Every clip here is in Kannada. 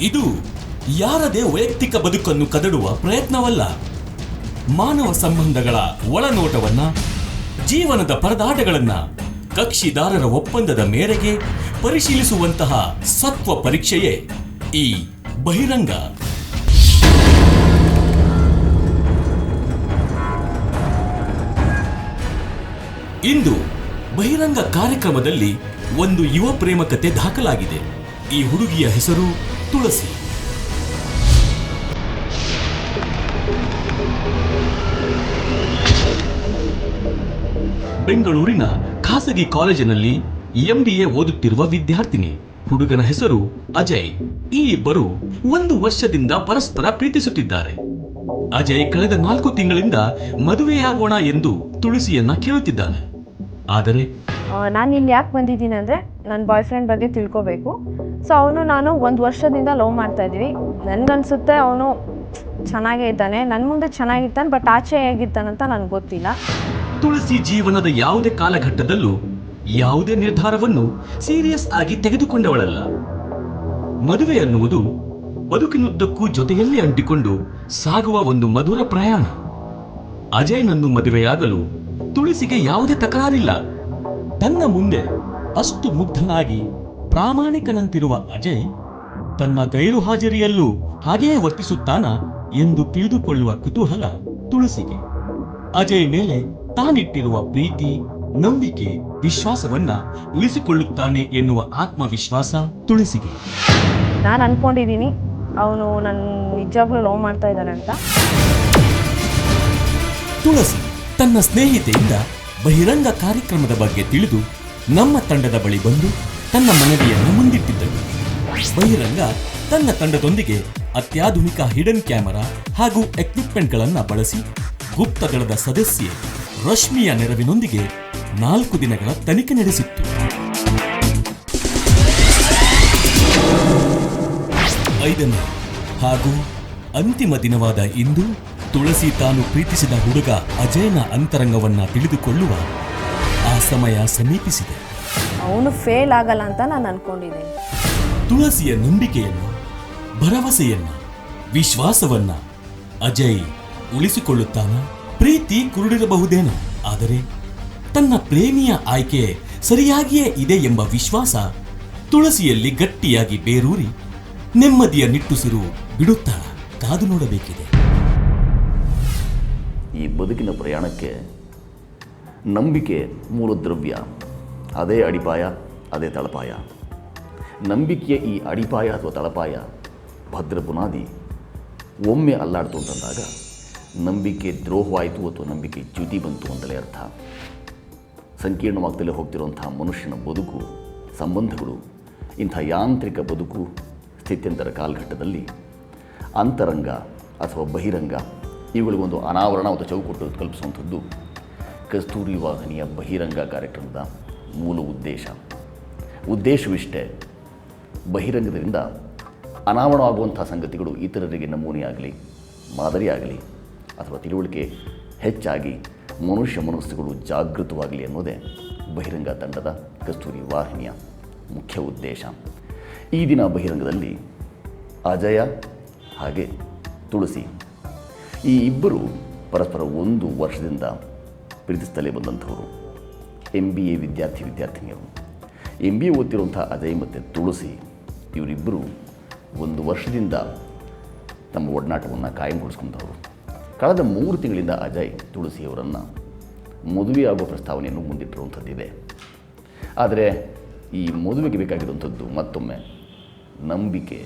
ಇದು ಯಾರದೇ ವೈಯಕ್ತಿಕ ಬದುಕನ್ನು ಕದಡುವ ಪ್ರಯತ್ನವಲ್ಲ. ಮಾನವ ಸಂಬಂಧಗಳ ಒಳನೋಟವನ್ನ, ಜೀವನದ ಪರದಾಟಗಳನ್ನ ಕಕ್ಷಿದಾರರ ಒಪ್ಪಂದದ ಮೇರೆಗೆ ಪರಿಶೀಲಿಸುವಂತಹ ಸತ್ವ ಪರೀಕ್ಷೆಯೇ ಈ ಬಹಿರಂಗ. ಇಂದು ಬಹಿರಂಗ ಕಾರ್ಯಕ್ರಮದಲ್ಲಿ ಒಂದು ಯುವ ಪ್ರೇಮ ಕತೆ ದಾಖಲಾಗಿದೆ. ಈ ಹುಡುಗಿಯ ಹೆಸರು ತುಳಸಿ. ಬೆಂಗಳೂರಿನ ಖಾಸಗಿ ಕಾಲೇಜಿನಲ್ಲಿ MBA ಓದುತ್ತಿರುವ ವಿದ್ಯಾರ್ಥಿನಿ. ಹುಡುಗನ ಹೆಸರು ಅಜಯ್. ಈ ಇಬ್ಬರು 1 ವರ್ಷದಿಂದ ಪರಸ್ಪರ ಪ್ರೀತಿಸುತ್ತಿದ್ದಾರೆ. ಅಜಯ್ ಕಳೆದ 4 ತಿಂಗಳಿಂದ ಮದುವೆಯಾಗೋಣ ಎಂದು ತುಳಸಿಯನ್ನ ಕೇಳುತ್ತಿದ್ದಾನೆ. ಆದರೆ ನಾನು ಇಲ್ಲಿ ಯಾಕೆ ಬಂದಿದ್ದೀನಿ ಅಂದರೆ ನನ್ನ ಬಾಯ್ ಫ್ರೆಂಡ್ ಬಗ್ಗೆ ತಿಳ್ಕೊಬೇಕು. ಸೊ ಅವನು ನಾನು 1 ವರ್ಷದಿಂದ ಲವ್ ಮಾಡ್ತಾ ಇದ್ದೀವಿ. ನನಗನ್ಸುತ್ತೆ ಅವನು ಚೆನ್ನಾಗೇ ಇದ್ದಾನೆ, ನನ್ನ ಮುಂದೆ ಚೆನ್ನಾಗಿರ್ತಾನೆ, ಬಟ್ ಆಚೆ ಹೇಗಿರ್ತಾನಂತ ನನಗೆ ಗೊತ್ತಿಲ್ಲ. ತುಳಸಿ ಜೀವನದ ಯಾವುದೇ ಕಾಲಘಟ್ಟದಲ್ಲೂ ಯಾವುದೇ ನಿರ್ಧಾರವನ್ನು ಸೀರಿಯಸ್ ಆಗಿ ತೆಗೆದುಕೊಂಡವಳಲ್ಲ. ಮದುವೆ ಅನ್ನುವುದು ಬದುಕಿನುದ್ದಕ್ಕೂ ಜೊತೆಯಲ್ಲಿ ಅಂಟಿಕೊಂಡು ಸಾಗುವ ಒಂದು ಮಧುರ ಪ್ರಯಾಣ. ಅಜಯ್ನನ್ನು ಮದುವೆಯಾಗಲು ತುಳಸಿಗೆ ಯಾವುದೇ ತಕರಾರಿಲ್ಲ. ತನ್ನ ಮುಂದೆ ಅಷ್ಟು ಮುಗ್ಧನಾಗಿ ಪ್ರಾಮಾಣಿಕನಂತಿರುವ ಅಜಯ್ ತನ್ನ ಗೈರು ಹಾಜರಿಯಲ್ಲೂ ಹಾಗೆಯೇ ವರ್ತಿಸುತ್ತಾನ ಎಂದು ತಿಳಿದುಕೊಳ್ಳುವ ಕುತೂಹಲ ತುಳಸಿಗೆ. ಅಜಯ್ ಮೇಲೆ ತಾನಿಟ್ಟಿರುವ ಪ್ರೀತಿ, ನಂಬಿಕೆ, ವಿಶ್ವಾಸವನ್ನ ಉಳಿಸಿಕೊಳ್ಳುತ್ತಾನೆ ಎನ್ನುವ ಆತ್ಮವಿಶ್ವಾಸ ತುಳಸಿಗೆ. ನಾನು ಅನ್ಕೊಂಡಿದ್ದೀನಿ ಅವನು ನನ್ನ ನಿಜವಾಗ್ಲೂ ಲವ್ ಮಾಡ್ತಾ ಇದ್ದಾನೆ ಅಂತ. ತುಳಸಿ ತನ್ನ ಸ್ನೇಹಿತೆಯಿಂದ ಬಹಿರಂಗ ಕಾರ್ಯಕ್ರಮದ ಬಗ್ಗೆ ತಿಳಿದು ನಮ್ಮ ತಂಡದ ಬಳಿ ಬಂದು ತನ್ನ ಮನವಿಯನ್ನು ಮುಂದಿಟ್ಟಿದ್ದಳು. ಬಹಿರಂಗ ತನ್ನ ತಂಡದೊಂದಿಗೆ ಅತ್ಯಾಧುನಿಕ ಹಿಡನ್ ಕ್ಯಾಮೆರಾ ಹಾಗೂ ಎಕ್ವಿಪ್ಮೆಂಟ್ಗಳನ್ನು ಬಳಸಿ ಗುಪ್ತದಳದ ಸದಸ್ಯೆ ರಶ್ಮಿಯ ನೆರವಿನೊಂದಿಗೆ 4 ದಿನಗಳ ತನಿಖೆ ನಡೆಸಿತ್ತು. 5ನೇ ಹಾಗೂ ಅಂತಿಮ ದಿನವಾದ ಇಂದು ತುಳಸಿ ತಾನು ಪ್ರೀತಿಸಿದ ಹುಡುಗ ಅಜಯ್ನ ಅಂತರಂಗವನ್ನ ತಿಳಿದುಕೊಳ್ಳುವ ಆ ಸಮಯ ಸಮೀಪಿಸಿದೆ. ಅವನು ಫೇಲ್ ಆಗಲ್ಲ ಅಂತ ನಾನು ಅನ್ಕೊಂಡಿದ್ದೀನಿ. ತುಳಸಿಯ ನಂಬಿಕೆಯನ್ನು, ಭರವಸೆಯನ್ನ, ವಿಶ್ವಾಸವನ್ನ ಅಜಯ್ ಉಳಿಸಿಕೊಳ್ಳುತ್ತಾನ. ಪ್ರೀತಿ ಕುರುಡಿರಬಹುದೇನೋ, ಆದರೆ ತನ್ನ ಪ್ರೇಮಿಯ ಆಯ್ಕೆ ಸರಿಯಾಗಿಯೇ ಇದೆ ಎಂಬ ವಿಶ್ವಾಸ ತುಳಸಿಯಲ್ಲಿ ಗಟ್ಟಿಯಾಗಿ ಬೇರೂರಿ ನೆಮ್ಮದಿಯ ನಿಟ್ಟುಸಿರು ಬಿಡುತ್ತಾ ಕಾದು ನೋಡಬೇಕಿದೆ. ಈ ಬದುಕಿನ ಪ್ರಯಾಣಕ್ಕೆ ನಂಬಿಕೆ ಮೂಲದ್ರವ್ಯ. ಅದೇ ಅಡಿಪಾಯ, ಅದೇ ತಳಪಾಯ. ನಂಬಿಕೆಯ ಈ ಅಡಿಪಾಯ ಅಥವಾ ತಳಪಾಯ ಭದ್ರ ಬುನಾದಿ ಒಮ್ಮೆ ಅಲ್ಲಾಡ್ತು ಅಂತಂದಾಗ ನಂಬಿಕೆ ದ್ರೋಹವಾಯಿತು ಅಥವಾ ನಂಬಿಕೆ ಚ್ಯುತಿ ಬಂತು ಅಂತಲೇ ಅರ್ಥ. ಸಂಕೀರ್ಣವಾಗ್ತಲೇ ಹೋಗ್ತಿರುವಂಥ ಮನುಷ್ಯನ ಬದುಕು, ಸಂಬಂಧಗಳು, ಇಂಥ ಯಾಂತ್ರಿಕ ಬದುಕು ಸ್ಥಿತ್ಯಂತರ ಕಾಲಘಟ್ಟದಲ್ಲಿ ಅಂತರಂಗ ಅಥವಾ ಬಹಿರಂಗ ಇವುಗಳಿಗೊಂದು ಅನಾವರಣ ಅಥವಾ ಚೌಕಟ್ಟು ಕಲ್ಪಿಸುವಂಥದ್ದು ಕಸ್ತೂರಿ ವಾಹಿನಿಯ ಬಹಿರಂಗ ಕಾರ್ಯಕ್ರಮದ ಮೂಲ ಉದ್ದೇಶವಿಷ್ಟೇ. ಬಹಿರಂಗದಿಂದ ಅನಾವರಣವಾಗುವಂಥ ಸಂಗತಿಗಳು ಇತರರಿಗೆ ನಮೂನೆಯಾಗಲಿ, ಮಾದರಿಯಾಗಲಿ ಅಥವಾ ತಿಳುವಳಿಕೆ ಹೆಚ್ಚಾಗಿ ಮನುಷ್ಯ ಮನಸ್ಸುಗಳು ಜಾಗೃತವಾಗಲಿ ಅನ್ನೋದೇ ಬಹಿರಂಗ ತಂಡದ ಕಸ್ತೂರಿ ವಾಹಿನಿಯ ಮುಖ್ಯ ಉದ್ದೇಶ. ಈ ದಿನ ಬಹಿರಂಗದಲ್ಲಿ ಅಜಯ ಹಾಗೆ ತುಳಸಿ ಈ ಇಬ್ಬರು ಪರಸ್ಪರ 1 ವರ್ಷದಿಂದ ಪ್ರೀತಿಸುತ್ತಲೇ ಬಂದಂಥವರು. MBA ವಿದ್ಯಾರ್ಥಿನಿಯರು. MBA ಓದ್ತಿರುವಂಥ ಅಜಯ್ ಮತ್ತು ತುಳಸಿ ಇವರಿಬ್ಬರು 1 ವರ್ಷದಿಂದ ತಮ್ಮ ಒಡನಾಟವನ್ನು ಕಾಯಂಗೊಳಿಸ್ಕೊಂಡವರು. ಕಳೆದ 3 ತಿಂಗಳಿಂದ ಅಜಯ್ ತುಳಸಿಯವರನ್ನು ಮದುವೆಯಾಗುವ ಪ್ರಸ್ತಾವನೆಯನ್ನು ಮುಂದಿಟ್ಟಿರುವಂಥದ್ದಿದೆ. ಆದರೆ ಈ ಮದುವೆಗೆ ಬೇಕಾಗಿರುವಂಥದ್ದು ಮತ್ತೊಮ್ಮೆ ನಂಬಿಕೆ.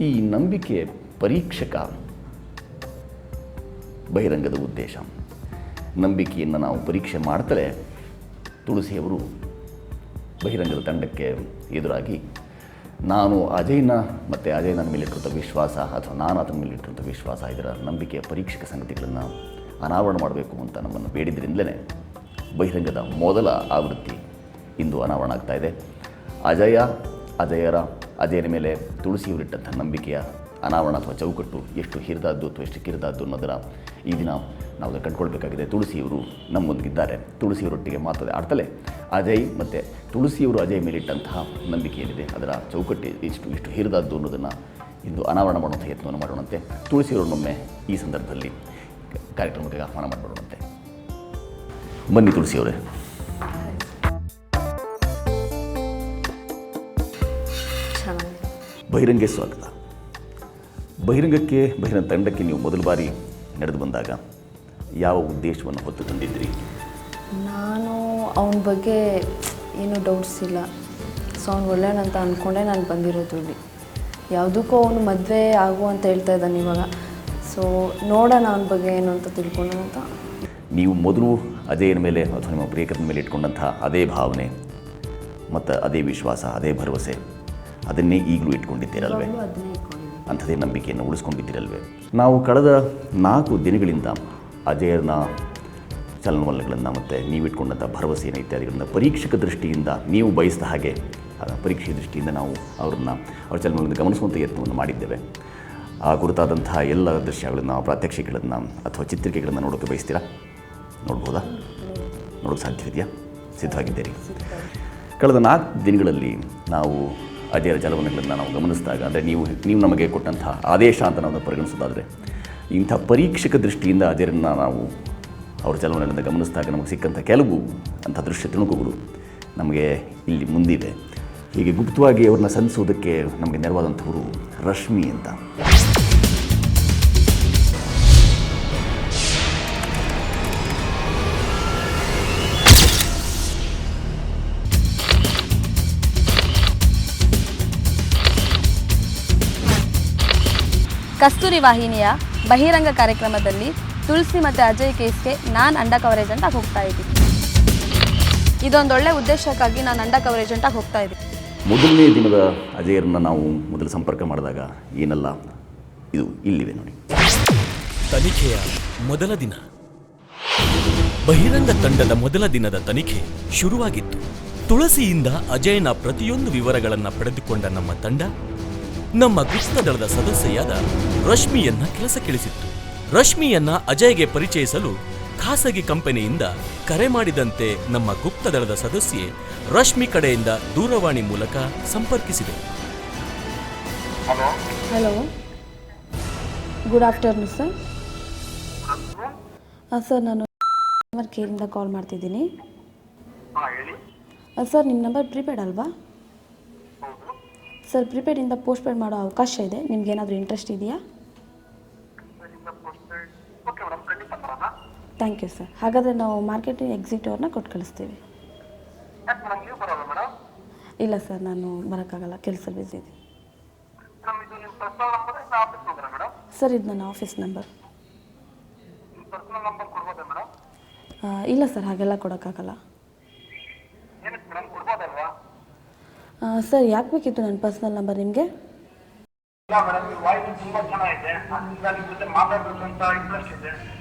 ಈ ನಂಬಿಕೆ ಪರೀಕ್ಷಕ ಬಹಿರಂಗದ ಉದ್ದೇಶ. ನಂಬಿಕೆಯನ್ನು ನಾವು ಪರೀಕ್ಷೆ ಮಾಡ್ತಲೇ ತುಳಸಿಯವರು ಬಹಿರಂಗದ ತಂಡಕ್ಕೆ ಎದುರಾಗಿ ನಾನು ಅಜಯ್ನ ಮತ್ತು ಅಜಯ್ ನನ್ನ ಮೇಲಿಟ್ಟಿರುವಂಥ ವಿಶ್ವಾಸ ಅಥವಾ ನಾನು ಅದರ ಮೇಲಿಟ್ಟಿರುವಂಥ ವಿಶ್ವಾಸ ಇದರ ನಂಬಿಕೆಯ ಪರೀಕ್ಷಕ ಸಂಗತಿಗಳನ್ನು ಅನಾವರಣ ಮಾಡಬೇಕು ಅಂತ ನಮ್ಮನ್ನು ಬೇಡಿದ್ರಿಂದಲೇ ಬಹಿರಂಗದ ಮೊದಲ ಆವೃತ್ತಿ ಇಂದು ಅನಾವರಣ ಆಗ್ತಾ ಇದೆ. ಅಜಯನ ಮೇಲೆ ತುಳಸಿಯವರಿಟ್ಟಂಥ ನಂಬಿಕೆಯ ಅನಾವರಣ ಅಥವಾ ಚೌಕಟ್ಟು ಎಷ್ಟು ಹಿರಿದಾದ್ದು ಅಥವಾ ಎಷ್ಟು ಕಿರಿದಾದ್ದು ಅನ್ನೋದರ ಈ ದಿನ ನಾವು ಅದನ್ನು ಕಂಡುಕೊಳ್ಬೇಕಾಗಿದೆ. ತುಳಸಿಯವರು ನಮ್ಮೊಂದಿಗಿದ್ದಾರೆ. ತುಳಸಿಯವರೊಟ್ಟಿಗೆ ಮಾತಾಡಿ ಆಡ್ತಲೇ ಅಜಯ್ ಮತ್ತು ತುಳಸಿಯವರು ಅಜಯ್ ಮೇಲಿಟ್ಟಂತಹ ನಂಬಿಕೆ ಏನಿದೆ ಅದರ ಚೌಕಟ್ಟು ಎಷ್ಟು ಹಿರಿದಾದ್ದು ಅನ್ನೋದನ್ನು ಇಂದು ಅನಾವರಣ ಮಾಡುವಂಥ ಯತ್ನವನ್ನು ಮಾಡೋಣಂತೆ. ತುಳಸಿಯವರನ್ನೊಮ್ಮೆ ಈ ಸಂದರ್ಭದಲ್ಲಿ ಕಾರ್ಯಕ್ರಮಕ್ಕೆ ಆಹ್ವಾನ ಮಾಡಿಬಿಡೋಣಂತೆ. ಬನ್ನಿ ತುಳಸಿಯವರೇ. ಬಹಿರಂಗೆ ಸ್ವಾಗತ. ಬಹಿರಂಗ ತಂಡಕ್ಕೆ ನೀವು ಮೊದಲ ಬಾರಿ ನಡೆದು ಬಂದಾಗ ಯಾವ ಉದ್ದೇಶವನ್ನು ಹೊತ್ತು ತಂದಿದ್ರಿ? ನಾನು ಅವನ ಬಗ್ಗೆ ಏನೂ ಡೌಟ್ಸ್ ಇಲ್ಲ. ಸೊ ಅವ್ನು ಒಳ್ಳೆಯನಂತ ಅಂದ್ಕೊಂಡೆ ನಾನು ಬಂದಿರೋದು ಇಲ್ಲಿ. ಯಾವುದಕ್ಕೂ ಅವನು ಮದುವೆ ಆಗು ಅಂತ ಹೇಳ್ತಾ ಇದ್ದಾನೆ ಇವಾಗ. ಸೊ ನೋಡೋಣ ಅವನ ಬಗ್ಗೆ ಏನು ಅಂತ ತಿಳ್ಕೊಳ್ಳೋಣ ಅಂತ. ನೀವು ಮೊದಲು ಅಜಯನ ಮೇಲೆ ಅಥವಾ ನಿಮ್ಮ ಪ್ರಿಯಕರನ ಮೇಲೆ ಇಟ್ಕೊಂಡಂಥ ಅದೇ ಭಾವನೆ ಮತ್ತು ಅದೇ ವಿಶ್ವಾಸ, ಅದೇ ಭರವಸೆ ಅದನ್ನೇ ಈಗಲೂ ಇಟ್ಕೊಂಡಿದ್ದೀರಲ್ವೇ? ಅಂಥದೇ ನಂಬಿಕೆಯನ್ನು ಉಳಿಸ್ಕೊಂಡಿದ್ದೀರಲ್ವೇ? ನಾವು ಕಳೆದ 4 ದಿನಗಳಿಂದ ಅಜಯನ ಚಲನವಲನಗಳನ್ನು ಮತ್ತು ನೀವಿಟ್ಕೊಂಡಂಥ ಭರವಸೆಯನ್ನು ಇತ್ಯಾದಿಗಳನ್ನು ಪರೀಕ್ಷಕ ದೃಷ್ಟಿಯಿಂದ ನೀವು ಬಯಸಿದ ಹಾಗೆ ಪರೀಕ್ಷೆ ದೃಷ್ಟಿಯಿಂದ ನಾವು ಅವ್ರ ಚಲನವಲನ ಗಮನಿಸುವಂಥ ಯತ್ನವನ್ನು ಮಾಡಿದ್ದೇವೆ. ಆ ಕುರಿತಾದಂತಹ ಎಲ್ಲ ದೃಶ್ಯಗಳನ್ನು, ಪ್ರಾತ್ಯಕ್ಷಿಕೆಗಳನ್ನು ಅಥವಾ ಚಿತ್ರಿಕೆಗಳನ್ನು ನೋಡೋಕ್ಕೆ ಬಯಸ್ತೀರಾ? ನೋಡ್ಬೋದಾ? ನೋಡೋಕ್ಕೆ ಸಾಧ್ಯವಿದೆಯಾ? ಸಿದ್ಧವಾಗಿದ್ದೀರಿ? ಕಳೆದ 4 ದಿನಗಳಲ್ಲಿ ನಾವು ಅಜಯರ ಚಲನವಲನಗಳನ್ನು ನಾವು ಗಮನಿಸಿದಾಗ, ಅಂದರೆ ನೀವು ನಮಗೆ ಕೊಟ್ಟಂತಹ ಆದೇಶ ಅಂತ ನಾವು ಪರಿಗಣಿಸೋದಾದರೆ, ಇಂಥ ಪರೀಕ್ಷಕ ದೃಷ್ಟಿಯಿಂದ ಅಜಯರನ್ನು ನಾವು ಅವ್ರ ಚಲನವಲನಗಳನ್ನು ಗಮನಿಸಿದಾಗ ನಮಗೆ ಸಿಕ್ಕಂಥ ಕೆಲವು ಅಂಥ ದೃಶ್ಯ ತುಣುಕುಗಳು ನಮಗೆ ಇಲ್ಲಿ ಮುಂದಿವೆ. ಹೀಗೆ ಗುಪ್ತವಾಗಿ ಅವ್ರನ್ನ ಸಂಧಿಸೋದಕ್ಕೆ ನಮಗೆ ನೆರವಾದಂಥವರು ರಶ್ಮಿ ಅಂತ. ಕಸ್ತೂರಿ ವಾಹಿನಿಯ ಬಹಿರಂಗ ಕಾರ್ಯಕ್ರಮದಲ್ಲಿ ತುಳಸಿ ಮತ್ತು ಅಜಯ್ ಕೇಸ್ಗೆ ನಾನು ಅಂಡರ್ ಕವರ್ ಏಜೆಂಟಾಗಿ ಹೋಗ್ತಾ ಇದ್ದೀನಿ. ಇದೊಂದೊಳ್ಳೆ ಉದ್ದೇಶಕ್ಕಾಗಿ ನಾನು ಅಂಡರ್ ಕವರ್ ಏಜೆಂಟಾಗಿ ಹೋಗ್ತಾ ಇದ್ದೀನಿ. ಮೊದಲನೇ ದಿನದ ಅಜಯರನ್ನು ನಾವು ಮೊದಲು ಸಂಪರ್ಕ ಮಾಡಿದಾಗ ಏನೆಲ್ಲ ಇದು ಇಲ್ಲಿವೆ ನೋಡಿ. ತನಿಖೆಯ ಮೊದಲ ದಿನ. ಬಹಿರಂಗ ತಂಡದ ಮೊದಲ ದಿನದ ತನಿಖೆ ಶುರುವಾಗಿತ್ತು. ತುಳಸಿಯಿಂದ ಅಜಯನ ಪ್ರತಿಯೊಂದು ವಿವರಗಳನ್ನು ಪಡೆದುಕೊಂಡ ನಮ್ಮ ತಂಡ ನಮ್ಮ ಗುಪ್ತದಳದ ಸದಸ್ಯೆಯಾದ ರಶ್ಮಿಯನ್ನ ಕೆಲಸಕ್ಕಿಳಿಸಿತ್ತು. ರಶ್ಮಿಯನ್ನ ಅಜಯ್ಗೆ ಪರಿಚಯಿಸಲು ಖಾಸಗಿ ಕಂಪನಿಯಿಂದ ಕರೆ ಮಾಡಿದಂತೆ ನಮ್ಮ ಗುಪ್ತದಳದ ಸದಸ್ಯೆ ರಶ್ಮಿ ಕಡೆಯಿಂದ ದೂರವಾಣಿ ಮೂಲಕ ಸಂಪರ್ಕಿಸಿದೆ. Hello, good afternoon sir. Sir, ನಾನು ಕಸ್ಟಮರ್ ಕೇರಿಂದ ಕಾಲ್ ಮಾಡ್ತಿದ್ದೀನಿ. ಸರ್, ನಿಮ್ಮ ನಂಬರ್ ಪ್ರಿಪೇಡ್ ಅಲ್ವಾ? ಸರ್, ಪ್ರಿಪೇಡಿಂದ ಪೋಸ್ಟ್ ಪೇಡ್ ಮಾಡೋ ಅವಕಾಶ ಇದೆ. ನಿಮ್ಗೇನಾದರೂ ಇಂಟ್ರೆಸ್ಟ್ ಇದೆಯಾ? Thank you sir. ಹಾಗಾದರೆ ನಾವು ಮಾರ್ಕೆಟಿಂಗ್ ಎಕ್ಸಿಕ್ಯೂಟಿವ್ರನ್ನ ಕೊಟ್ಟು ಕಳಿಸ್ತೀವಿ. ಇಲ್ಲ ಸರ್, ನಾನು ಬರೋಕ್ಕಾಗಲ್ಲ, ಕೆಲಸ ಬಿಸಿ ಇದೆ. ಸರ್, ಇದು ನನ್ನ ಆಫೀಸ್ ನಂಬರ್. ಇಲ್ಲ ಸರ್, ಹಾಗೆಲ್ಲ ಕೊಡೋಕ್ಕಾಗಲ್ಲ. ಸರ್, ಯಾಕೆ ಬೇಕಿತ್ತು ನನ್ನ ಪರ್ಸ್ನಲ್ ನಂಬರ್ ನಿಮಗೆ?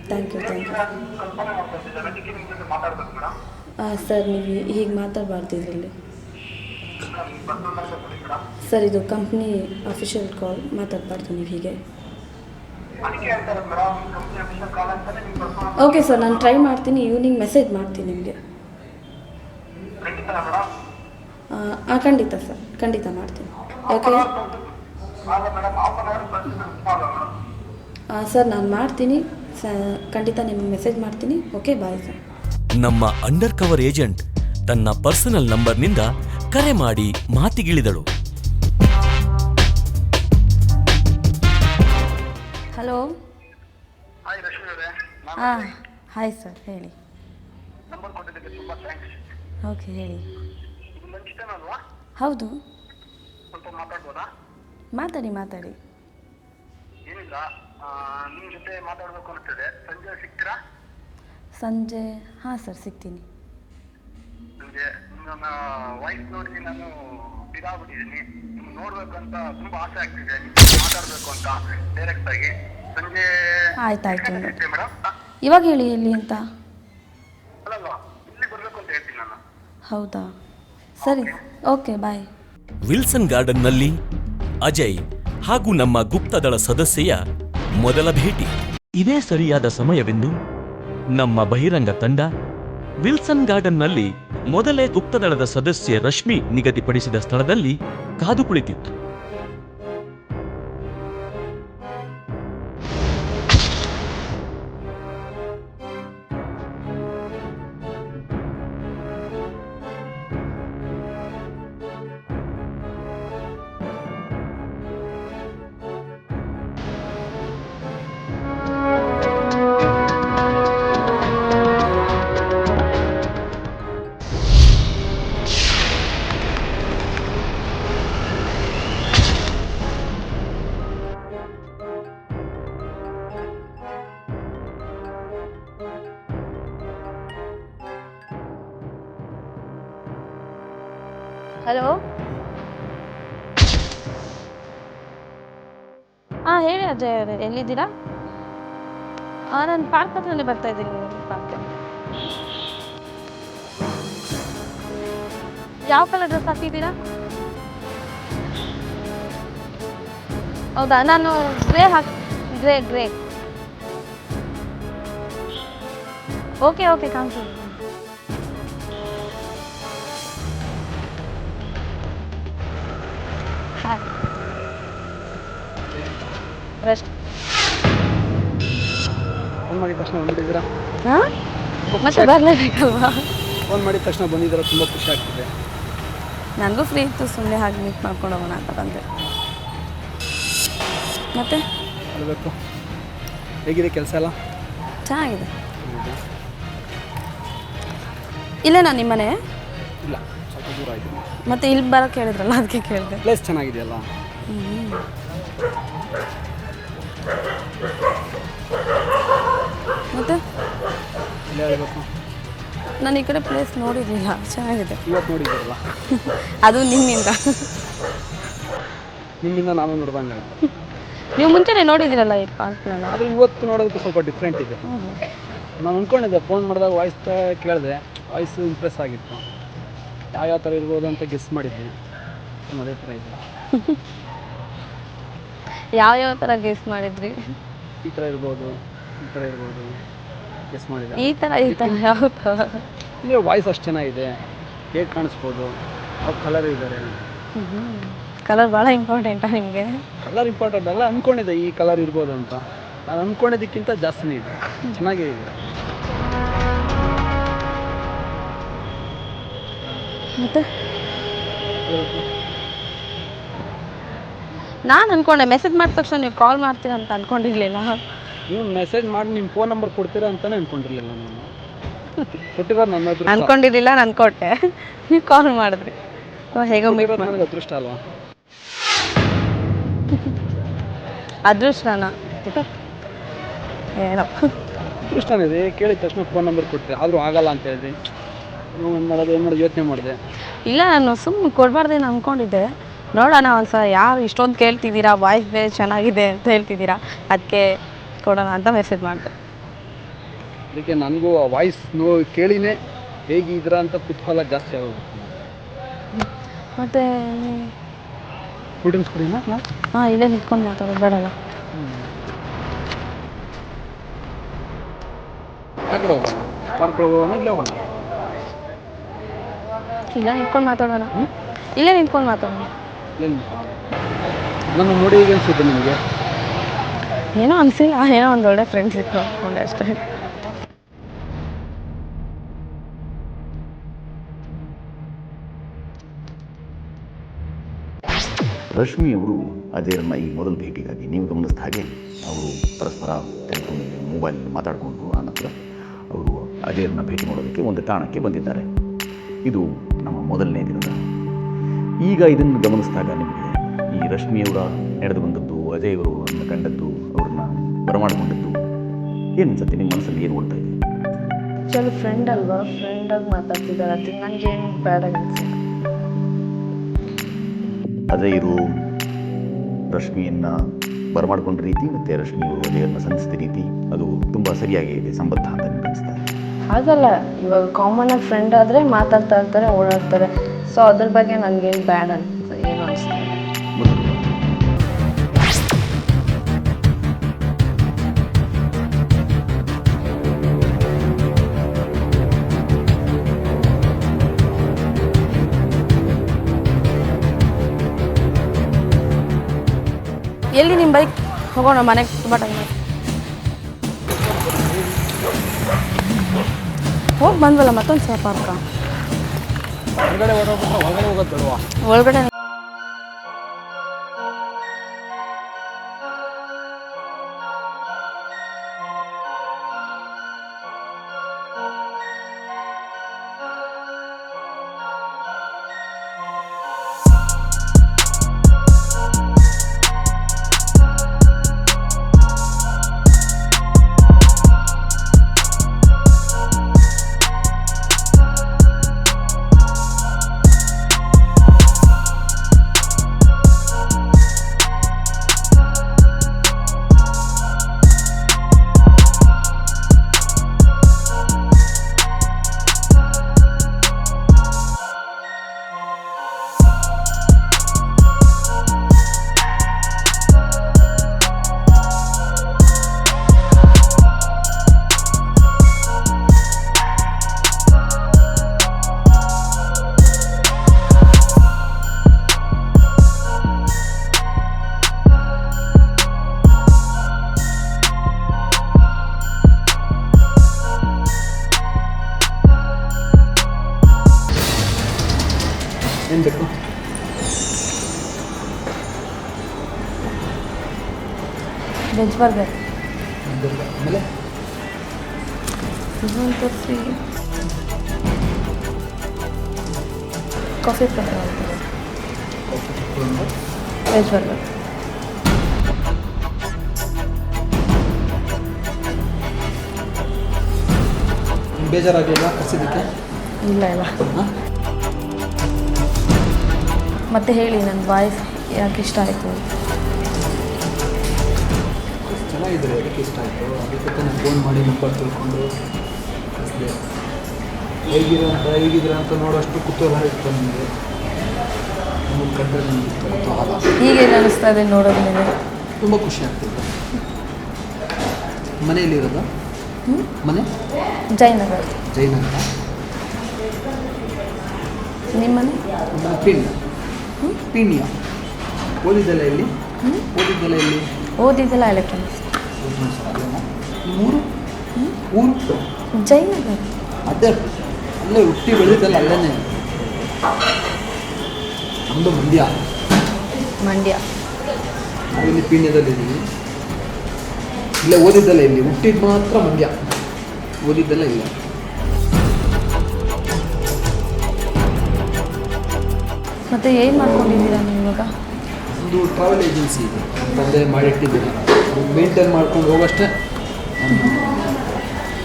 Thank you. ಸರ್, ನೀವು ಹೀಗೆ ಮಾತಾಡಬಾರ್ದು ಇದರಲ್ಲಿ. ಸರ್, ಇದು ಕಂಪ್ನಿ ಅಫಿಷಿಯಲ್ ಕಾಲ್, ಮಾತಾಡಬಾರ್ದು ನೀವು ಹೀಗೆ. ಓಕೆ ಸರ್, ನಾನು ಟ್ರೈ ಮಾಡ್ತೀನಿ. ಈವ್ನಿಂಗ್ ಮೆಸೇಜ್ ಮಾಡ್ತೀನಿ ನಿಮಗೆ. ಖಂಡಿತ ಸರ್, ಖಂಡಿತ ಮಾಡ್ತೀನಿ. ಓಕೆ ಸರ್, ನಾನು ಮಾಡ್ತೀನಿ. ಖಂಡಿತ ನಿಮಗೆ ಮೆಸೇಜ್ ಮಾಡ್ತೀನಿ. Okay, bye sir. ನಮ್ಮ ಅಂಡರ್ ಕವರ್ ಏಜೆಂಟ್ ತನ್ನ ಪರ್ಸನಲ್ ನಂಬರ್ನಿಂದ ಕರೆ ಮಾಡಿ ಮಾತಿಗಿಳಿದಳು. ಹಲೋ. ಹಾಂ, ಹಾಯ್ ಸರ್, ಹೇಳಿ. ಓಕೆ, ಹೇಳಿ. ಹೌದು, ಮಾತಾಡಿ. ಏನಿಲ್ಲ, ನಿಮ್ಮ ಜೊತೆ ಮಾತಾಡಬೇಕು ಅನಿಸ್ತದೆ. ಸಂಜೆ ಸಿಗ್ತೀರಾ? ಸಂಜೆ? ಹಾಂ ಸರ್, ಸಿಗ್ತೀನಿ. ನಿಮಗೆ ನನ್ನ ವಾಯ್ಸ್ ನೋಡಿ ನಾನು ಇದಾಗ್ಬಿಟ್ಟಿದ್ದೀನಿ. ನಿಮ್ಗೆ ನೋಡ್ಬೇಕಂತ ತುಂಬಾ ಆಸೆ ಆಗ್ತಿದೆ. ಮಾತಾಡಬೇಕು ಅಂತ ಡೈರೆಕ್ಟ್ ಆಗಿ. ಸಂಜೆ ಆಯ್ತಾಯ್ತು ಮೇಡಮ್. ಇವಾಗ ಹೇಳಿ ಎಲ್ಲಿ ಅಂತ. ಅಲ್ಲಲ್ಲ, ಇಲ್ಲಿ ಬರಬೇಕು ಅಂತ ಹೇಳ್ತೀನಿ ನಾನು. ಹೌದಾ, ಸರಿ, ಓಕೆ, ಬಾಯ್. ವಿಲ್ಸನ್ ಗಾರ್ಡನ್ನಲ್ಲಿ ಅಜಯ್ ಹಾಗೂ ನಮ್ಮ ಗುಪ್ತದಳ ಸದಸ್ಯೆಯ ಮೊದಲ ಭೇಟಿ. ಇದೇ ಸರಿಯಾದ ಸಮಯವೆಂದು ನಮ್ಮ ಬಹಿರಂಗ ತಂಡ ವಿಲ್ಸನ್ ಗಾರ್ಡನ್ನಲ್ಲಿ ಮೊದಲೇ ಗುಪ್ತದಳದ ಸದಸ್ಯೆ ರಶ್ಮಿ ನಿಗದಿಪಡಿಸಿದ ಸ್ಥಳದಲ್ಲಿ ಕಾದು ಕುಳಿತಿತ್ತು. ಹಲೋ, ಹಾಂ ಹೇಳಿ ಅಜಯ್ ಅವರೇ, ಎಲ್ಲಿದ್ದೀರಾ? ನಾನು ಪಾರ್ಕ್ ಹತ್ರನೇ ಬರ್ತಾ ಇದ್ದೀನಿ. ಪಾರ್ಕ್ ಯಾವ ಕಲರ್ ಡ್ರೆಸ್ ಹಾಕಿದ್ದೀರಾ? ಹೌದಾ, ನಾನು ಗ್ರೇ ಗ್ರೇ. ಓಕೆ ಕಾಣ್ತೀನಿ. ರೆಸ್ಟ್. ಫೋನ್ ಮಾಡಿದ ತಕ್ಷಣ ಬಂದಿದ್ದೀರಾ? ಹಾಂ, ಮತ್ತೆ ಬರಲೇಬೇಕಲ್ವಾ? ಫೋನ್ ಮಾಡಿದ ತಕ್ಷಣ ಬಂದಿದ್ದೀರಾ, ತುಂಬ ಖುಷಿ ಆಗ್ತಿದೆ. ನನಗೂ ಫ್ರೀ ಇತ್ತು, ಸುಮ್ಮನೆ ಹಾಗೆ ಮೀಟ್ ಮಾಡ್ಕೊಂಡು ಹೋಗೋಣ ಅಂತ ಬಂದೆ. ಮತ್ತೆ ಹೇಳಬೇಕು, ಹೇಗಿದೆ ಕೆಲಸ ಎಲ್ಲ? ಚೆನ್ನಾಗಿದೆ. ಇಲ್ಲೇ ನಾನು ನಿಮ್ಮನೆ? ಇಲ್ಲ, ಸ್ವಲ್ಪ ದೂರ ಆಯಿತು. ಮತ್ತೆ ಇಲ್ಲಿ ಬರೋಕ್ಕೆ ಹೇಳಿದ್ರಲ್ಲ, ಅದಕ್ಕೆ ಕೇಳಿದೆ. ಪ್ಲೇಸ್ ಚೆನ್ನಾಗಿದೆಯಲ್ಲ? ಮತ್ತೆ ಇಲ್ಲ, ಹೇಳಬೇಕು, ನಾನು ಈ ಕಡೆ ಪ್ಲೇಸ್ ನೋಡಿರಲಿಲ್ಲ, ಚೆನ್ನಾಗಿದೆ. ಇವತ್ತು ನೋಡಿದ್ದೀರಲ್ಲ? ಅದು ನಿಮ್ಮಿಂದ ನಾನು ನೋಡ್ದಂಗೆ. ನೀವು ಮುಂಚೆನೇ ನೋಡಿದ್ದೀರಲ್ಲ ಈ ಪಾರ್ಕ್ನ? ಆದರೆ ಇವತ್ತು ನೋಡೋದಕ್ಕೆ ಸ್ವಲ್ಪ ಡಿಫ್ರೆಂಟ್ ಇದೆ. ನಾನು ಅಂದ್ಕೊಂಡಿದ್ದೆ, ಫೋನ್ ಮಾಡಿದಾಗ ವಾಯ್ಸ್ ಕೇಳಿದೆ, ವಾಯ್ಸು ಇಂಪ್ರೆಸ್ ಆಗಿತ್ತು. ಯಾವ ಥರ ಇರ್ಬೋದು ಅಂತ ಗೆಸ್ ಮಾಡಿದ್ದೆ, ಅದೇ ಥರ ಇದೆ. ಯಾವ ಥರ ಗೆಸ್ ಮಾಡಿದ್ರಿ? ಈ ಥರ ಇರ್ಬೋದು, ಈ ಥರ ಇರ್ಬೋದು ಗೆಸ್ ಮಾಡಿದೆ. ಈ ಥರ ಯಾವ ಥರ? ಇಲ್ಲಿ ವಾಯ್ಸ್ ಅಷ್ಟು ಚೆನ್ನಾಗಿದೆ, ಹೇಗೆ ಕಾಣಿಸ್ಬೋದು, ಅವ್ರು ಕಲರ್ ಇದ್ದಾರೆ. ಕಲರ್ ಭಾಳ ಇಂಪಾರ್ಟೆಂಟಾ ನಿಮಗೆ? ಕಲರ್ ಇಂಪಾರ್ಟೆಂಟ್ ಅಲ್ಲ, ಅಂದ್ಕೊಂಡಿದ್ದೆ ಈ ಕಲರ್ ಇರ್ಬೋದು ಅಂತ. ನಾನು ಅಂದ್ಕೊಂಡಿದ್ದಕ್ಕಿಂತ ಜಾಸ್ತಿನೇ ಇದೆ, ಚೆನ್ನಾಗೇ ಇದೆ. ಮತ್ತೆ ನಾನು ಅಂದ್ಕೊಂಡೆ ಮೆಸೇಜ್ ಮಾಡಿದ ತಕ್ಷಣ ನೀವು ಕಾಲ್ ಮಾಡ್ತೀರಾ ಅಂತ ಅಂದ್ಕೊಂಡಿರಲಿಲ್ಲ. ನೀವು ಮೆಸೇಜ್ ಮಾಡಿ ನಿಮ್ಮ ಫೋನ್ ನಂಬರ್ ಕೊಡ್ತೀರಾ ಅಂತಲೇ ಅಂದ್ಕೊಂಡಿರಲಿಲ್ಲ. ನಾನು ಕೊಟ್ಟಿರೋದು ನನ್ನ ಹತ್ರ ಅಂದ್ಕೊಂಡಿರಲಿಲ್ಲ, ನಾನು ಕೊಟ್ಟೆ, ನೀವು ಕಾಲ್ ಮಾಡಿದ್ರಿ. ಹೇಗೋ ಮೀಟ್ ಮಾಡಿ. ನನಗೆ ಅದೃಷ್ಟ ಅಲ್ವಾ? ಅದೃಷ್ಟನ ಏನೋ ಅದೃಷ್ಟನೇ ಇದೆ. ಕೇಳಿದ ತಕ್ಷಣ ಫೋನ್ ನಂಬರ್ ಕೊಟ್ಟರೆ ಆದರೂ ಆಗಲ್ಲ ಅಂತ ಹೇಳಿದ್ರಿ. ಏನು ಮಾಡೋದು ಯೋಚನೆ ಮಾಡಿದೆ. ಇಲ್ಲ, ನಾನು ಸುಮ್ಮನೆ ಕೊಡಬಾರ್ದೇನು ಅಂದ್ಕೊಂಡಿದ್ದೆ. ನೋಡೋಣ ಒಂದ್ಸಲ, ಯಾರು ಇಷ್ಟೊಂದು ಕೇಳ್ತಿದ್ದೀರಾ, ವಾಯ್ಸ್ ಬೇರೆ ಚೆನ್ನಾಗಿದೆ ಅಂತ ಹೇಳ್ತಿದ್ದೀರಾ, ಅದಕ್ಕೆ ಕೊಡೋಣ ಅಂತ ಮೆಸೇಜ್ ಮಾಡಿದೆ. ಅದಕ್ಕೆ ನನಗೂ ಆ ವಾಯ್ಸ್ ಕೇಳಿನೇ ಹೇಗಿದ್ದೀರಾ ಅಂತ ಕುತೂಹಲ ಜಾಸ್ತಿ ಆಗೋಗುತ್ತೆ. ಮತ್ತು ಕೂಲ್ ಡ್ರಿಂಕ್ಸ್ ಕುಡಿಯೋಣ? ಹಾಂ, ಇಲ್ಲೇ ನಿಂತ್ಕೊಂಡು ಮಾತಾಡೋದು ಬೇಡಲ್ಲ? ಯಾಕಡೆ ಹೋಗೋಣ? ಪಾರ್ಕ್ ಹೋಗೋಣ, ಇಲ್ಲೇ ಹೋಗೋಣ? ಇಲ್ಲ, ನಿಂತ್ಕೊಂಡು ಮಾತಾಡೋಣ. ಇಲ್ಲೇ ನಿಂತ್ಕೊಂಡು ಮಾತಾಡೋಣ. ನನ್ನ ನೋಡಿ ಈಗ ಅನಿಸುತ್ತೆ ನಿಮಗೆ? ಏನೋ ಅನಿಸಿಲ್ಲ, ಏನೋ ಒಂದು ಒಳ್ಳೆ ಫ್ರೆಂಡ್ಸ್ ಇತ್ತು ಅಂದ್ಕೊಂಡೆ ಅಷ್ಟೇ. ರಶ್ಮಿಯವರು ಅಜಯರನ್ನ ಈ ಮೊದಲ ಭೇಟಿಗಾಗಿ ನೀವು ಗಮನಿಸಿದ ಹಾಗೆ ಅವರು ಪರಸ್ಪರ ಟೆಲಿಫೋನಲ್ಲಿ ಮೊಬೈಲ್ನಲ್ಲಿ ಮಾತಾಡಿಕೊಂಡು ಆನಂತರ ಅವರು ಅಜಯರನ್ನ ಭೇಟಿ ಮಾಡೋದಕ್ಕೆ ಒಂದು ತಾಣಕ್ಕೆ ಬಂದಿದ್ದಾರೆ. ಇದು ನಮ್ಮ ಮೊದಲನೇ ದಿನದ. ಈಗ ಇದನ್ನು ಗಮನಿಸಿದಾಗ ನಿಮಗೆ ಈ ರಶ್ಮಿಯವರ ನಡೆದು ಬಂದದ್ದು, ಅಜಯ್ ಅವರು ಅವ್ರನ್ನ ಕಂಡದ್ದು, ಅವ್ರನ್ನ ಬರಮಾಡಿಕೊಂಡದ್ದು ಏನು ಅನ್ಸುತ್ತೆ? ನಿಮ್ಮ ಮನಸ್ಸಲ್ಲಿ ಏನು ಓಡ್ತಾ ಇದೆ? ಚಲೋ ಫ್ರೆಂಡ್ ಅಲ್ವಾ, ಫ್ರೆಂಡಾಗಿ ಮಾತಾಡ್ತಿದ್ದಾರೆ, ಅದಕ್ಕೆ ನನಗೇನು ಬೇಡ ಅನಿಸಿಲ್ಲ. ಅಜಯರು ರಶ್ಮಿಯನ್ನು ಬರಮಾಡ್ಕೊಂಡ ರೀತಿ ಮತ್ತು ರಶ್ಮಿಯವರು ಅಜಯರನ್ನ ಸಂಧಿಸಿದ ರೀತಿ ಅದು ತುಂಬ ಸರಿಯಾಗಿ ಇದೆ, ಸಂಬಂಧ ಅಂತ ಅನಿಸ್ತಾರೆ. ಹಾಗಲ್ಲ, ಇವಾಗ ಕಾಮನಾಗಿ ಫ್ರೆಂಡ್ ಆದರೆ ಮಾತಾಡ್ತಾ ಇರ್ತಾರೆ, ಓಡಾಡ್ತಾರೆ. ಸೊ ಅದ್ರ ಬಗ್ಗೆ ನನಗೇನು ಬೇಡ ಅಂತ ಏನು ಅನಿಸ್ತಾರೆ. ಎಲ್ಲಿ ನಿಮ್ಮ ಬೈಕ್? ಹೋಗೋಣ ಮನೆಗೆ, ತುಂಬ ಟೈಮ್ ಆಯ್ತು. ಹೋಗಿ ಬಂದ್ವಲ್ಲ ಮತ್ತೊಂದು ಸಲ ಪಾರ್ಕ. ಹೊರಗಡೆ ಹೊರಬಿಟ್ರೆ ಹೊರಗಡೆ ಹೋಗೋದು ಬೇಡವಾ? ಒಳಗಡೆ ಏನು ಬೇಕು? Veg burger. ಆಮೇಲೆ ಇದೊಂದು free coffee fry veg burger. ಬೇಜಾರಾಗಲಿಲ್ಲ ಕರ್ಸಿದ್ದಕ್ಕೆ? ಇಲ್ಲ ಇಲ್ಲ. ಮತ್ತೆ ಹೇಳಿ ನನ್ನ ವಾಯ್ಸ್ ಯಾಕೆ ಇಷ್ಟ ಆಯಿತು? ಚೆನ್ನಾಗಿದ್ದಾರೆ, ಅದಕ್ಕೆ ಇಷ್ಟ ಆಯಿತು. ಅದಕ್ಕೆ ನಾನು ಫೋನ್ ಮಾಡಿ ನಂಬರ್ ತಿಳ್ಕೊಂಡು ಕಳಿಸಿದೆ. ಹೇಗಿದ್ದೀರ ಅಂತ ನೋಡೋಷ್ಟು ಕುತೂಹಲ ಇತ್ತು ನನಗೆ. ನಮಗೆ ಕಂಡ್ರೆ ನನಗೆ ಕುತೂಹಲ. ಹೀಗೇನು ಅನ್ನಿಸ್ತಾ ಇದೆ ನೋಡೋದ್ಮೇಲೆ? ತುಂಬ ಖುಷಿ ಆಗ್ತಿದೆ. ಮನೆಯಲ್ಲಿರೋದು? ಮನೆ ಜಯನಗರ. ಜಯನಗರ. ನಿಮ್ಮ ಮನೆ? ಪೀಣ್ಯ. ಪೀಣ್ಯ. ಓದಿದ್ದೆಲ್ಲ ಇಲ್ಲಿ? ಓದಿದ್ದೆಲ್ಲ ಇಲ್ಲಿ? ಓದಿದ್ದೆಲ್ಲ ಎಲೆಕ್ಟ್ರಾನಿಕ್ಸ್. ನಿಮ್ಮೂರು? ಊರು? ಜಯನಗರ. ಅದೇ ಅಲ್ಲೇ ಹುಟ್ಟಿ ಬೆಳೆದಿದ್ದಲ್ಲ ಅಲ್ಲೇ. ನಮ್ಮದು ಮಂಡ್ಯ. ಮಂಡ್ಯ. ನಾವಿಲ್ಲಿ ಪೀಣ್ಯದಲ್ಲಿದ್ದೀವಿ. ಇಲ್ಲೇ ಓದಿದ್ದಲ್ಲ ಇಲ್ಲಿ, ಹುಟ್ಟಿದ್ದು ಮಾತ್ರ ಮಂಡ್ಯ, ಓದಿದ್ದೆಲ್ಲ ಇಲ್ಲ. ಮತ್ತೆ ಏನು ಮಾಡ್ಕೊಂಡಿದ್ದೀರಾ ನೀವು ಇವಾಗ? ಒಂದು ಟ್ರಾವೆಲ್ ಏಜೆನ್ಸಿ ಇದೆ, ತಂದೆ ಮಾಡಿಟ್ಟಿದ್ದೀನಿ. ಮೇಂಟೈನ್ ಮಾಡ್ಕೊಂಡು ಹೋಗೋಷ್ಟೇ.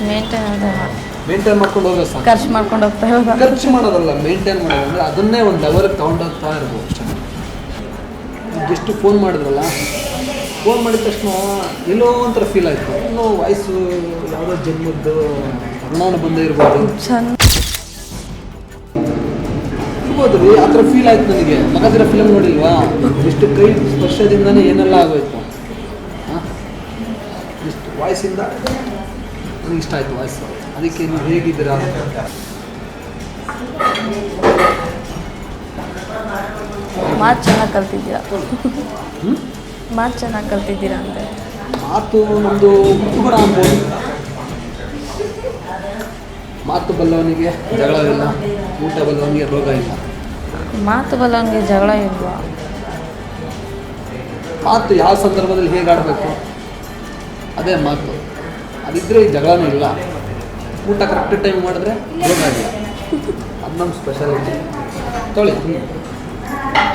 ಮೇಂಟೈನ್ ಮಾಡ್ಕೊಂಡು ಹೋಗೋ ಸಾಕು. ಖರ್ಚು ಮಾಡ್ಕೊಂಡು ಹೋಗ್ತಾ ಇರೋದು? ಖರ್ಚು ಮಾಡೋದಲ್ಲ, ಮೇಂಟೈನ್ ಮಾಡೋದಂದರೆ ಅದನ್ನೇ ಒಂದು ಲೆವೆಲ್ಗೆ ತೊಗೊಂಡೋಗ್ತಾ ಇರ್ಬೋದು ಅಷ್ಟೇ. ಎಷ್ಟು ಫೋನ್ ಮಾಡಿದ್ರಲ್ಲ, ಫೋನ್ ಮಾಡಿದ ತಕ್ಷಣ ಎಲ್ಲೋ ಒಂಥರ ಫೀಲ್ ಆಯಿತು. ಇನ್ನೂ ವಾಯ್ಸು ಯಾವುದೋ ಜನ್ಮದ್ದು ಋಣಾನು ಬಂದೇ ಇರ್ಬೋದು. ಇರ್ಬೋದು ರೀ, ಆ ಥರ ಫೀಲ್ ಆಯ್ತು ನನಗೆ. ಮಗದಿರ ಫಿಲಮ್ ನೋಡಿಲ್ವಾ? ಎಷ್ಟು ಕೈ ಸ್ಪರ್ಶದಿಂದನೇ ಏನೆಲ್ಲ ಆಗೋಯ್ತು. ಹಾಂ, ಇಷ್ಟು ವಾಯ್ಸಿಂದ ನನಗೆ ಇಷ್ಟ ಆಯಿತು ವಾಯ್ಸು. ಅದಕ್ಕೆ ನೀವು ಹೇಗಿದ್ದೀರಾ? ಮಾತು ಚೆನ್ನಾಗಿ ಕಲ್ತಿದ್ದೀರಾ. ಮಾತು ಚೆನ್ನಾಗಿ ಕಲ್ತಿದ್ದೀರಾ ಅಂದರೆ ಮಾತು ನಮ್ಮದು ಗುಣ ಅನ್ಬೋದು. ಮಾತು ಬಲ್ಲವನಿಗೆ ಜಗಳವಿಲ್ಲ, ಊಟ ಬಲ್ಲವನಿಗೆ ರೋಗ ಇಲ್ಲ. ಮಾತು ಬಲ್ಲವನಿಗೆ ಜಗಳ ಇಲ್ವಾ? ಮಾತು ಯಾವ ಸಂದರ್ಭದಲ್ಲಿ ಹೇಗೆ ಆಡಬೇಕು ಅದೇ ಮಾತು. ಅದಿದ್ದರೆ ಈ ಜಗಳನೂ ಇಲ್ಲ. ಊಟ ಕರೆಕ್ಟ್ ಟೈಮ್ ಮಾಡಿದ್ರೆ ರೋಗ ಇಲ್ಲ. ಅದು ನಮ್ಮ ಸ್ಪೆಷಾಲಿಟಿ. ತೊಳಿ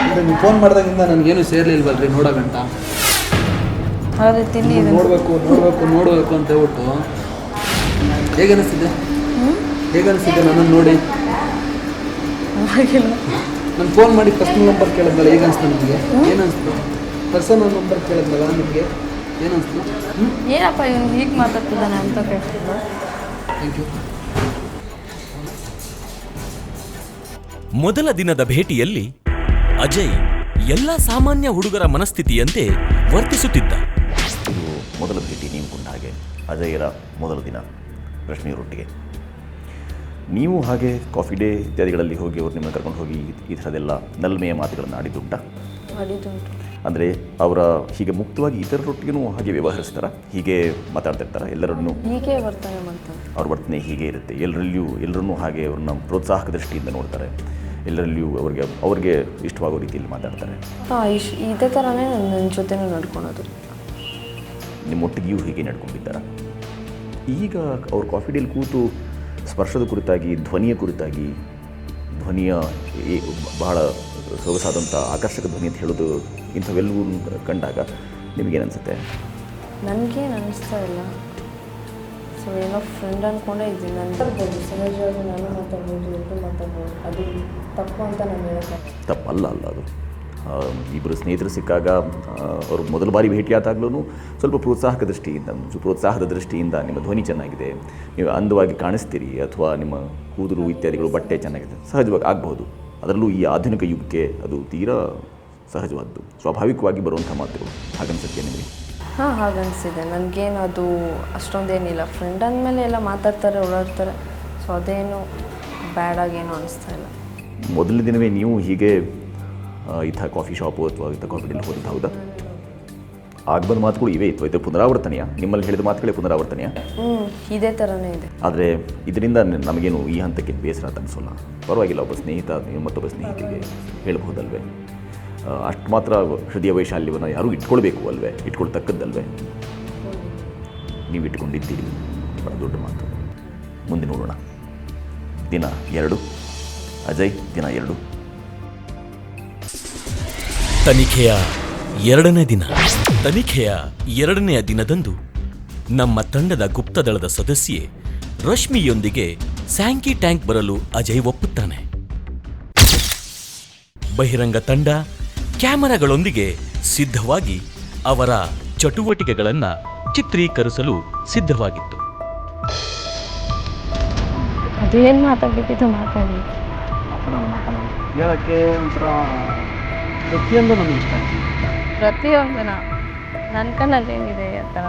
ಅಂದರೆ ನೀವು ಫೋನ್ ಮಾಡಿದಾಗಿಂದ ನನಗೇನು ಸೇರಲಿಲ್ವಲ್ರಿ ನೋಡೋ ಗಂಟ. ಹೌದು, ತಿನ್ನಿ. ನೋಡಬೇಕು ನೋಡಬೇಕು ನೋಡಬೇಕು ಅಂತ ಹೇಳ್ಬಿಟ್ಟು ಹೇಗೆ ಅನಿಸ್ತಿದೆ? ಹೇಗೆ ಅನಿಸ್ತಿದೆ ನನ್ನನ್ನು ನೋಡಿ? ನಾನು ಫೋನ್ ಮಾಡಿ ಪರ್ಸನಲ್ ನಂಬರ್ ಕೇಳಿದ್ನಲ್ಲ, ಹೇಗೆ ಅನಿಸ್ತು ನಿಮಗೆ? ಏನು ಅನಿಸ್ತು? ಪರ್ಸನಲ್ ನಂಬರ್ ಕೇಳಿದ್ನಲ್ಲ ನಿಮಗೆ ಏನು ಅನಿಸ್ತು? ಏನಪ್ಪ ಇವನು ಹೀಗೆ ಮಾತಾಡ್ತಿದ್ದಾನೆ ಅಂತ ಕೇಳ್ತಿದ್ದು. Thank you. ಮೊದಲ ದಿನದ ಭೇಟಿಯಲ್ಲಿ ಅಜಯ್ ಎಲ್ಲ ಸಾಮಾನ್ಯ ಹುಡುಗರ ಮನಸ್ಥಿತಿಯಂತೆ ವರ್ತಿಸುತ್ತಿದ್ದ. ಇದು ಮೊದಲ ಭೇಟಿ. ನೀವು ಕೊಂಡ ಹಾಗೆ ಅಜಯರ ಮೊದಲ ದಿನ ರಶ್ಮಿಯವರೊಟ್ಟಿಗೆ. ನೀವು ಹಾಗೆ ಕಾಫಿ ಡೇ ಇತ್ಯಾದಿಗಳಲ್ಲಿ ಹೋಗಿ ಅವ್ರು ನಿಮ್ಮನ್ನು ಕರ್ಕೊಂಡು ಹೋಗಿ ಈ ಥರದೆಲ್ಲ ನಲ್ಮೆಯ ಮಾತುಗಳನ್ನು ಆಡಿದ್ದುಂಟಾ? ಆಡಿದ್ದುಂಟು. ಅಂದರೆ ಅವರ ಹೀಗೆ ಮುಕ್ತವಾಗಿ ಇತರರೊಟ್ಟಿಗೂ ಹಾಗೆ ವ್ಯವಹರಿಸ್ತಾರ, ಹೀಗೆ ಮಾತಾಡ್ತಿರ್ತಾರೆ ಎಲ್ಲರನ್ನು? ಹೀಗೆ ವರ್ತನೆ ಮಾಡ್ತಾರೆ. ಅವ್ರ ವರ್ತನೆ ಹೀಗೆ ಇರುತ್ತೆ, ಎಲ್ಲರನ್ನೂ ಹಾಗೆ ಅವ್ರನ್ನ ಪ್ರೋತ್ಸಾಹಕ ದೃಷ್ಟಿಯಿಂದ ನೋಡ್ತಾರೆ, ಎಲ್ಲರಲ್ಲಿಯೂ ಅವ್ರಿಗೆ ಇಷ್ಟವಾಗೋ ರೀತಿಯಲ್ಲಿ ಮಾತಾಡ್ತಾರೆ. ಹಾಂ, ಇದೇ ಥರನೇ ನನ್ನ ಜೊತೆನೂ ನಡ್ಕೊಳೋದು. ನಿಮ್ಮೊಟ್ಟಿಗೆಯೂ ಹೀಗೆ ನಡ್ಕೊಂಡಿದ್ದಾರೆ. ಈಗ ಅವ್ರು ಕಾಫಿ ಡೇಲಿ ಕೂತು ಸ್ಪರ್ಶದ ಕುರಿತಾಗಿ, ಧ್ವನಿಯ ಕುರಿತಾಗಿ, ಧ್ವನಿಯ ಬಹಳ ಸೊಗಸಾದಂಥ ಆಕರ್ಷಕ ಧ್ವನಿ ಅಂತ ಹೇಳೋದು, ಇಂಥವೆಲ್ಲವೂ ಕಂಡಾಗ ನಿಮಗೇನನ್ಸುತ್ತೆ? ನನಗೇನು ಅನ್ನಿಸ್ತಾ ಇಲ್ಲ. ಸೊ ಏನೋ ಫ್ರೆಂಡ್ ಅಂದ್ಕೊಂಡೇ ಇದ್ದೀನಿ. ನಾನು ಸಹಜವಾಗಿ ನಾನು ಮಾತಾಡ್ಬೋದು, ಎಲ್ಲರೂ ಮಾತಾಡ್ಬೋದು. ಅದು ತಪ್ಪು ಅಂತ ನಾನು ಹೇಳೋಕ್ಕಾಗಲ್ಲ. ತಪ್ಪಲ್ಲ ಅದು. ಇಬ್ಬರು ಸ್ನೇಹಿತರು ಸಿಕ್ಕಾಗ ಅವರು ಮೊದಲ ಬಾರಿ ಭೇಟಿಯಾದಾಗಲೂ ಸ್ವಲ್ಪ ಪ್ರೋತ್ಸಾಹದ ದೃಷ್ಟಿಯಿಂದ ನಿಮ್ಮ ಧ್ವನಿ ಚೆನ್ನಾಗಿದೆ, ನೀವು ಅಂದವಾಗಿ ಕಾಣಿಸ್ತೀರಿ, ಅಥವಾ ನಿಮ್ಮ ಕೂದಲು ಇತ್ಯಾದಿಗಳು, ಬಟ್ಟೆ ಚೆನ್ನಾಗಿದೆ, ಸಹಜವಾಗಿ ಆಗಬಹುದು. ಅದರಲ್ಲೂ ಈ ಆಧುನಿಕ ಯುಗಕ್ಕೆ ಅದು ತೀರಾ ಸಹಜವಾದ್ದು, ಸ್ವಾಭಾವಿಕವಾಗಿ ಬರುವಂಥ ಮಾತುಗಳು. ಹಾಗನ್ಸುತ್ತೆ ನಿಮಗೆ? ಹಾಂ, ಹಾಗನ್ಸಿದೆ. ನನಗೇನು ಅದು ಅಷ್ಟೊಂದೇನಿಲ್ಲ. ಫ್ರೆಂಡ್ ಅಂದಮೇಲೆ ಎಲ್ಲ ಮಾತಾಡ್ತಾರೆ, ಓಡಾಡ್ತಾರೆ. ಸೊ ಅದೇನು ಬ್ಯಾಡಾಗೇನು ಅನಿಸ್ತಾ ಇಲ್ಲ. ಮೊದಲನೇ ದಿನವೇ ನೀವು ಹೀಗೆ ಇಂಥ ಕಾಫಿ ಶಾಪು ಅಥವಾ ಇಂಥ ಕಾಫಿ ಡೇಲಿ ಹೋದಂಥ? ಹೌದಾ? ಆಗ್ಬಂದ ಮಾತುಗಳು ಇವೆ ಇತ್ತು, ಇದು ಪುನರಾವರ್ತನೆಯ? ನಿಮ್ಮಲ್ಲಿ ಹೇಳಿದ ಮಾತುಗಳೇ ಪುನರಾವರ್ತನೆಯ? ಇದೇ ಥರನೇ ಇದೆ. ಆದರೆ ಇದರಿಂದ ನಮಗೇನು ಈ ಹಂತಕ್ಕೆ ಬೇಸರ ಅಂತ ಅನಿಸೋಲ್ಲ. ಪರವಾಗಿಲ್ಲ, ಒಬ್ಬ ಸ್ನೇಹಿತ ಮತ್ತೊಬ್ಬ ಸ್ನೇಹಿತಿಗೆ ಹೇಳ್ಬೋದಲ್ವೇ? ಅಷ್ಟು ಮಾತ್ರ ಹೃದಯ ವೈಶಾಲ್ಯವನ್ನು ಯಾರೂ ಇಟ್ಕೊಳ್ಬೇಕು ಅಲ್ವೇ? ಇಟ್ಕೊಳ್ತಕ್ಕದ್ದಲ್ವೇ? ನೀವು ಇಟ್ಕೊಂಡಿದ್ದೀರಿ, ಬಹಳ ದೊಡ್ಡ ಮಾತು. ಮುಂದೆ ನೋಡೋಣ. ದಿನ 2. ಅಜಯ್, ದಿನ 2. ತನಿಖೆಯ 2ನೇ ದಿನ. ತನಿಖೆಯ 2ನೆಯ ದಿನದಂದು ನಮ್ಮ ತಂಡದ ಗುಪ್ತದಳದ ಸದಸ್ಯೆ ರಶ್ಮಿಯೊಂದಿಗೆ ಸ್ಯಾಂಕಿ ಟ್ಯಾಂಕ್ ಬರಲು ಅಜಯ್ ಒಪ್ಪುತ್ತಾನೆ. ಬಹಿರಂಗ ತಂಡ ಕ್ಯಾಮೆರಾಗಳೊಂದಿಗೆ ಸಿದ್ಧವಾಗಿ ಅವರ ಚಟುವಟಿಕೆಗಳನ್ನು ಚಿತ್ರೀಕರಿಸಲು ಸಿದ್ಧವಾಗಿತ್ತು. ಅದೇನು ಮಾತಾಡಬೇಕಿತ್ತು ಮಾತಾಡಿ. ಹೇಳೋಕ್ಕೆ ಒಂಥರ ಪ್ರತಿಯೊಂದು ನಮಗೆ ಇಷ್ಟ. ಪ್ರತಿಯೊಂದನ ನನ್ನ ಕಣ್ಣಲ್ಲಿ ಏನಿದೆ ಆ ಥರ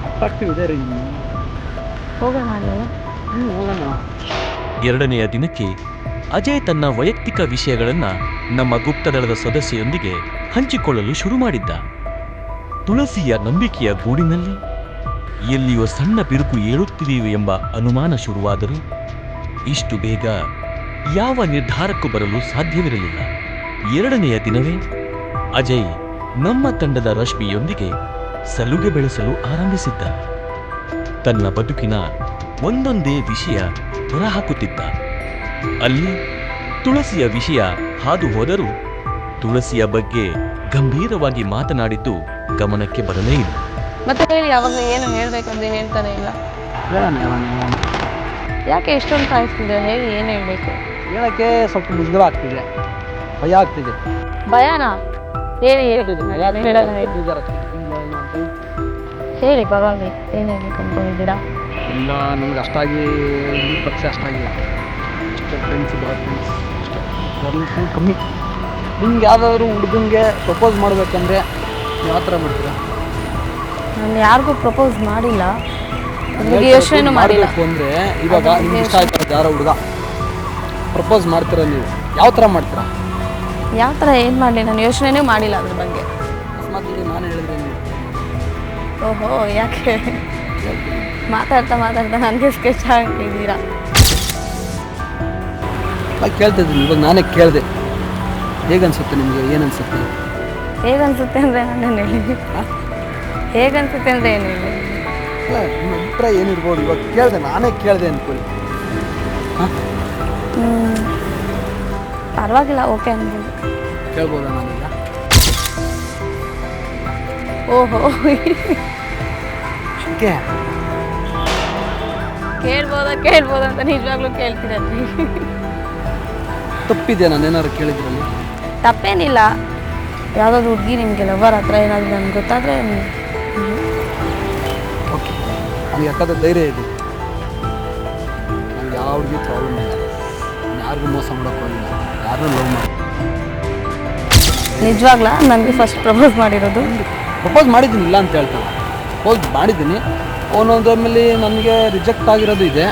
ಅಟ್ರಾಕ್ಟಿವ್ ಇದೆ ರೀ. ಹೋಗೋಣ ಅಲ್ಲೆಲ್ಲ. ಹೋಗೋಣ. 2ನೆಯ ದಿನಕ್ಕೆ ಅಜಯ್ ತನ್ನ ವೈಯಕ್ತಿಕ ವಿಷಯಗಳನ್ನು ನಮ್ಮ ಗುಪ್ತದಳದ ಸದಸ್ಯೆಯೊಂದಿಗೆ ಹಂಚಿಕೊಳ್ಳಲು ಶುರು ಮಾಡಿದ್ದ. ತುಳಸಿಯ ನಂಬಿಕೆಯ ಗೂಡಿನಲ್ಲಿ ಎಲ್ಲಿಯೋ ಸಣ್ಣ ಬಿರುಕು ಏಳುತ್ತಿದೆಯೋ ಎಂಬ ಅನುಮಾನ ಶುರುವಾದರೂ ಇಷ್ಟು ಬೇಗ ಯಾವ ನಿರ್ಧಾರಕ್ಕೂ ಬರಲು ಸಾಧ್ಯವಿರಲಿಲ್ಲ. 2ನೆಯ ದಿನವೇ ಅಜಯ್ ನಮ್ಮ ತಂಡದ ರಶ್ಮಿಯೊಂದಿಗೆ ಸಲುಗೆ ಬೆಳೆಸಲು ಆರಂಭಿಸಿದ್ದ. ತನ್ನ ಬದುಕಿನ ಒಂದೊಂದೇ ವಿಷಯ ಹೊರಹಾಕುತ್ತಿದ್ದ. ಅಲ್ಲಿ ತುಳಸಿಯ ವಿಷಯ ಹಾದು ಹೋದರೂ ತುಳಸಿಯ ಬಗ್ಗೆ ಗಂಭೀರವಾಗಿ ಮಾತನಾಡಿದ್ದು ಗಮನಕ್ಕೆ ಬರಲೇ ಇಲ್ಲ. ಮತ್ತೆ ಹೇಳಿ, ಯಾವಾಗ ಏನು ಹೇಳ್ಬೇಕಂದ್ರೆ ಹೇಳ್ತಾನೆ ಇಲ್ಲ. ಯಾಕೆ ಎಷ್ಟೊಂದು ಕಾಯಿಸ್ತಿದೆ? ಹೇಳಿ, ಏನು ಹೇಳಬೇಕು? ಹೇಳೋಕ್ಕೆ ಸ್ವಲ್ಪ ಮುಜುಗರ ಆಗ್ತಿದೆ, ಭಯ ಆಗ್ತಿದೆ. ಭಯನಾ? ಹೇಳಿ ಹೇಳಿ, ಪರವಾಗಿ ಏನು ಹೇಳ್ಬೇಕು ಅಂದ್ಕೊಂಡಿದ್ದೀರಾ? ಇಲ್ಲ, ನಮ್ಗೆ ಅಷ್ಟಾಗಿ ಪಕ್ಷ ಅಷ್ಟಾಗಿಲ್ಲ. ಅಷ್ಟೇ ಫ್ರೆಂಡ್ಸ್, ಅಷ್ಟೇ ಕಮ್ಮಿ. ನಿಮ್ಗೆ ಯಾವುದಾದ್ರು ಹುಡುಗಂಗೆ ಪ್ರಪೋಸ್ ಮಾಡಬೇಕಂದ್ರೆ ಯಾವ ಥರ ಮಾಡ್ತೀರಾ? ನಾನು ಯಾರಿಗೂ ಪ್ರಪೋಸ್ ಮಾಡಿಲ್ಲ, ಅದ್ರಿಗೆ ಯೋಚನೆ ಮಾಡಿಲ್ಲ. ಅಂದರೆ ಇವಾಗ ನಿಮ್ಗೆ ಇಷ್ಟ ಆಯ್ತಾರೆ ಯಾರೋ ಹುಡುಗ, ಪ್ರಪೋಸ್ ಮಾಡ್ತೀರಾ, ನೀವು ಯಾವ ಥರ ಮಾಡ್ತೀರಾ? ಯಾವ ಥರ ಏನು ಮಾಡಲಿ, ನಾನು ಯೋಚನೆನೇ ಮಾಡಿಲ್ಲ ಅದ್ರ ಬಗ್ಗೆ. ಅಕಸ್ಮಾತ್ ಈಗ ನಾನು ಹೇಳಿದ್ರೆ ನೀವು ಓಹೋ, ಯಾಕೆ ಮಾತಾಡ್ತಾ ನನಗೆ ಸ್ಕೆಚ್ ಹಾಕಿದ್ದೀರಾ? ಕೇಳ್ತಿದ್ದೀನಿ, ಇವಾಗ ನಾನೇ ಕೇಳಿದೆ. ಹೇಗನ್ಸುತ್ತೆ ನಿಮಗೆ? ಏನನ್ಸುತ್ತೆ? ಹೇಗನ್ಸುತ್ತೆ ಅಂದರೆ ನಾನೇನು ಹೇಳಿ? ಹೇಗನ್ಸುತ್ತೆ ಅಂದರೆ ಏನು ಹೇಳಿ? ಅಲ್ಲ, ನಿಮ್ಮ ಅಭಿಪ್ರಾಯ ಏನಿರ್ಬೋದು? ಇವಾಗ ಕೇಳಿದೆ, ನಾನೇ ಕೇಳಿದೆ ಅಂದ್ಕೊಳ್ಳಿ. ಪರವಾಗಿಲ್ಲ, ಓಕೆ ಅನ್ಬೋದು. ಕೇಳ್ಬೋದಾ ನಾನೀಗ? ಓಹೋ, ಓಕೆ, ಕೇಳ್ಬೋದಾ ಅಂತ ನಿಜವಾಗ್ಲೂ ಕೇಳ್ತಿರತ್ರಿ. ತಪ್ಪಿದೆ ನಾನೇನಾದ್ರು ಕೇಳಿದ್ರಲ್ಲಿ? ತಪ್ಪೇನಿಲ್ಲ. ಯಾವುದಾದ್ರು ಹುಡುಗಿ ನಿಮಗೆ ಲವರ್ ಹತ್ರ ಏನಾದರೂ ನನಗೆ ಗೊತ್ತಾದರೆ ಓಕೆ, ನನಗೆ ಯಾಕಂದ್ರೆ ಧೈರ್ಯ ಇದೆ. ನನಗೆ ಯಾವ ಹುಡುಗಿ ಪ್ರಾಬ್ಲಮ್ ಇಲ್ಲ, ನಾನು ಯಾರಿಗೂ ಮೋಸ ಮಾಡೋಕ್ಕೋಗಿಲ್ಲ, ಯಾರನ್ನೂ ಲವ್ ಮಾಡಿ. ನಿಜವಾಗ್ಲಾ? ನನಗೆ ಫಸ್ಟ್ ಪ್ರಪೋಸ್ ಮಾಡಿರೋದು? ಪ್ರಪೋಸ್ ಮಾಡಿದ್ದೀನಿ, ಇಲ್ಲ ಅಂತ ಹೇಳ್ತಾನೆ. ಪ್ರಪೋಸ್ ಮಾಡಿದ್ದೀನಿ, ಅವನೊಂದ್ರಲ್ಲಿ ನನಗೆ ರಿಜೆಕ್ಟ್ ಆಗಿರೋದು ಇದೆ.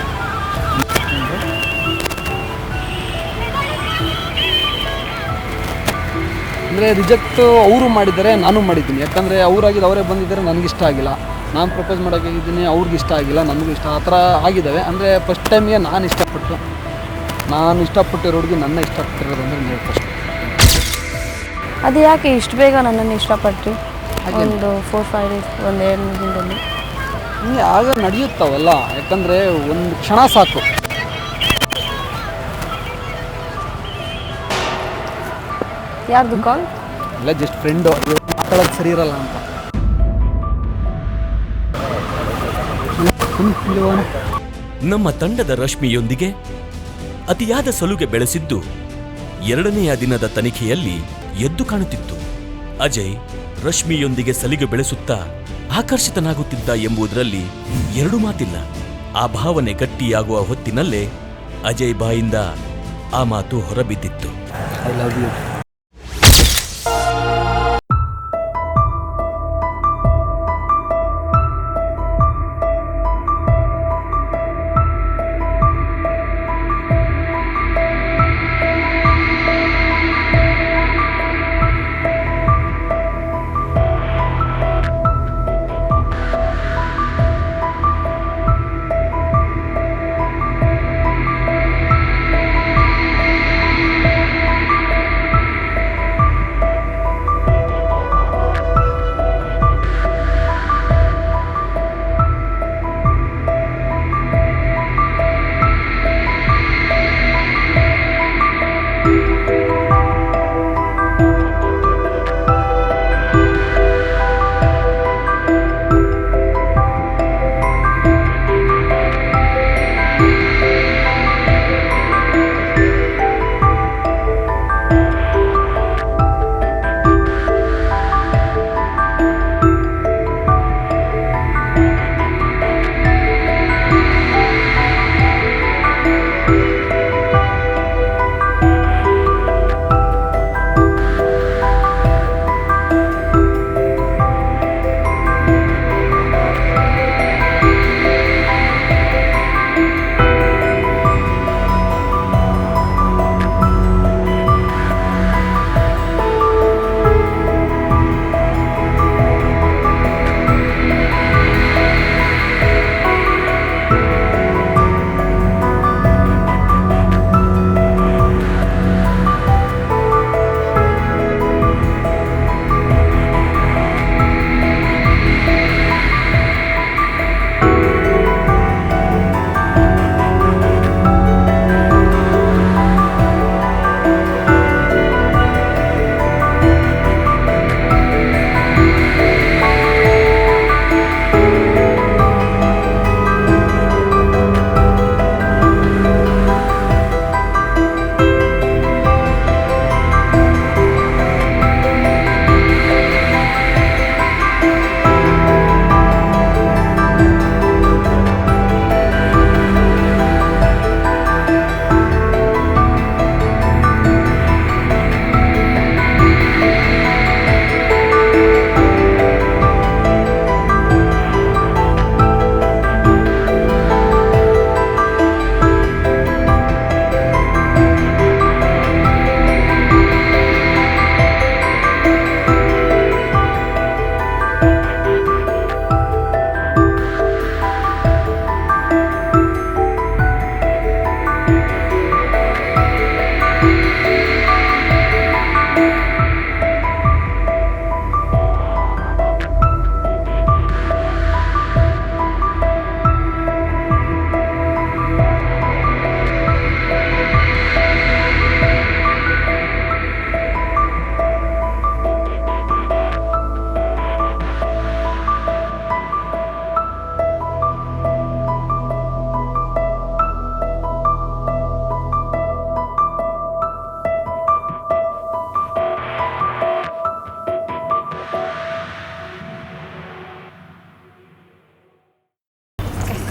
ಅಂದರೆ ರಿಜೆಕ್ಟು ಅವರು ಮಾಡಿದ್ದಾರೆ, ನಾನು ಮಾಡಿದ್ದೀನಿ. ಯಾಕಂದರೆ ಅವರಾಗಿದ್ದು ಅವರೇ ಬಂದಿದ್ದಾರೆ, ನನಗಿಷ್ಟ ಆಗಿಲ್ಲ. ನಾನು ಪ್ರಪೋಸ್ ಮಾಡೋಕ್ಕಾಗಿದ್ದೀನಿ, ಅವ್ರಿಗೆ ಇಷ್ಟ ಆಗಿಲ್ಲ, ನನಗೂ ಇಷ್ಟ, ಆ ಥರ ಆಗಿದ್ದಾವೆ. ಅಂದರೆ ಫಸ್ಟ್ ಟೈಮ್ಗೆ ನಾನು ಇಷ್ಟಪಟ್ಟಿರೋ ಹುಡುಗಿ ನನ್ನ ಇಷ್ಟಪಟ್ಟಿರೋದು ಅಂದರೆ ನೀವು ಫಸ್ಟ್. ಅದು ಯಾಕೆ ಇಷ್ಟು ಬೇಗ ನನ್ನನ್ನು ಇಷ್ಟಪಟ್ರಿ? ಒಂದು 4-5 ಡೇಸ್, ಒಂದು 2-3 ದಿನದಲ್ಲಿ ಹಿಂಗೆ ಆಗ ನಡೆಯುತ್ತವಲ್ಲ. ಯಾಕಂದರೆ ಒಂದು ಕ್ಷಣ ಸಾಕು. ಯಾರ್ದು ಕಾಲ್? ಇಲ್ಲ, ಜಸ್ಟ್ ಫ್ರೆಂಡು ಮಾತಾಡೋದು ಸರಿ ಇರಲ್ಲ ಅಂತ. ನಮ್ಮ ತಂಡದ ರಶ್ಮಿಯೊಂದಿಗೆ ಅತಿಯಾದ ಸಲುಗೆ ಬೆಳೆಸಿದ್ದು 2ನೆಯ ದಿನದ ತನಿಖೆಯಲ್ಲಿ ಎದ್ದು ಕಾಣುತ್ತಿತ್ತು. ಅಜಯ್ ರಶ್ಮಿಯೊಂದಿಗೆ ಸಲಿಗೆ ಬೆಳೆಸುತ್ತಾ ಆಕರ್ಷಿತನಾಗುತ್ತಿದ್ದ ಎಂಬುದರಲ್ಲಿ 2 ಮಾತಿಲ್ಲ. ಆ ಭಾವನೆ ಗಟ್ಟಿಯಾಗುವ ಹೊತ್ತಿನಲ್ಲೇ ಅಜಯ್ ಬಾಯಿಂದ ಆ ಮಾತು ಹೊರಬಿದ್ದಿತ್ತು. I love you.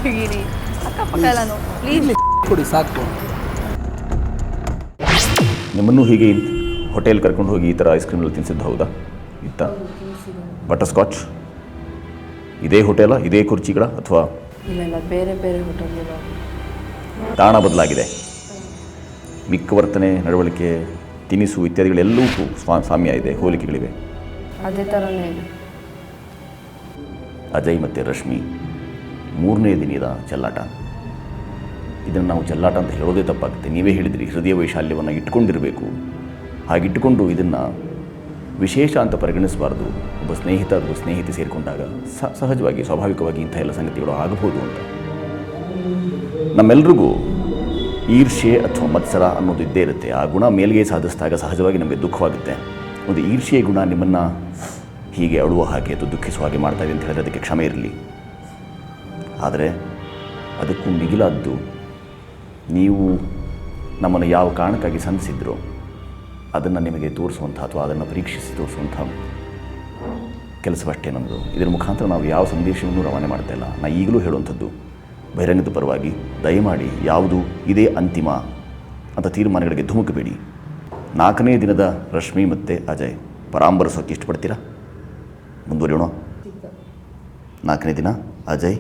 ತೆಗೀರಿ ಅಕ್ಕಪಕ್ಕ ಎಲ್ಲನೂ ಪ್ಲೀಸ್ ಕೊಡಿ ಸಾಕು. ನಿಮ್ಮನ್ನು ಹೀಗೆ ಹೋಟೆಲ್ ಕರ್ಕೊಂಡು ಹೋಗಿ ಈ ಥರ ಐಸ್ ಕ್ರೀಮ್ನಲ್ಲಿ ತಿನ್ನಿಸಿದ್ದು ಹೌದಾ? ಇತ್ತ ಬಟರ್ ಸ್ಕಾಚ್ ಇದೇ ಹೋಟೆಲ, ಇದೇ ಕುರ್ಚಿಗಳ ಅಥವಾ ಇಲ್ಲ ಬೇರೆ ಬೇರೆ ಹೋಟೆಲ್ ತಾಣ ಬದಲಾಗಿದೆ? ಮಿಕ್ಕ ವರ್ತನೆ ನಡವಳಿಕೆ ತಿನಿಸು ಇತ್ಯಾದಿಗಳೆಲ್ಲವೂ ಸಾಮ್ಯ ಇದೆ, ಹೋಲಿಕೆಗಳಿವೆ. ಅದೇ ಥರನೇ ಇದೆ. ಅಜಯ್ ಮತ್ತು ರಶ್ಮಿ 3ನೇ ದಿನದ ಚೆಲ್ಲಾಟ. ಇದನ್ನು ನಾವು ಚೆಲ್ಲಾಟ ಅಂತ ಹೇಳೋದೇ ತಪ್ಪಾಗುತ್ತೆ. ನೀವೇ ಹೇಳಿದ್ರಿ, ಹೃದಯ ವೈಶಾಲ್ಯವನ್ನು ಇಟ್ಕೊಂಡಿರಬೇಕು. ಹಾಗಿಟ್ಟುಕೊಂಡು ಇದನ್ನು ವಿಶೇಷ ಅಂತ ಪರಿಗಣಿಸಬಾರ್ದು. ಒಬ್ಬ ಸ್ನೇಹಿತ ಒಬ್ಬ ಸ್ನೇಹಿತೆ ಸೇರಿಕೊಂಡಾಗ ಸಹಜವಾಗಿ ಸ್ವಾಭಾವಿಕವಾಗಿ ಇಂಥ ಎಲ್ಲ ಸಂಗತಿಗಳು ಆಗಬಹುದು ಅಂತ. ನಮ್ಮೆಲ್ರಿಗೂ ಈರ್ಷ್ಯೆ ಅಥವಾ ಮತ್ಸರ ಅನ್ನೋದು ಇದ್ದೇ ಇರುತ್ತೆ. ಆ ಗುಣ ಮೇಲ್ಗೆ ಸಾಧಿಸಿದಾಗ ಸಹಜವಾಗಿ ನಮಗೆ ದುಃಖವಾಗುತ್ತೆ. ಒಂದು ಈರ್ಷ್ಯೆ ಗುಣ ನಿಮ್ಮನ್ನು ಹೀಗೆ ಅಳುವ ಹಾಗೆ ಅಥವಾ ದುಃಖಿಸುವ ಹಾಗೆ ಮಾಡ್ತಾ ಇದೆ ಅಂತ ಹೇಳಿದ್ರೆ ಅದಕ್ಕೆ ಕ್ಷಮೆ ಇರಲಿ. ಆದರೆ ಅದಕ್ಕೂ ಮಿಗಿಲಾದ್ದು ನೀವು ನಮ್ಮನ್ನು ಯಾವ ಕಾರಣಕ್ಕಾಗಿ ಸಂಧಿಸಿದ್ರೋ ಅದನ್ನು ನಿಮಗೆ ತೋರಿಸುವಂಥ ಅಥವಾ ಅದನ್ನು ಪರೀಕ್ಷಿಸಿ ತೋರಿಸುವಂಥ ಕೆಲಸವಷ್ಟೇ ನಮ್ಮದು. ಇದರ ಮುಖಾಂತರ ನಾವು ಯಾವ ಸಂದೇಶವನ್ನು ರವಾನೆ ಮಾಡ್ತಾ ಇಲ್ಲ. ನಾನು ಈಗಲೂ ಹೇಳುವಂಥದ್ದು, ಬಹಿರಂಗದ ಪರವಾಗಿ ದಯಮಾಡಿ ಯಾವುದು ಇದೇ ಅಂತಿಮ ಅಂತ ತೀರ್ಮಾನಗಳಿಗೆ ಧುಮುಕಬೇಡಿ. 4ನೇ ದಿನದ ರಶ್ಮಿ ಮತ್ತು ಅಜಯ್ ಪರಾಂಬರಿಸೋಕ್ಕೆ ಇಷ್ಟಪಡ್ತೀರಾ? ಮುಂದುವರಿಯೋಣ. 4ನೇ ದಿನ ಅಜಯ್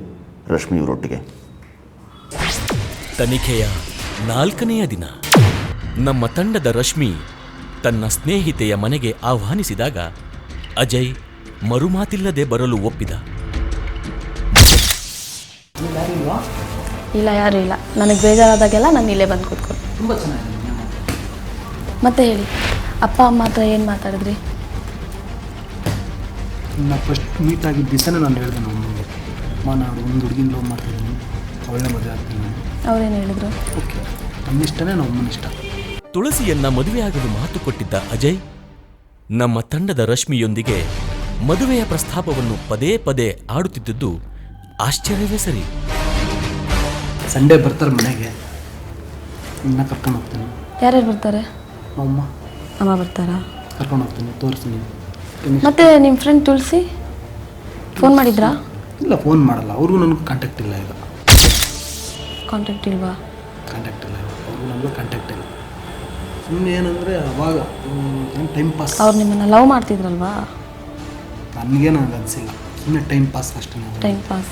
ರಶ್ಮಿ ಇವರೊಟ್ಟಿಗೆ. ತನಿಖೆಯ 4ನೆಯ ದಿನ. ನಮ್ಮ ತಂಡದ ರಶ್ಮಿ ತನ್ನ ಸ್ನೇಹಿತೆಯ ಮನೆಗೆ ಆಹ್ವಾನಿಸಿದಾಗ ಅಜಯ್ ಮರುಮಾತಿಲ್ಲದೆ ಬರಲು ಒಪ್ಪಿದ. ಇಲ್ಲ, ಯಾರೂ ಇಲ್ಲ. ನನಗೆ ಬೇಜಾರಾದಾಗೆಲ್ಲ ನಾನು ಇಲ್ಲೇ ಬಂದು ಕೂತ್ಕೊಂಡು. ತುಂಬ ಚೆನ್ನಾಗಿದೆ. ಮತ್ತೆ ಹೇಳಿ, ಅಪ್ಪ ಅಮ್ಮ ಹತ್ರ ಏನು ಮಾತಾಡಿದ್ರಿ? ನಾನು ಫಸ್ಟ್ ಮೀಟ್ ಆಗಿದ್ದ ದಿವಸನೇ ನಾನು ಹೇಳಿದೆ ನಮ್ಮನಿಗೆ, ನಾನು ಒಂದು ಹುಡುಗಿನ ಲವ್ ಮಾಡ್ತಿದ್ದೀನಿ, ಅವಳನ್ನೇ ಮದುವೆ ಆಗ್ತೀನಿ. ಅವ್ರೇನು ಹೇಳಿದ್ರು? ಓಕೆ, ನಮ್ಮಿಷ್ಟನೇ ನಮ್ಮನ ಇಷ್ಟ. ತುಳಸಿಯನ್ನ ಮದುವೆಯಾಗಲು ಮಾತು ಕೊಟ್ಟಿದ್ದ ಅಜಯ್ ನಮ್ಮ ತಂಡದ ರಶ್ಮಿಯೊಂದಿಗೆ ಮದುವೆಯ ಪ್ರಸ್ತಾಪವನ್ನು ಪದೇ ಪದೇ ಆಡುತ್ತಿದ್ದದ್ದು ಆಶ್ಚರ್ಯವೇ ಸರಿ. ಸಂಡೇ ಬರ್ತಾರೆ ಮನೆಗೆ, ಇನ್ನ ಕರ್ಕೊಂಡು ಹೋಗ್ತೀನಿ. ಯಾರ್ಯಾರು ಬರ್ತಾರೆ? ಅಮ್ಮ ಬರ್ತಾರಾ? ಕರ್ಕೊಂಡು ಹೋಗ್ತೀನಿ, ತೋರಿಸ್ತೀನಿ. ಮತ್ತೆ ನಿಮ್ಮ ಫ್ರೆಂಡ್ ತುಳಸಿ ಫೋನ್ ಮಾಡಿದ್ರಾ? ಇಲ್ಲ, ಫೋನ್ ಮಾಡಲ್ಲ. ಅವ್ರಿಗೂ ನನಗೂ ಕಾಂಟ್ಯಾಕ್ಟ್ ಇಲ್ಲ. ಈಗ ಕಾಂಟ್ಯಾಕ್ಟ್ ಇಲ್ವಾ? ಕಾಂಟ್ಯಾಕ್ಟ್ ಇಲ್ಲ, ಅವ್ರಿಗೂ ನನಗೂ ಕಾಂಟ್ಯಾಕ್ಟ್ ಇಲ್ಲ. ಸುಮ್ಮನೆ ಏನಂದರೆ ಅವಾಗ ಏನು ಟೈಮ್ ಪಾಸ್. ಅವ್ರು ನಿಮ್ಮನ್ನು ಲವ್ ಮಾಡ್ತಿದ್ರಲ್ವಾ? ನನಗೇನು ಅನಿಸಿಲ್ಲ, ಸುಮ್ಮನೆ ಟೈಮ್ ಪಾಸ್ ಅಷ್ಟೇ. Time pass.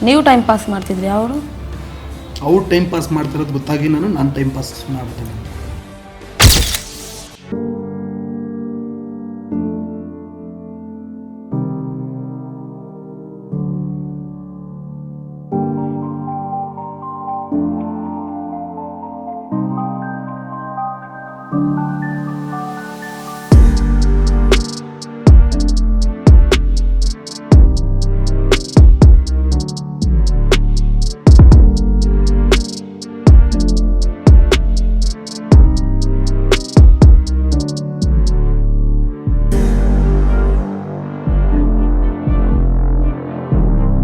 ನೀವು ಟೈಮ್ ಪಾಸ್ ಮಾಡ್ತಿದ್ರಿ, ಅವರು ಟೈಮ್ ಪಾಸ್ ಮಾಡ್ತಿರೋದು ಗೊತ್ತಾಗಿ ನಾನು ಟೈಮ್ ಪಾಸ್ ಮಾಡ್ತೀನಿ.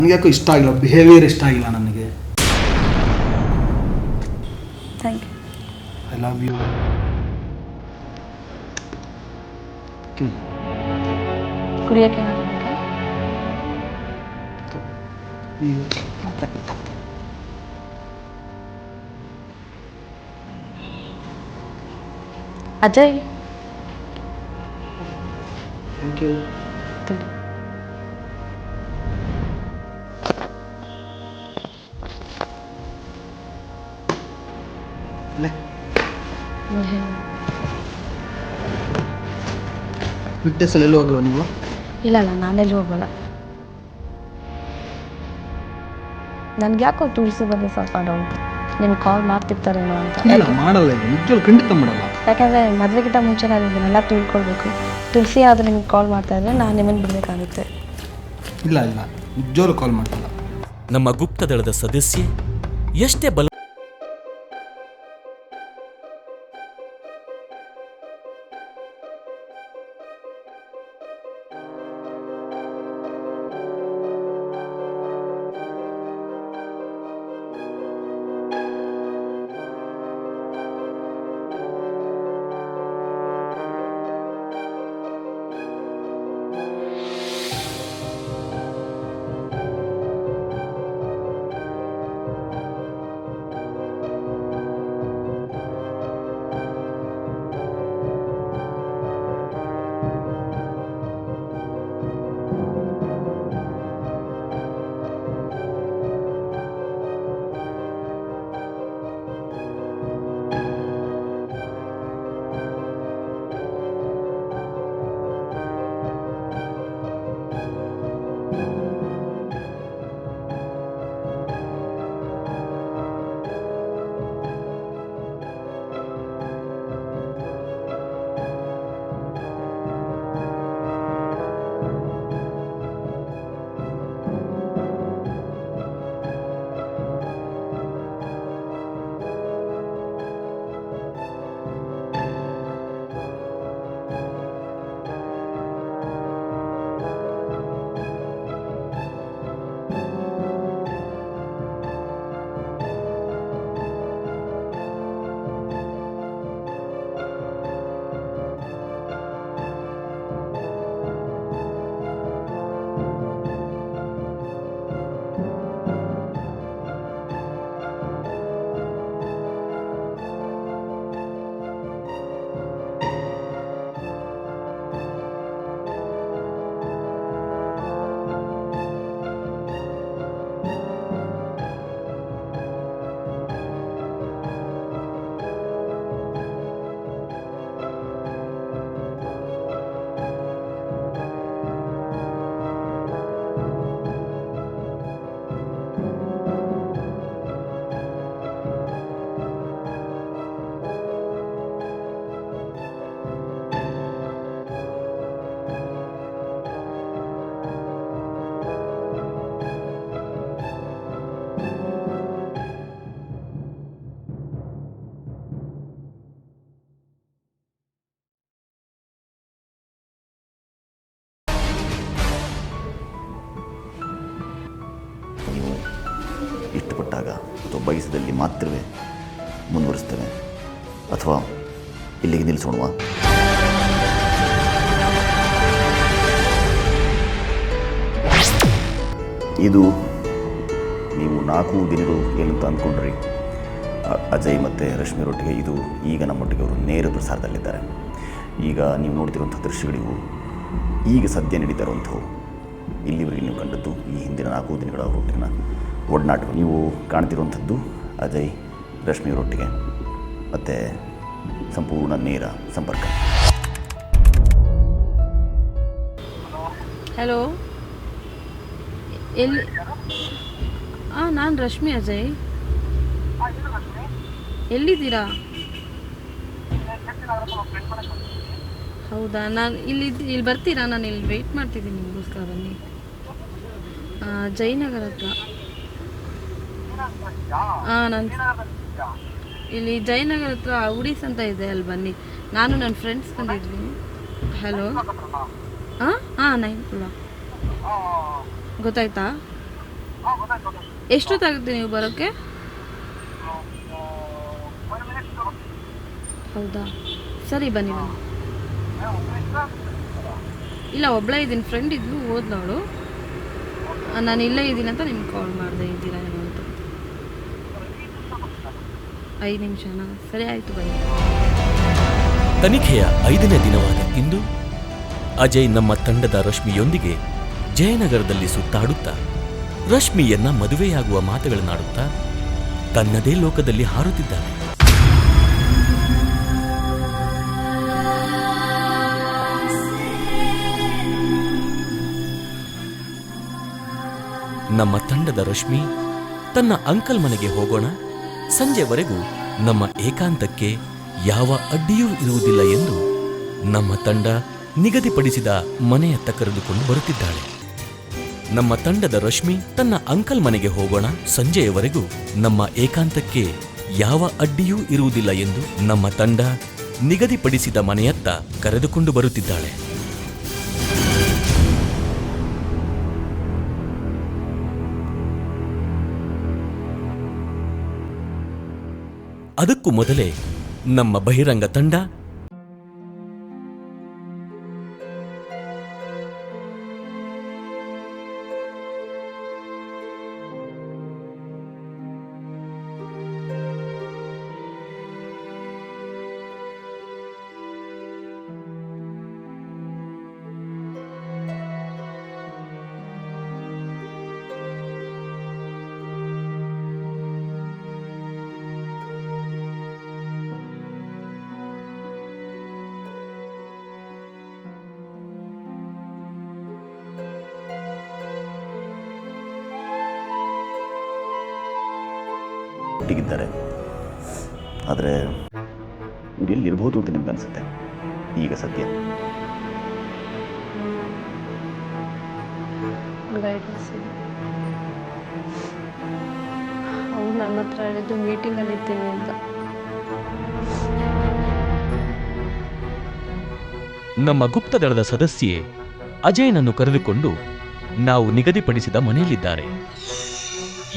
ನನಗೆ ಯಾಕೋ ಇಷ್ಟ ಆಗಿಲ್ಲ, ಬಿಹೇವಿಯರ್ ಇಷ್ಟ ಆಗಿಲ್ಲ ನನಗೆ. Thank you. I love you. ಕುಡಿಯೋಕ್ಕೆ ಅಜಯ್ ಥ್ಯಾಂಕ್ ಯು. ವಿಟ್ನೆಸ್ಸಲ್ಲಿ ಎಲ್ಲೂ ಹೋಗಲ್ವ ನೀವು? ಇಲ್ಲ, ನಾನೆಲ್ಲಿ ಹೋಗಲ್ಲ. ನನ್ಗೆ ಯಾಕೋ ತುಳಸಿ ಬಗ್ಗೆ ಸ್ವಲ್ಪ ಡೌಟ್. ನಿಮ್ಗೆ ಕಾಲ್ ಮಾಡ್ತಿರ್ತಾರೇನೋ ಅಂತ. ಇಲ್ಲ, ಮಾಡಲ್ಲ. ನಿಜವಾಗ್ಲೂ ಖಂಡಿತ ಮಾಡಲ್ಲ. ಯಾಕಂದರೆ ಮದುವೆಗಿಂತ ಮುಂಚೆ ನಾನು ಇದನ್ನೆಲ್ಲ ತಿಳ್ಕೊಳ್ಬೇಕು. ತುಳಸಿ ಆದರೂ ನಿಮ್ಗೆ ಕಾಲ್ ಮಾಡ್ತಾ ಇದ್ರೆ ನಾನು ನಿಮ್ಮನ್ನು ಬಿಡಬೇಕಾಗುತ್ತೆ. ಇಲ್ಲ, ನಿಜವಾಗ್ಲೂ ಕಾಲ್ ಮಾಡ್ತಿಲ್ಲ. ನಮ್ಮ ಗುಪ್ತದಳದ ಸದಸ್ಯೆ ಎಷ್ಟೇ ಬಲ ಬಯಸಿದಲ್ಲಿ ಮಾತ್ರವೇ ಮುಂದುವರಿಸ್ತೇವೆ, ಅಥವಾ ಇಲ್ಲಿಗೆ ನಿಲ್ಲಿಸೋಣವಾ? ಇದು ನೀವು 4 ದಿನಗಳು ಏನಂತ ಅಂದ್ಕೊಂಡ್ರಿ. ಅಜಯ್ ಮತ್ತು ರಶ್ಮಿರೊಟ್ಟಿಗೆ ಇದು ಈಗ ನಮ್ಮೊಟ್ಟಿಗೆ ಅವರು ನೇರ ಪ್ರಸಾರದಲ್ಲಿದ್ದಾರೆ. ಈಗ ನೀವು ನೋಡ್ತಿರುವಂಥ ದೃಶ್ಯಗಳಿಗೂ ಈಗ ಸದ್ಯ ನಡೀತಾ ಇರುವಂಥವು ಇಲ್ಲಿವರೆಗೆ ನೀವು ಕಂಡದ್ದು ಈ ಹಿಂದಿನ 4 ದಿನಗಳ ಅವರೊಟ್ಟಿಗಿನ ಒಡನಾಟ. ನೀವು ಕಾಣ್ತಿರುವಂಥದ್ದು ಅಜಯ್ ರಶ್ಮಿಯವರೊಟ್ಟಿಗೆ ಮತ್ತು ಸಂಪೂರ್ಣ ನೇರ ಸಂಪರ್ಕ. ಹಲೋ, ಎಲ್ಲಿ? ನಾನು ರಶ್ಮಿ. ಅಜಯ್ ಎಲ್ಲಿದ್ದೀರಾ? ಹೌದಾ, ನಾನು ಇಲ್ಲಿ ಬರ್ತೀರಾ? ನಾನು ಇಲ್ಲಿ ವೆಯ್ಟ್ ಮಾಡ್ತಿದ್ದೀನಿ ನಿಮಗೋಸ್ಕರ. ಬನ್ನಿ. ಜಯನಗರ ಹತ್ರ. ನಾನು ಇಲ್ಲಿ ಜಯನಗರ ಹತ್ರ ಉಡೀಸ್ ಅಂತ ಇದೆ, ಅಲ್ಲಿ ಬನ್ನಿ. ನಾನು ನನ್ನ ಫ್ರೆಂಡ್ಸ್ ಬಂದಿದ್ದೀನಿ. ಹಲೋ, ಹಾಂ 9 ಗೊತ್ತಾಯ್ತಾ? ಎಷ್ಟೊತ್ತಾಗುತ್ತೆ ನೀವು ಬರೋಕ್ಕೆ? ಹೌದಾ, ಸರಿ ಬನ್ನಿ ಬನ್ನಿ. ಇಲ್ಲ, ಒಬ್ಬಳೇ ಇದ್ದೀನಿ. ಫ್ರೆಂಡ್ ಇದ್ಲು, ಹೋದ್ಲವಳು. ನಾನು ಇಲ್ಲೇ ಇದ್ದೀನಿ ಅಂತ ನಿಮ್ಗೆ ಕಾಲ್ ಮಾಡಿದೆ. ಇದ್ದೀರಾ ಏನೋ ಅಂತ. 5 ನಿಮಿಷನಾ? ಸರಿ ಆಯಿತು, ಬನ್ನಿ. ತನಿಖೆಯ 5ನೇ ದಿನವಾದ ಇಂದು ಅಜಯ್ ನಮ್ಮ ತಂಡದ ರಶ್ಮಿಯೊಂದಿಗೆ ಜಯನಗರದಲ್ಲಿ ಸುತ್ತಾಡುತ್ತಾ ರಶ್ಮಿಯನ್ನ ಮದುವೆಯಾಗುವ ಮಾತುಗಳನ್ನಾಡುತ್ತಾ ತನ್ನದೇ ಲೋಕದಲ್ಲಿ ಹಾರುತ್ತಿದ್ದಾನೆ. ನಮ್ಮ ತಂಡದ ರಶ್ಮಿ ತನ್ನ ಅಂಕಲ್ ಮನೆಗೆ ಹೋಗೋಣ, ಸಂಜೆವರೆಗೂ ನಮ್ಮ ಏಕಾಂತಕ್ಕೆ ಯಾವ ಅಡ್ಡಿಯೂ ಇರುವುದಿಲ್ಲ ಎಂದು ನಮ್ಮ ತಂಡ ನಿಗದಿಪಡಿಸಿದ ಮನೆಯತ್ತ ಕರೆದುಕೊಂಡು ಬರುತ್ತಿದ್ದಾಳೆ. ನಮ್ಮ ತಂಡದ ರಶ್ಮಿ ತನ್ನ ಅಂಕಲ್ ಮನೆಗೆ ಹೋಗೋಣ, ಸಂಜೆಯವರೆಗೂ ನಮ್ಮ ಏಕಾಂತಕ್ಕೆ ಯಾವ ಅಡ್ಡಿಯೂ ಇರುವುದಿಲ್ಲ ಎಂದು ನಮ್ಮ ತಂಡ ನಿಗದಿಪಡಿಸಿದ ಮನೆಯತ್ತ ಕರೆದುಕೊಂಡು ಬರುತ್ತಿದ್ದಾಳೆ. ಅದಕ್ಕೂ ಮೊದಲೇ ನಮ್ಮ ಬಹಿರಂಗ ತಂಡ ಒಟ್ಟಿಗಿದ್ದಾರೆ. ಆದರೆ ಇವ್ರು ಎಲ್ಲಿರ್ಬೋದು ಅಂತ ನಿಮ್ಗೆ ಅನಿಸುತ್ತೆ ಈಗ ಸದ್ಯ? ಅವ್ರು ನನ್ನ ಹತ್ರ ಹೇಳಿದ್ದು ಮೀಟಿಂಗಲ್ಲಿ ಇರ್ತೀನಿ ಅಂತ. ನಮ್ಮ ಗುಪ್ತದಳದ ಸದಸ್ಯೆ ಅಜಯ್ನನ್ನು ಕರೆದುಕೊಂಡು ನಾವು ನಿಗದಿಪಡಿಸಿದ ಮನೆಯಲ್ಲಿದ್ದಾರೆ.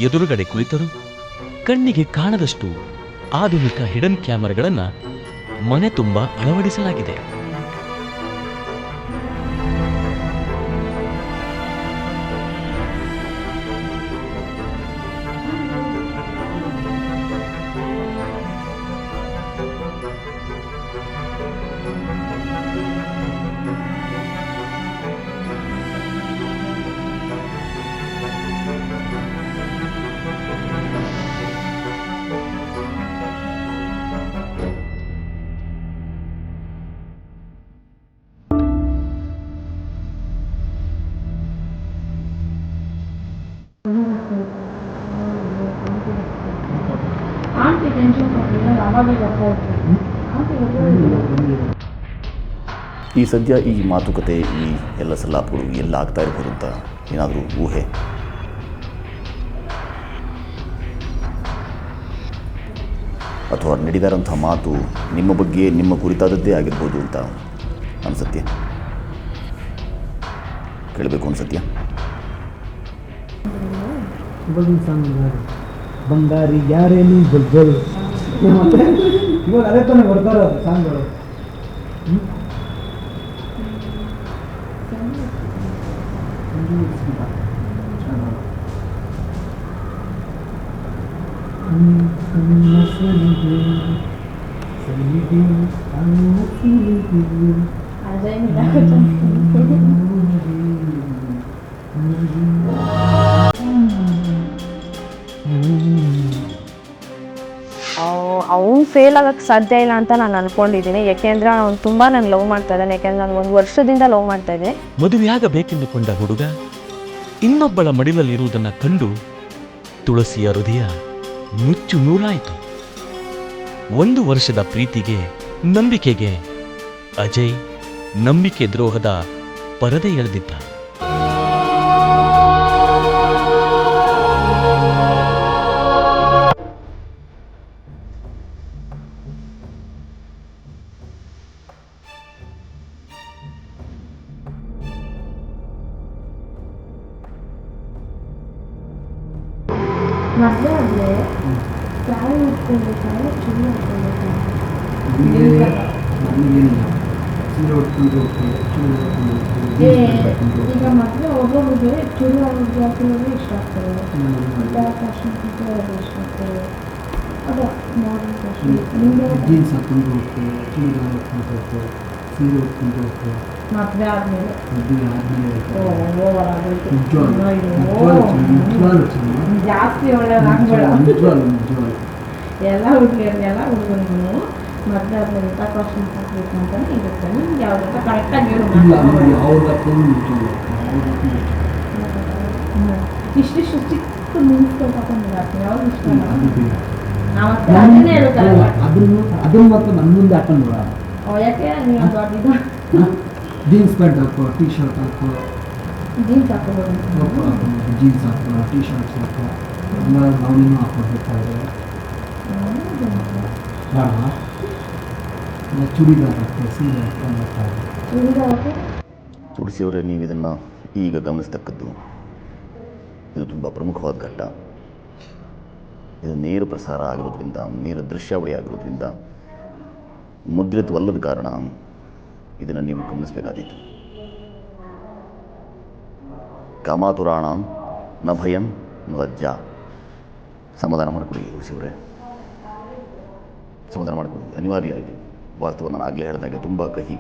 ಎದುರುಗಡೆ ಕುಳಿತರು ಕಣ್ಣಿಗೆ ಕಾಣದಷ್ಟು ಆಧುನಿಕ ಹಿಡನ್ ಕ್ಯಾಮೆರಾಗಳನ್ನು ಮನೆ ತುಂಬ ಅಳವಡಿಸಲಾಗಿದೆ. ಈ ಸದ್ಯ ಈ ಮಾತುಕತೆ, ಈ ಎಲ್ಲ ಸಲಾಪಗಳು ಎಲ್ಲ ಆಗ್ತಾ ಇರ್ಬೋದು ಅಂತ ಏನಾದರೂ ಊಹೆ? ಅಥವಾ ನಡೆದಾರಂಥ ಮಾತು ನಿಮ್ಮ ಬಗ್ಗೆ, ನಿಮ್ಮ ಕುರಿತಾದದ್ದೇ ಆಗಿರ್ಬೋದು ಅಂತ ಅನಿಸುತ್ತೆ? ಕೇಳಬೇಕು ಅನಿಸುತ್ತೆ? ಬಂಗಾರಿ ಯಾರೇ ನೀ ಬುಲ್ಬುಲ್ ಮತ್ತೆ ಇವಾಗ ಅದೇ ತಾನೇ ಬರ್ತಾ ಇರೋದು ಸಾಂಗ್ಗಳು. ಅವ್ನು ಫೇಲ್ ಆಗೋಕ್ಕೆ ಸಾಧ್ಯ ಇಲ್ಲ ಅಂತ ನಾನು ಅನ್ಕೊಂಡಿದ್ದೀನಿ. ಯಾಕೆಂದರೆ ಅವ್ನು ತುಂಬ ನಾನು ಲವ್ ಮಾಡ್ತಾ ಇದ್ದಾನೆ. ಯಾಕೆಂದರೆ ನಾನು 1 ವರ್ಷದಿಂದ ಲವ್ ಮಾಡ್ತಾ ಇದ್ದೆ. ಮದುವೆಯಾಗಬೇಕೆಂದುಕೊಂಡ ಹುಡುಗ ಇನ್ನೊಬ್ಬಳ ಮಡಿಲಲ್ಲಿರುವುದನ್ನು ಕಂಡು ತುಳಸಿಯ ಹೃದಯ ನುಚ್ಚು ನೂರಾಯಿತು. 1 ವರ್ಷದ ಪ್ರೀತಿಗೆ, ನಂಬಿಕೆಗೆ ಅಜಯ್ ನಂಬಿಕೆ ದ್ರೋಹದ ಪರದೆ ಎಳೆದಿದ್ದ. ಮದುವೆ ಆದರೆ ಸಾರಿ ಉಟ್ಕೊಳ್ಬೇಕಾದ್ರೆ ಚೂಡಿ ಹಾಕ್ಕೊಳ್ಬೇಕಾದ್ರೆ ಈಗ ಮದುವೆ ಒಬ್ಬೊಬ್ಬರಿಗೆ ಚೂಡಿ ಹಾಕೋದು ಇಷ್ಟ ಆಗ್ತದೆ, ಫ್ಯಾಷನ್ ಇಷ್ಟ ಆಗ್ತದೆ. ಅದು ಮಾಡರ್ನ್ ಫ್ಯಾಷನ್. ಜೀನ್ಸ್ ಹಾಕೊಂಡು ಹೋಗ್ತೇವೆ, ಚೂಡಿದಾರ್ ಹಾಕೊಂಡು ಹೋಗ್ತೇವೆ, ಸೀರೆ ಉಟ್ಕೊಂಡು ಹೋಗ್ತೇವೆ. ಮದುವೆ ಆದಮೇಲೆ ಜಾಸ್ತಿ ಒಳ್ಳೆಯದಾಗಬೇಡ. ಎಲ್ಲ ಹುಡುಗರಿಗೂ ಮದುವೆ ಆದಮೇಲೆ ಇಂಥ ಕಾಸ್ಟ್ಯೂಮ್ ಹಾಕಬೇಕು ಅಂತಲೇ ಇರುತ್ತೆ. ನಿಮ್ಗೆ ಯಾವುದಂತ ಕರೆಕ್ಟಾಗಿ ಹೇಳು. ಇಷ್ಟಿಷ್ಟು ಚಿಕ್ಕ ಮಿನ್ಸ್ಗಳು ತಗೊಂಡು ಯಾವ್ದು ಇಷ್ಟ ಅದನ್ನೇ ಹೇಳ್ತಾರೆ. ಅದನ್ನ ಮಾತ್ರ ನನ್ನ ಮುಂದೆ ಹಾಕೊಂಡು ಯಾಕೆ ನೀವು ದೊಡ್ಡ ಜೀನ್ಸ್ ಪ್ಯಾಂಟ್ ಹಾಕೋ, ಟೀ ಶರ್ಟ್ ಹಾಕೋ, ಜೀನ್ಸ್ ಹಾಕೋಬೋದು, ಜೀನ್ಸ್ ಹಾಕೋ, ಟೀ ಶರ್ಟ್ಸ್ ಹಾಕೋ, ಎಲ್ಲ ಗೌನಿನೂ ಹಾಕೋಬೇಕಾದ್ರೆ ಬೇಡ, ಚೂಡಿದಾರ್ ಹಾಕೋ, ಸೀರೆ ಹಾಕೋಬೇಕಾದ್ರೆ. ತುಳಸಿಯವರೇ, ನೀವು ಇದನ್ನು ಈಗ ಗಮನಿಸ್ತಕ್ಕದ್ದು ಇದು ತುಂಬ ಪ್ರಮುಖವಾದ ಘಟ್ಟ. ಇದು ನೇರ ಪ್ರಸಾರ ಆಗಿರೋದ್ರಿಂದ, ನೇರ ದೃಶ್ಯಾವಳಿ ಆಗಿರೋದ್ರಿಂದ, ಮುದ್ರಿತವಲ್ಲದ ಕಾರಣ ಇದನ್ನು ನೀವು ಗಮನಿಸಬೇಕಾದೀತು. ಕಾಮಾತುರಾಣ ನ ಭಯಂ ನ ಲಜ್ಜಾ. ಸಮಾಧಾನ ಮಾಡಿಕೊಡಿ ತುಳಸಿಯವರೇ, ಸಮಾಧಾನ ಮಾಡಿಕೊಡಿ. ಅನಿವಾರ್ಯ ಇದೆ. ವಾಸ್ತವ ನಾನು ಆಗಲೇ ಹೇಳಿದಾಗೆ ತುಂಬ ಕಹಿ.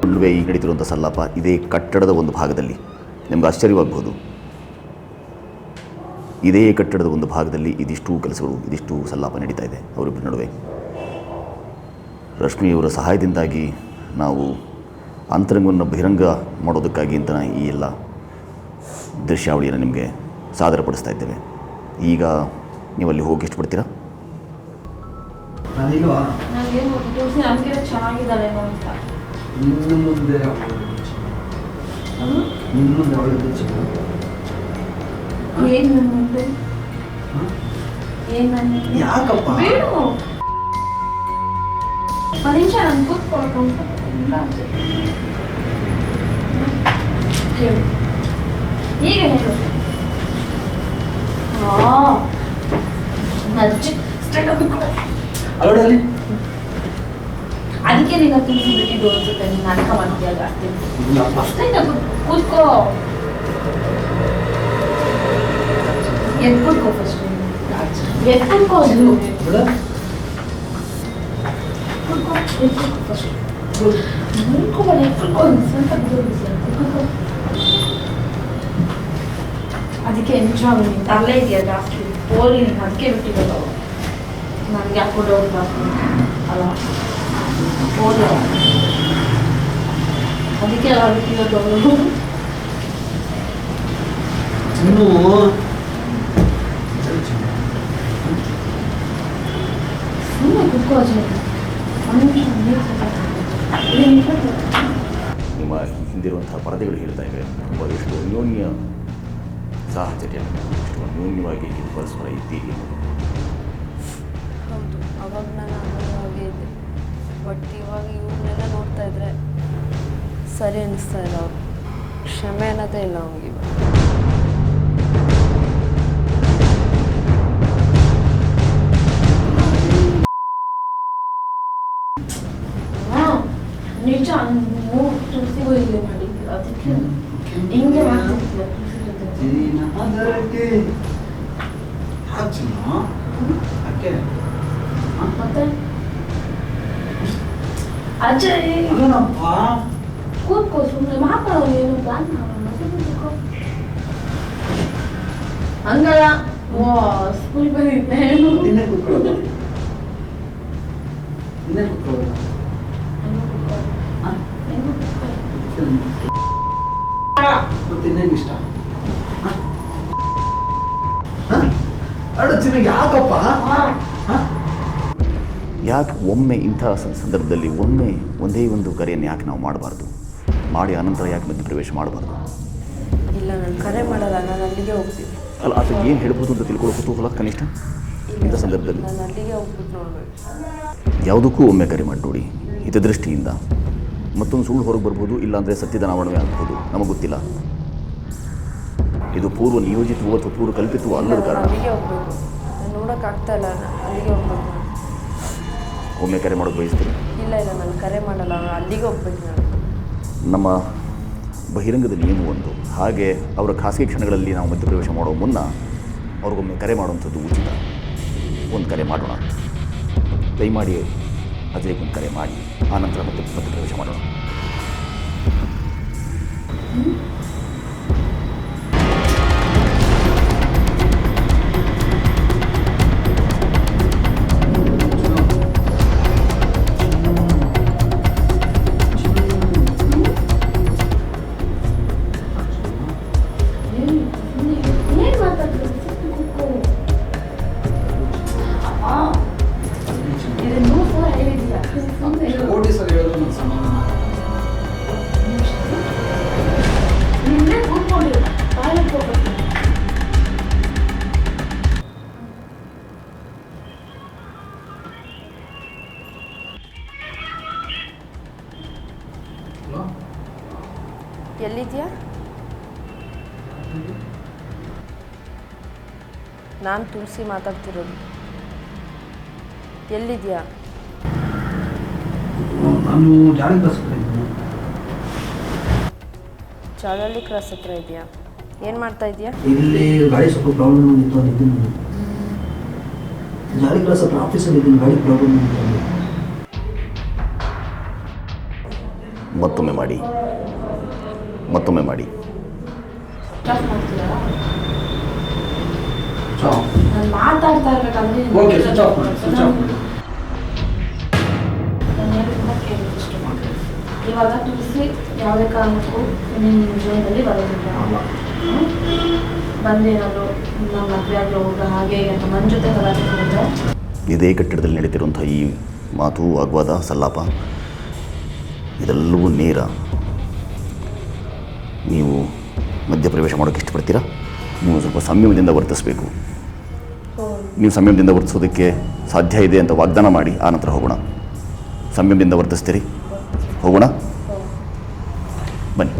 ನಡುವೆ ಈ ನಡೀತಿರುವಂಥ ಸಲ್ಲಾಪ ಇದೇ ಕಟ್ಟಡದ ಒಂದು ಭಾಗದಲ್ಲಿ, ನಿಮ್ಗೆ ಆಶ್ಚರ್ಯವಾಗಬಹುದು, ಇದೇ ಕಟ್ಟಡದ ಒಂದು ಭಾಗದಲ್ಲಿ ಇದಿಷ್ಟು ಕೆಲಸಗಳು, ಇದಿಷ್ಟು ಸಲ್ಲಾಪ ನಡೀತಾ ಇದೆ ಅವರಿಬ್ಬರ ನಡುವೆ. ರಶ್ಮಿಯವರ ಸಹಾಯದಿಂದಾಗಿ ನಾವು ಅಂತರಂಗವನ್ನು ಬಹಿರಂಗ ಮಾಡೋದಕ್ಕಾಗಿ ಅಂತ ಈ ಎಲ್ಲ ದೃಶ್ಯಾವಳಿಯನ್ನು ನಿಮಗೆ ಸಾದರಪಡಿಸ್ತಾ ಇದ್ದೇವೆ. ಈಗ ನೀವು ಅಲ್ಲಿ ಹೋಗಿ ಇಷ್ಟಪಡ್ತೀರಾ? ನಾನಿಲ್ವಾ ನನಗೇನು ತುಳಸಿ ನಮಗೆ ಚೆನ್ನಾಗಿದ್ದಾಳೇನೋ ಅಂತ. ನಿನ್ನ ಮುಂದೆ ನಿನ್ನ ಮುಂದೆ ಅವಳಿಗೆ ಏನು ನನ್ನ ಮುಂದೆ ಏನು ನನ್ನ ಯಾಕಪ್ಪ? ಬೇಡ ಒಂದು ನಿಮಿಷ ನಾನು ಕೂತ್ಕೊಳ್ಳೋಕೆ ಇಲ್ಲ ಹೇಳು, ಈಗ ಹೇಳು. ಅವಳಲ್ಲಿ ಅದಕ್ಕೆ ನೀನು ತುಳಸಿ ಬಿಟ್ಟಿದ್ದು ಅನ್ಸುತ್ತೆ. ನೀನು ನಾಟಕ ಮಾಡ್ತೀಯ ಜಾಸ್ತಿ. ಇಲ್ಲಪ್ಪ. ಅಷ್ಟೇ ಕೂತ್ಕೋ, ಎದ್ದು ಕೂತ್ಕೋ ಫಸ್ಟ್. ಎದ್ದು ಕೂತ್ಕೋ ಅದು. ಬಿಡ ಕೂತ್ಕೋ, ಎದ್ದು ಕೂತ್ಕೋ ಫಸ್ಟ್. ಕೂತ್ಕೋಬೇಡ, ಎದ್ದು ಕೂತ್ಕೋ. ಸ್ವಲ್ಪ ಕೂತ್ಕೋ. ಅದಕ್ಕೆ ನಿಜವಾಗ್ಲೂ ನೀನು ತರಲೇ ಇದೆಯಾ ಜಾಸ್ತಿ ಓಲಿ. ನೀನು ಅದಕ್ಕೆ ಬಿಟ್ಟಿರೋದು. ನನಗೆ ಹಾಕೊಂಡು ಹೋಗ್ಬಾರ್ದು ಅಲ್ಲ ಓದೋ, ಅದಕ್ಕೆ ಅಲ್ಲ ಬಿಟ್ಟಿರೋದು ಅವಳು. ಇನ್ನು ಸುಮ್ಮನೆ ಕೂತ್ಕೋ ಅಜಯ್. ಒಂದು ನಿಮಿಷ ನಿಮ್ಮ ಹಿಂದಿರುವಂತಹ ಪರದೆಗಳು ಹೇಳ್ತಾ ಇವೆ ತುಂಬ ಎಷ್ಟು ಅನ್ಯೋನ್ಯ ಸಾಹಚರ್ಯ, ಎಷ್ಟು ಅನ್ಯೋನ್ಯವಾಗಿ ಇದು ಪರಸ್ಪರ ಇದ್ದೀರಿ ಅನ್ನೋದು. ಹೌದು, ಅವಾಗ ನಾನು ಹಾಗೆ ಇದ್ದೆ. ಬಟ್ ಇವಾಗ ಇವ್ರನ್ನೆಲ್ಲ ನೋಡ್ತಾ ಇದ್ರೆ ಸರಿ ಅನ್ನಿಸ್ತಾ ಇಲ್ಲ. ಅವ್ರು ಕ್ಷಮೆ ಅನ್ನೋದೇ ಇಲ್ಲ ಅವ್ನಿಗೆ. ನಿಜ ಮೂರು ತುಳಸಿಗೂ ಇಲ್ಲಿ ಮಾಡಿದ್ವಿ. ಅದಕ್ಕೆ ಹಿಂಗೆ ಮಾಡ್ತಿದ್ವಿ ಅದಕ್ಕೆ ಹಾಕ್ಸಿನ ಯಾಕೆ ಮತ್ತೆ ಅಜಯ್ ಅದನಪ್ಪ ಕೂತ್ಕೋ, ಸುಮ್ಮನೆ ಮಾತಾಡೋ. ಏನು ಪ್ಲಾನ್ ಮಾಡೋಣ ಹಂಗಲ್ಲ. ಸ್ಕೂಲ್ ಬಂದಿದ್ದೆ. ನಿನ್ನೆ ಕೂತ್ಕೊಳ್ಳೋದು ನಿನ್ನೆ ಕೂತ್ಕೊಳ್ಳೋದು ಮತ್ತೆ ಇನ್ನೇನು ಇಷ್ಟ? ಅಡಚಿನ ಯಾಕಪ್ಪ? ಯಾಕೆ ಒಮ್ಮೆ ಇಂಥ ಸಂದರ್ಭದಲ್ಲಿ ಒಮ್ಮೆ ಒಂದೇ ಒಂದು ಕರೆಯನ್ನು ಯಾಕೆ ನಾವು ಮಾಡಬಾರ್ದು? ಮಾಡಿ ಅನಂತರ ಯಾಕೆ ಮಧ್ಯೆ ಪ್ರವೇಶ ಮಾಡಬಾರ್ದು? ಇಲ್ಲ, ನಾನು ಕರೆ ಮಾಡಲ್ಲ. ನಾನು ಅಲ್ಲಿಗೆ ಹೋಗ್ತೀನಿ. ಅಲ್ಲ, ಅದು ಏನು ಹೇಳ್ಬೋದು ಅಂತ ತಿಳ್ಕೊಳ್ಳೋ ಕುತೂಹಲ ಕನಿಷ್ಠ ಇಂಥ ಸಂದರ್ಭದಲ್ಲಿ. ನಾನು ಅಲ್ಲಿಗೆ ಹೋಗ್ಬಿಟ್ಟು ನೋಡ್ಬೇಕು. ಯಾವುದಕ್ಕೂ ಒಮ್ಮೆ ಕರೆ ಮಾಡಿ ನೋಡಿ. ಹಿತದೃಷ್ಟಿಯಿಂದ ಮತ್ತೊಂದು ಸುಳ್ಳು ಹೊರಗೆ ಬರ್ಬೋದು, ಇಲ್ಲಾಂದರೆ ಸತ್ಯದ ಅನಾವರಣವೇ ಆಗ್ಬೋದು, ನಮಗೆ ಗೊತ್ತಿಲ್ಲ. ಇದು ಪೂರ್ವ ನಿಯೋಜಿತವೋ ಅಥವಾ ಪೂರ್ವ ಕಲ್ಪಿತವೋ ಅಲ್ಲದ ಕಾರಣ. ಅಲ್ಲಿಗೆ ಹೋಗ್ಬೇಕು. ನಾನು ನೋಡೋಕ್ಕಾಗ್ತಾ ಇಲ್ಲ. ಅಲ್ಲಿಗೆ ಹೋಗ್ಬೇಕು. ಒಮ್ಮೆ ಕರೆ ಮಾಡೋದು ಬಯಸ್ತೀರಿ? ಇಲ್ಲ ಇಲ್ಲ, ನಾನು ಕರೆ ಮಾಡಲ್ಲ. ಅಲ್ಲಿಗೆ ಹೋಗ್ಬೇಕು ನಾನು. ನಮ್ಮ ಬಹಿರಂಗದ ನಿಯಮ ಒಂದು. ಹಾಗೆ ಅವರ ಖಾಸಗಿ ಕ್ಷಣಗಳಲ್ಲಿ ನಾವು ಮಧ್ಯಪ್ರವೇಶ ಮಾಡೋ ಮುನ್ನ ಅವ್ರಿಗೊಮ್ಮೆ ಕರೆ ಮಾಡುವಂಥದ್ದು ಉಚಿತ. ಒಂದು ಕರೆ ಮಾಡೋಣ, ದಯಮಾಡಿ ಅಜಯ್ಗೊಂದು ಕರೆ ಮಾಡಿ ಆನಂತರ ಮಧ್ಯಪ್ರವೇಶ ಮಾಡೋಣ. ಕೋಟಿ ಸಲ ಹೇಳಿದ್ರು ನನ್ನ ಸಮಾಧಾನ. ಎಲ್ಲಿದ್ಯಾ? ನಾನು ತುಳಸಿ ಮಾತಾಡ್ತಿರೋದು. ಎಲ್ಲಿದ್ಯಾ? ನಾನು ಜಾಲಿ ಕ್ಲಾಸ್ ಇದ್ದೀನಿ. ಚಾಳಹಳ್ಳಿ ಕ್ರಾಸ್ ಹತ್ರ ಇದೆಯಾ? ಏನು ಮಾಡ್ತಾ ಇದೆಯಾ? ಇಲ್ಲಿ ಗಾಡಿ ಸ್ವಲ್ಪ ಪ್ರಾಬ್ಲಮ್ ಆಗಿತ್ತು, ಅಲ್ಲಿದ್ದೀನಿ. ಜಾಲಿ ಕ್ಲಾಸ್ ಹತ್ರ ಆಫೀಸಲ್ಲಿ ಇದ್ದೀನಿ, ಗಾಡಿ ಪ್ರಾಬ್ಲಮ್ ಆಗಿತ್ತು. ಮತ್ತೊಮ್ಮೆ ಮಾಡಿ, ಮತ್ತೊಮ್ಮೆ ಮಾಡಿ. ನಾನು ಮಾತಾಡ್ತಾ ಇರ್ಬೇಕಂದ್ರೆ ಓಕೆ, ಸ್ವಿಚ್ ಆಫ್ ಮಾಡಿ, ಸ್ವಿಚ್ ಆಫ್ ಮಾಡಿ. ನಾನು ಹೇಳಿದ್ದನ್ನ ಕೇಳಿ ಇಷ್ಟು ಮಾಡಿ. ಇವಾಗ ತುಳಸಿ ಯಾವುದೇ ಕಾರಣಕ್ಕೂ ನಿಮ್ಮ ಜೀವನದಲ್ಲಿ ಬರೋದಿಲ್ಲ. ಬಂದೇನಾದ್ರು ನಮ್ಮ ಮದುವೆ ಆಗಿ ಹೋಗ ಹಾಗೆ ಅಂತ ನನ್ನ ಜೊತೆ ಗಲಾಟೆ ಮಾಡಿದ್ರೆ ಇದೇ ಕಟ್ಟಡದಲ್ಲಿ ನಡೀತಿರುವಂಥ ಈ ಮಾತು, ವಾಗ್ವಾದ, ಸಲ್ಲಾಪ ಇದೆಲ್ಲವೂ ನೇರ. ನೀವು ಮಧ್ಯಪ್ರವೇಶ ಮಾಡೋಕ್ಕೆ ಇಷ್ಟಪಡ್ತೀರಾ? ನೀವು ಸ್ವಲ್ಪ ಸಂಯಮದಿಂದ ವರ್ತಿಸಬೇಕು. ನೀವು ಸಂಯಮದಿಂದ ವರ್ತಿಸೋದಕ್ಕೆ ಸಾಧ್ಯ ಇದೆ ಅಂತ ವಾಗ್ದಾನ ಮಾಡಿ ಆನಂತರ ಹೋಗೋಣ. ಸಂಯಮದಿಂದ ವರ್ತಿಸ್ತೀರಿ? ಹೋಗೋಣ, ಬನ್ನಿ.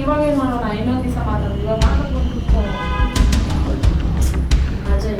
ಇವಾಗ ಏನು ಮಾಡೋಣ? ಇನ್ನೊಂದು ದಿವಸ ಮಾತಾಡೋದು. ಇವಾಗ ಮಾತಾಡ್ಕೊಂಡು ಅಜಯ್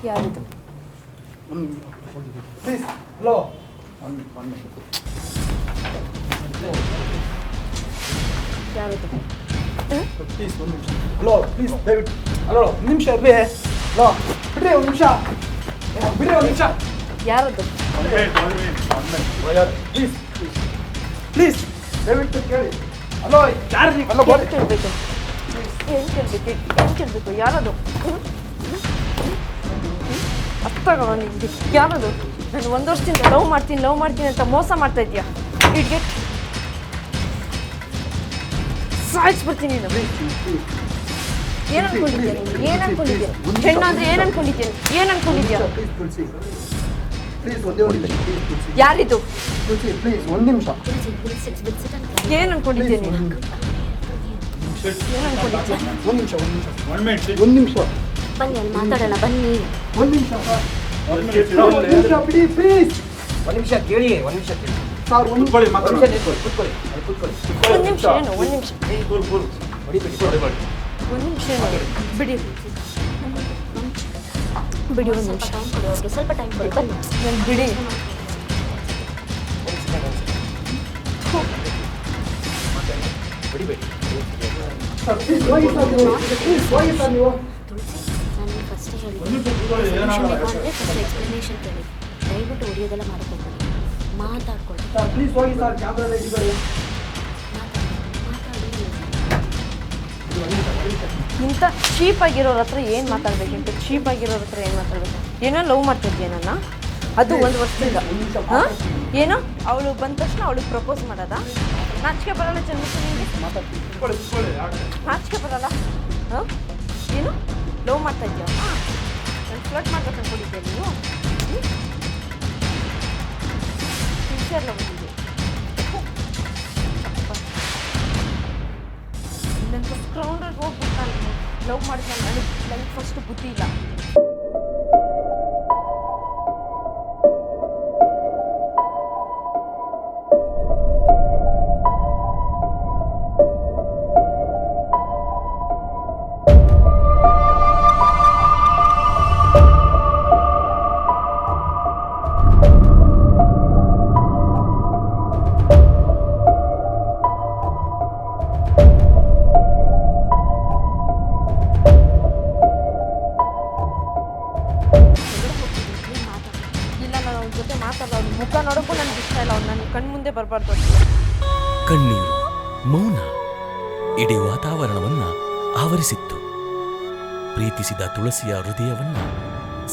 ಯಾರಿದು? ಯಾರಿದು? ಪ್ಲೀಸ್ ಒಂದು ನಿಮಿಷ. ಹಲೋ ಪ್ಲೀಸ್ ದಯವಿಟ್ಟು. ಹಲೋ ಒಂದು ನಿಮಿಷ ಇರ್ರಿ. ಹಲೋ ಬಿಡ್ರಿ ಒಂದು ನಿಮಿಷ. ಬಿಡ್ರಿ ಒಂದು ನಿಮಿಷ. ಯಾರದು? ಪ್ಲೀಸ್ ಪ್ಲೀಸ್ ದಯವಿಟ್ಟು ಕೇಳಿ. ಹಲೋ ಯಾರು ನೀವು? ಹಲೋ ಏನು ಕೇಳಬೇಕು? ಏನು ಕೇಳಬೇಕು? ಯಾರದು? ಅರ್ಥ ಆಗಲ್ಲ ನಿಮಗೆ. ಯಾರದು? ನಾನು 1 ವರ್ಷದಿಂದ ಲವ್ ಮಾಡ್ತೀನಿ ಅಂತ ಮೋಸ ಮಾಡ್ತಾ ಇದೀಯಾ? ಇಡ್ಗೆಟ್ ಸಾಯಿಸ್ಬಿಡ್ತೀನಿ ನಾನು. ಏನು ಅನ್ಕೊಂಡಿದ್ಯಾ ನೀನು? ಏನು ಅನ್ಕೊಂಡಿದ್ಯಾ? ಹೆಣ್ಣು ಅಂದರೆ ಏನು ಅನ್ಕೊಂಡಿದ್ಯಾ? ಏನು ಅನ್ಕೊಂಡಿದ್ಯಾ? ಪ್ಲೀಸ್ ಒಂದೇ ಒಂದು ನಿಮಿಷ. ಯಾರಿದು? ಪ್ಲೀಸ್ ಒಂದು ನಿಮಿಷ. ಏನು ಅನ್ಕೊಂಡಿದ್ಯಾ ನೀನು? ಏನು ಅನ್ಕೊಂಡಿದ್ಯಾ? ಒಂದು ನಿಮಿಷ. ಒಂದು ನಿಮಿಷ. ಬನ್ನಿ ಅಲ್ಲಿ ಮಾತಾಡೋಣ ಬನ್ನಿ. ಒಂದು ನಿಮಿಷ ಬಿಡಿ ಪ್ಲೀಸ್. ಒಂದು ನಿಮಿಷ ಕೇಳಿ. ಸರ್ ಒಂದು ಕೂತ್ಕೊಳ್ಳಿ. ಒಂದು ನಿಮಿಷ ಏನು? ಒಂದು ನಿಮಿಷ ಬಿಡಿ ಬಿಡಿ. ಒಂದು ನಿಮಿಷ ಟೈಮ್ ಕೊಡಿ ಅವ್ರಿಗೆ, ಸ್ವಲ್ಪ ಟೈಮ್ ಕೊಡಿ. ಬನ್ನಿ ನಾನು ಬಿಡಿ. ಸರ್ ಪ್ಲೀಸ್ ಹೋಗಿ ಸರ್ ನೀವು. ಪ್ಲೀಸ್ ಹೋಗಿ ಸರ್ ನೀವು. ತುಳಸಿ, ನಾನು ಫಸ್ಟ್ ಹೇಳಿದ್ದೆ ಫಸ್ಟ್ ಎಕ್ಸ್ಪ್ಲನೇಷನ್ ಕೇಳಿ. ದಯವಿಟ್ಟು ಹೊಡಿಯೋದೆಲ್ಲ ಮಾಡ್ಕೊಬೇಡಿ, ಮಾತಾಡ್ಕೊಳ್ಳಿ. ಸರ್ ಪ್ಲೀಸ್ ಹೋಗಿ ಸರ್. ಕ್ಯಾಮ್ರಾ ರೆಡಿ ಮಾಡಿ. ಇಂಥ ಚೀಪ್ ಆಗಿರೋರ ಹತ್ರ ಏನು ಮಾತಾಡ್ಬೇಕಿಂತ? ಚೀಪ್ ಆಗಿರೋರ ಹತ್ರ ಏನು ಮಾತಾಡ್ಬೇಕು? ಏನೋ ಲವ್ ಮಾಡ್ತಿದ್ಯಾ ನನ್ನ? ಅದು 1 ವರ್ಷದಿಂದ. ಹಾಂ ಏನೋ ಅವಳು ಬಂದ ತಕ್ಷಣ ಅವಳಿಗೆ ಪ್ರಪೋಸ್ ಮಾಡೋದಾ? ನಾಚಿಕೆ ಬರಲ್ಲ ಜನ್ಮಕ್ಕೆ ನಿಮಗೆ? ನಾಚಿಕೆ ಬರಲ್ಲ? ಹಾಂ ಏನು ಲವ್ ಮಾಡ್ತಾ ಇದೆಯಾ? ಹಾಂ ನಾನು ಫ್ಲರ್ಟ್ ಮಾಡ್ಬೇಕು ಅನ್ಕೊಂಡಿದ್ದೆ ನೀನು? ಸಿನ್ಸಿಯರ್ ಲವ್ ಇದೆ. ನನ್ನ ಗ್ರೌಂಡಲ್ಲಿ ಹೋಗ್ಬಿಟ್ಟು ನಾನು ಲವ್ ಮಾಡಿದ್ಮೇಲೆ ನನಗೆ ಲೈಫ್ ಫಸ್ಟ್ ಬುದ್ಧಿ ಇಲ್ಲ. ಜೊತೆ ಮಾತಾಡಲ್ಲ, ಅವ್ನ ಮುಖ ನೋಡೋಕ್ಕೂ ನನಗೆ ಇಷ್ಟ ಇಲ್ಲ, ಅವ್ನು ನನ್ನ ಕಣ್ಣು ಮುಂದೆ ಬರಬಾರ್ದು. ಕಣ್ಣೀರು, ಮೌನ ಇಡೀ ವಾತಾವರಣವನ್ನ ಆವರಿಸಿತ್ತು. ಪ್ರೀತಿಸಿದ ತುಳಸಿಯ ಹೃದಯವನ್ನ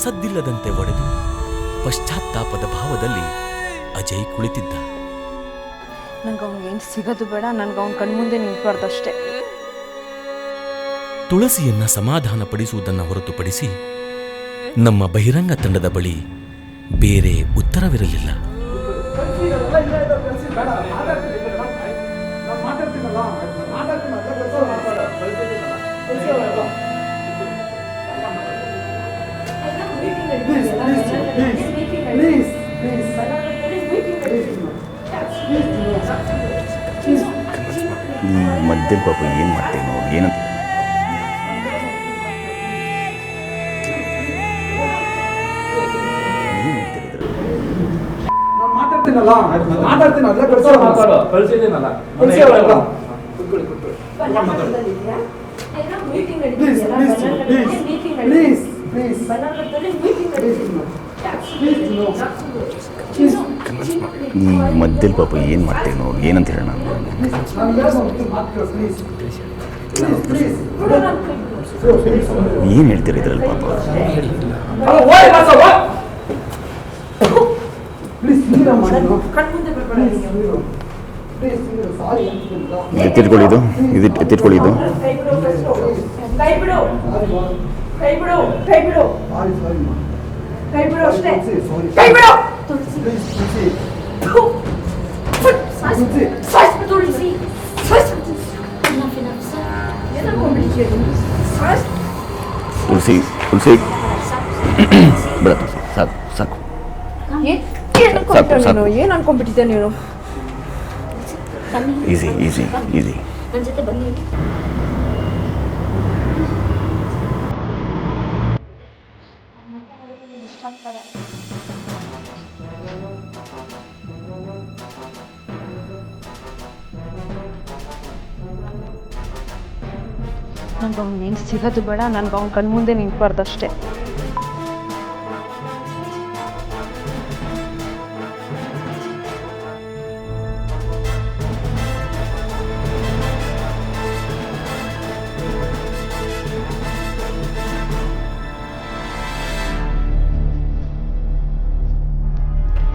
ಸದ್ದಿಲ್ಲದಂತೆ ಒಡೆದು ಪಶ್ಚಾತ್ತಾಪದ ಭಾವದಲ್ಲಿ ಅಜಯ್ ಕುಳಿತಿದ್ದ. ನಂಗೆ ಅವ್ನಿಗೆ ಏನು ಸಿಗೋದು ಬೇಡ, ನನಗೆ ಅವ್ನ ಕಣ್ಣು ಮುಂದೆ ನಿಂತ್ಬಾರ್ದು ಅಷ್ಟೇ. ತುಳಸಿಯನ್ನ ಸಮಾಧಾನಪಡಿಸುವುದನ್ನು ಹೊರತುಪಡಿಸಿ ನಮ್ಮ ಬಹಿರಂಗ ತಂಡದ ಬಳಿ ಬೇರೆ ಉತ್ತರವಿರಲಿಲ್ಲ. ಮಧ್ಯದಲ್ಲಿ ಪಾಪ ಏನು ಮಾಡ್ತೇನೋ ಏನಂತ ಮಾತಾಡ್ತೀನಿ ಅಲ್ಲ ಕಳ್ಸಿದ್ದೀನಲ್ಲ. ಈ ಮಧ್ಯದಲ್ಲಿ ಪಾಪ ಏನು ಮಾಡ್ತೇನೋ ಏನಂತ ಹೇಳೋಣ. ಏನು ಹೇಳ್ತೀರಿ ಇದ್ರಲ್ಲಿ ಪಾಪ? ಎತ್ತಿಟ್ಕೊಳ್ಳಿ, ಇದು ಎತ್ತಿಟ್ಕೊಳ್ಳಿ. ಇದು ತುಳಸಿ ತುಳಸಿ ಬೇಡ ತುಳಸಿ, ಸಾಕು ಸಾಕು. ಏನು ಅನ್ಕೊಂಡ್ಬಿಟ್ಟಿದ್ದೆ ನೀನು? Easy easy easy. ನನ್ನ ಜೊತೆ ಬನ್ನಿ. ನಂಗೆ ಅವ್ನಿಗೆ ಏನು ಸಿಗೋದು ಬೇಡ, ನನಗೆ ಅವ್ನ ಕಣ್ಣು ಮುಂದೆ ನಿಂತ್ಬಾರ್ದು ಅಷ್ಟೇ.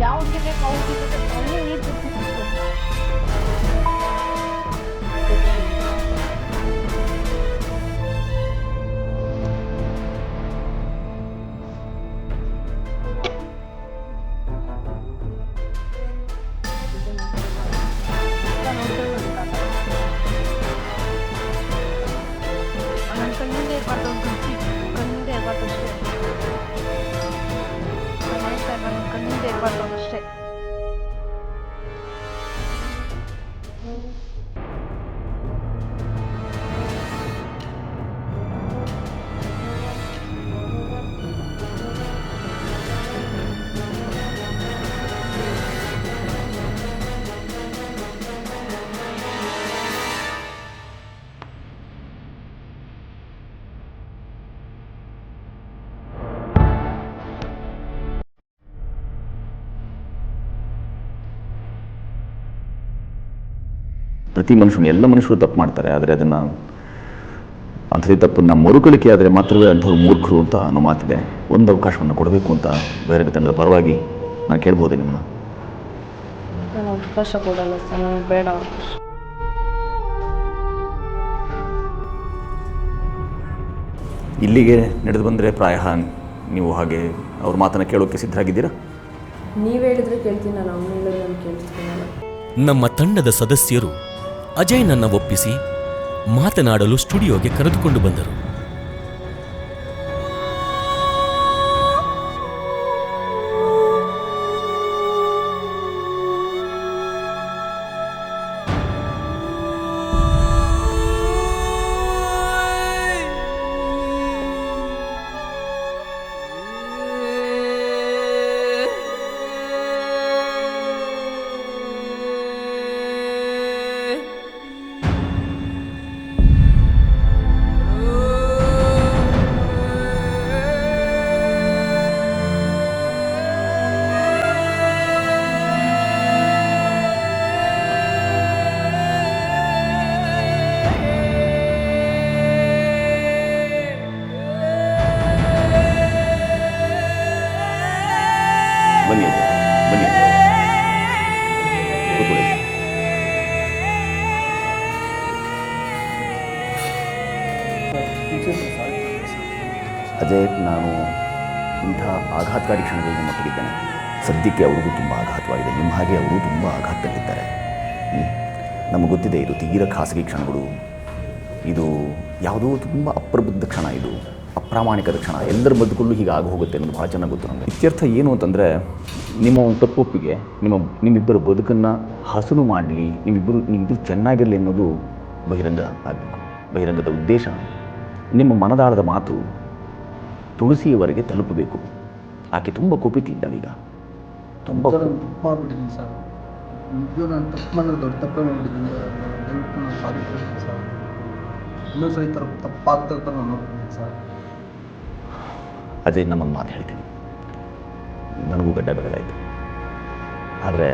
ಯಾವ್ದಿಗೆ ಬೇಕು ಅವ್ರಿಗೆ ಒಳ್ಳೆ ನೀರು ಕುಡಿಸ್ಬೇಕು. ನನ್ನ ಕಣ್ಣಿಂದ ಇರಬಾರ್ದು, ಕಣ್ಣಿಂದ ಇರಬಾರ್ದು ಅಷ್ಟೇ. ನನ್ನ ಕಣ್ಣಿಂದ ಇರಬಾರ್ದು ಅಷ್ಟೇ. ಪ್ರತಿ ಮನುಷ್ಯನು, ಎಲ್ಲ ಮನುಷ್ಯರು ತಪ್ಪು ಮಾಡ್ತಾರೆ. ಆದರೆ ಅದನ್ನು ಅಂಥದೇ ತಪ್ಪನ್ನು ಮರುಕಳಿಕೆ ಆದರೆ ಮಾತ್ರವೇ ಅಂಥವ್ರು ಮೂರ್ಖರು ಅಂತ ಅನ್ನೋ ಮಾತಿದೆ. ಒಂದು ಅವಕಾಶವನ್ನು ಕೊಡಬೇಕು ಅಂತ ಬೇರೆ ತಂಡದ ಪರವಾಗಿ ನಾನು ಕೇಳ್ಬೋದೆ ನಿಮ್ಮನ್ನು? ನಾನು ಅವಕಾಶ ಕೊಡಲ್ಲ ಸರ್, ನನಗೆ ಬೇಡ ಅವಕಾಶ. ಇಲ್ಲಿಗೆ ನಡೆದು ಬಂದರೆ ಪ್ರಾಯ ನೀವು ಹಾಗೆ ಅವ್ರ ಮಾತನ್ನು ಕೇಳೋಕ್ಕೆ ಸಿದ್ಧರಾಗಿದ್ದೀರಾ? ನೀವು ಹೇಳಿದ್ರೆ ಕೇಳ್ತೀನಿ, ನಾನು ಅವ್ನು ಹೇಳಿದ್ರೆ ನಾನು ಕೇಳಿಸ್ತೀನಲ್ಲ. ನಮ್ಮ ತಂಡದ ಸದಸ್ಯರು ಅಜಯ್ನನ್ನ ಒಪ್ಪಿಸಿ ಮಾತನಾಡಲು ಸ್ಟುಡಿಯೋಗೆ ಕರೆದುಕೊಂಡು ಬಂದರು. ಬನ್ನಿ ಅಜಯ್, ಬನ್ನಿ ಅಜಯ್. ಕೂತ್ಕೊಳ್ಳಿ. ಅಜಯ್, ನಾನು ಇಂಥ ಆಘಾತಕಾರಿ ಕ್ಷಣಗಳಿಗೆ ಮುಟ್ಟಿದ್ದೇನೆ. ಸದ್ಯಕ್ಕೆ ಅವ್ರಿಗೂ ತುಂಬ ಆಘಾತವಾಗಿದೆ. ನಿಮ್ಮ ಹಾಗೆ ಅವರು ತುಂಬ ಆಘಾತದಲ್ಲಿದ್ದಾರೆ. ನಮಗೆ ಗೊತ್ತಿದೆ, ಇದು ತೀರ ಖಾಸಗಿ ಕ್ಷಣಗಳು. ಇದು ಯಾವುದೋ ತುಂಬ ಅಪ್ರಬುದ್ಧ ಕ್ಷಣ, ಇದು ಅಪ್ರಾಮಾಣಿಕದ ಕ್ಷಣ. ಎಲ್ಲರ ಬದುಕಲ್ಲೂ ಹೀಗೆ ಆಗಿ ಹೋಗುತ್ತೆ ಅನ್ನೋದು ಭಾಳ ಚೆನ್ನಾಗಿ ಗೊತ್ತು ನಮಗೆ. ಇತ್ಯರ್ಥ ಏನು ಅಂತಂದರೆ, ನಿಮ್ಮ ಒಂದು ತಪ್ಪೊಪ್ಪಿಗೆ ನಿಮ್ಮಿಬ್ಬರ ಬದುಕನ್ನು ಹಸನು ಮಾಡಲಿ, ನೀವಿಬ್ಬರು ಚೆನ್ನಾಗಿರಲಿ ಅನ್ನೋದು ಬಹಿರಂಗ ಆಗಬೇಕು. ಬಹಿರಂಗದ ಉದ್ದೇಶ ನಿಮ್ಮ ಮನದಾಳದ ಮಾತು ತುಳಸಿಯವರೆಗೆ ತಲುಪಬೇಕು. ಆಕೆ ತುಂಬ ಕೋಪಿತಿದ್ದಾಳೀಗ. ತುಂಬ ತಪ್ಪು ಮಾಡಿಬಿಟ್ಟಿದ್ದೀನಿ ಸರ್. ನಿಜ ನಾನು ತಪ್ಪು ಮಾಡೋದು ದೊಡ್ಡ ತಪ್ಪೇ ಮಾಡಿಬಿಟ್ಟಿದ್ದೀನಿ ಸರ್. ದಯವಿಟ್ಟು ನಾನು ಸಾರಿ ಕೇಳ್ತೀನಿ ಸರ್. ಇನ್ನೊಂದು ಸರಿ ಥರ ತಪ್ಪಾಗ್ತಾ ನಾನು ನೋಡ್ತೀನಿ ಸರ್. ಅಜಯ್, ನಮ್ಮೊಂದು ಮಾತು ಹೇಳ್ತೀನಿ. ನನಗೂ ಗಡ್ಡ ಬೆಳೆದಾಯಿತು. ಆದರೆ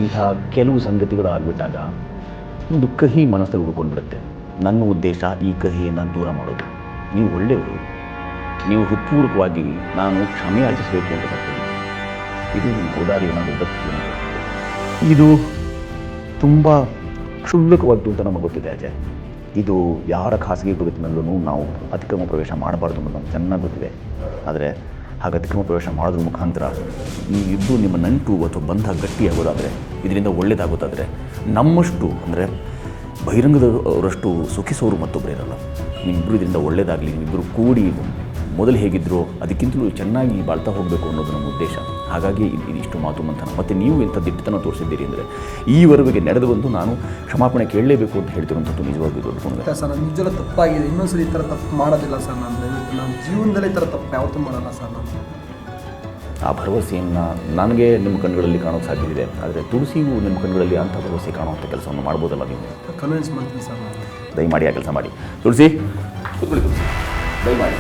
ಇಂಥ ಕೆಲವು ಸಂಗತಿಗಳು ಆಗಿಬಿಟ್ಟಾಗ ಒಂದು ಕಹಿ ಮನಸ್ಸಲ್ಲಿ ಉಳ್ಕೊಂಡ್ಬಿಡುತ್ತೆ. ನನ್ನ ಉದ್ದೇಶ ಈ ಕಹಿಯನ್ನು ದೂರ ಮಾಡೋದು. ನೀವು ಒಳ್ಳೆಯವರು, ನೀವು ಹೃತ್ಪೂರ್ವಕವಾಗಿ ನಾನು ಕ್ಷಮೆ ಯಾಚಿಸಬೇಕು ಅಂತ ಬರ್ತೀನಿ. ಇದು ಗೋದಾವರಿಯ ದೊಡ್ಡ ಇದು ತುಂಬ ಕ್ಷುಲ್ಲಕವಾದ್ದು ಅಂತ ನಮಗೆ ಗೊತ್ತಿದೆ ಅಜಯ್. ಇದು ಯಾರ ಖಾಸಗಿ ಬದುಕಿನಲ್ಲೂ ನಾವು ಅತಿಕ್ರಮ ಪ್ರವೇಶ ಮಾಡಬಾರ್ದು ಅನ್ನೋದು ನಮ್ಗೆ ಚೆನ್ನಾಗಿ ಗೊತ್ತಿದೆ. ಆದರೆ ಹಾಗೆ ಅತಿಕ್ರಮ ಪ್ರವೇಶ ಮಾಡೋದ್ರ ಮುಖಾಂತರ ನೀವಿಬ್ಬರು ನಿಮ್ಮ ನಂಟು ಅಥವಾ ಬಂಧ ಗಟ್ಟಿಯಾಗೋದಾದರೆ, ಇದರಿಂದ ಒಳ್ಳೆಯದಾಗೋದಾದರೆ, ನಮ್ಮಷ್ಟು ಅಂದರೆ ಬಹಿರಂಗದವರಷ್ಟು ಸುಖಿಸೋರು ಮತ್ತೊಬ್ಬರು ಇರಲ್ಲ. ನಿಮ್ಮಿಬ್ಬರು ಇದರಿಂದ ಒಳ್ಳೆಯದಾಗಲಿ, ನಿಮ್ಮಿಬ್ಬರು ಕೂಡಿ ಮೊದಲು ಹೇಗಿದ್ದರೂ ಅದಕ್ಕಿಂತಲೂ ಚೆನ್ನಾಗಿ ಬಾಳ್ತಾ ಹೋಗಬೇಕು ಅನ್ನೋದು ನಮ್ಮ ಉದ್ದೇಶ. ಹಾಗಾಗಿ ಇದಿಷ್ಟು ಮಾತು ಮಂಥನ. ಮತ್ತು ನೀವು ಇಂಥ ದಿಟ್ಟತನ ತೋರಿಸಿದ್ದೀರಿ ಅಂದರೆ ಈವರೆಗೆ ನಡೆದು ಬಂದು ನಾನು ಕ್ಷಮಾಪಣೆ ಕೇಳಲೇಬೇಕು ಅಂತ ಹೇಳ್ತಿರುವಂಥದ್ದು ನಿಜವಾಗಿಯೂ ದೊಡ್ಡ ಗುಣ ಸರ್. ನಾನು ನಿಜವಲ್ಲ ತಪ್ಪಾಗಿದೆ. ಇನ್ನೊಂದ್ಸರಿ ಈ ಥರ ತಪ್ಪು ಮಾಡೋದಿಲ್ಲ ಸರ್. ನಾನು ದಯವಿಟ್ಟು ನಾನು ಜೀವನದಲ್ಲೇ ಈ ಥರ ತಪ್ಪು ಯಾವತ್ತೂ ಮಾಡಲ್ಲ ಸರ್. ನಾನು ಆ ಭರವಸೆಯನ್ನು ನನಗೆ ನಿಮ್ಮ ಕಣ್ಣುಗಳಲ್ಲಿ ಕಾಣೋಕ್ಕೆ ಸಾಧ್ಯವಿದೆ. ಆದರೆ ತುಳಸಿಗೂ ನಿಮ್ಮ ಕಣ್ಣುಗಳಲ್ಲಿ ಅಂಥ ಭರವಸೆ ಕಾಣುವಂಥ ಕೆಲಸವನ್ನು ಮಾಡ್ಬೋದಲ್ಲ ನೀವು? ಕನ್ವಿನ್ಸ್ ಮಾಡ್ತೀನಿ ಸರ್ ನಾನು. ದಯಮಾಡಿ ಆ ಕೆಲಸ ಮಾಡಿ. ತುಳಸಿ ಕೂತ್ಕೊಳ್ಳಿ. ತುಳಸಿ ದಯಮಾಡಿ.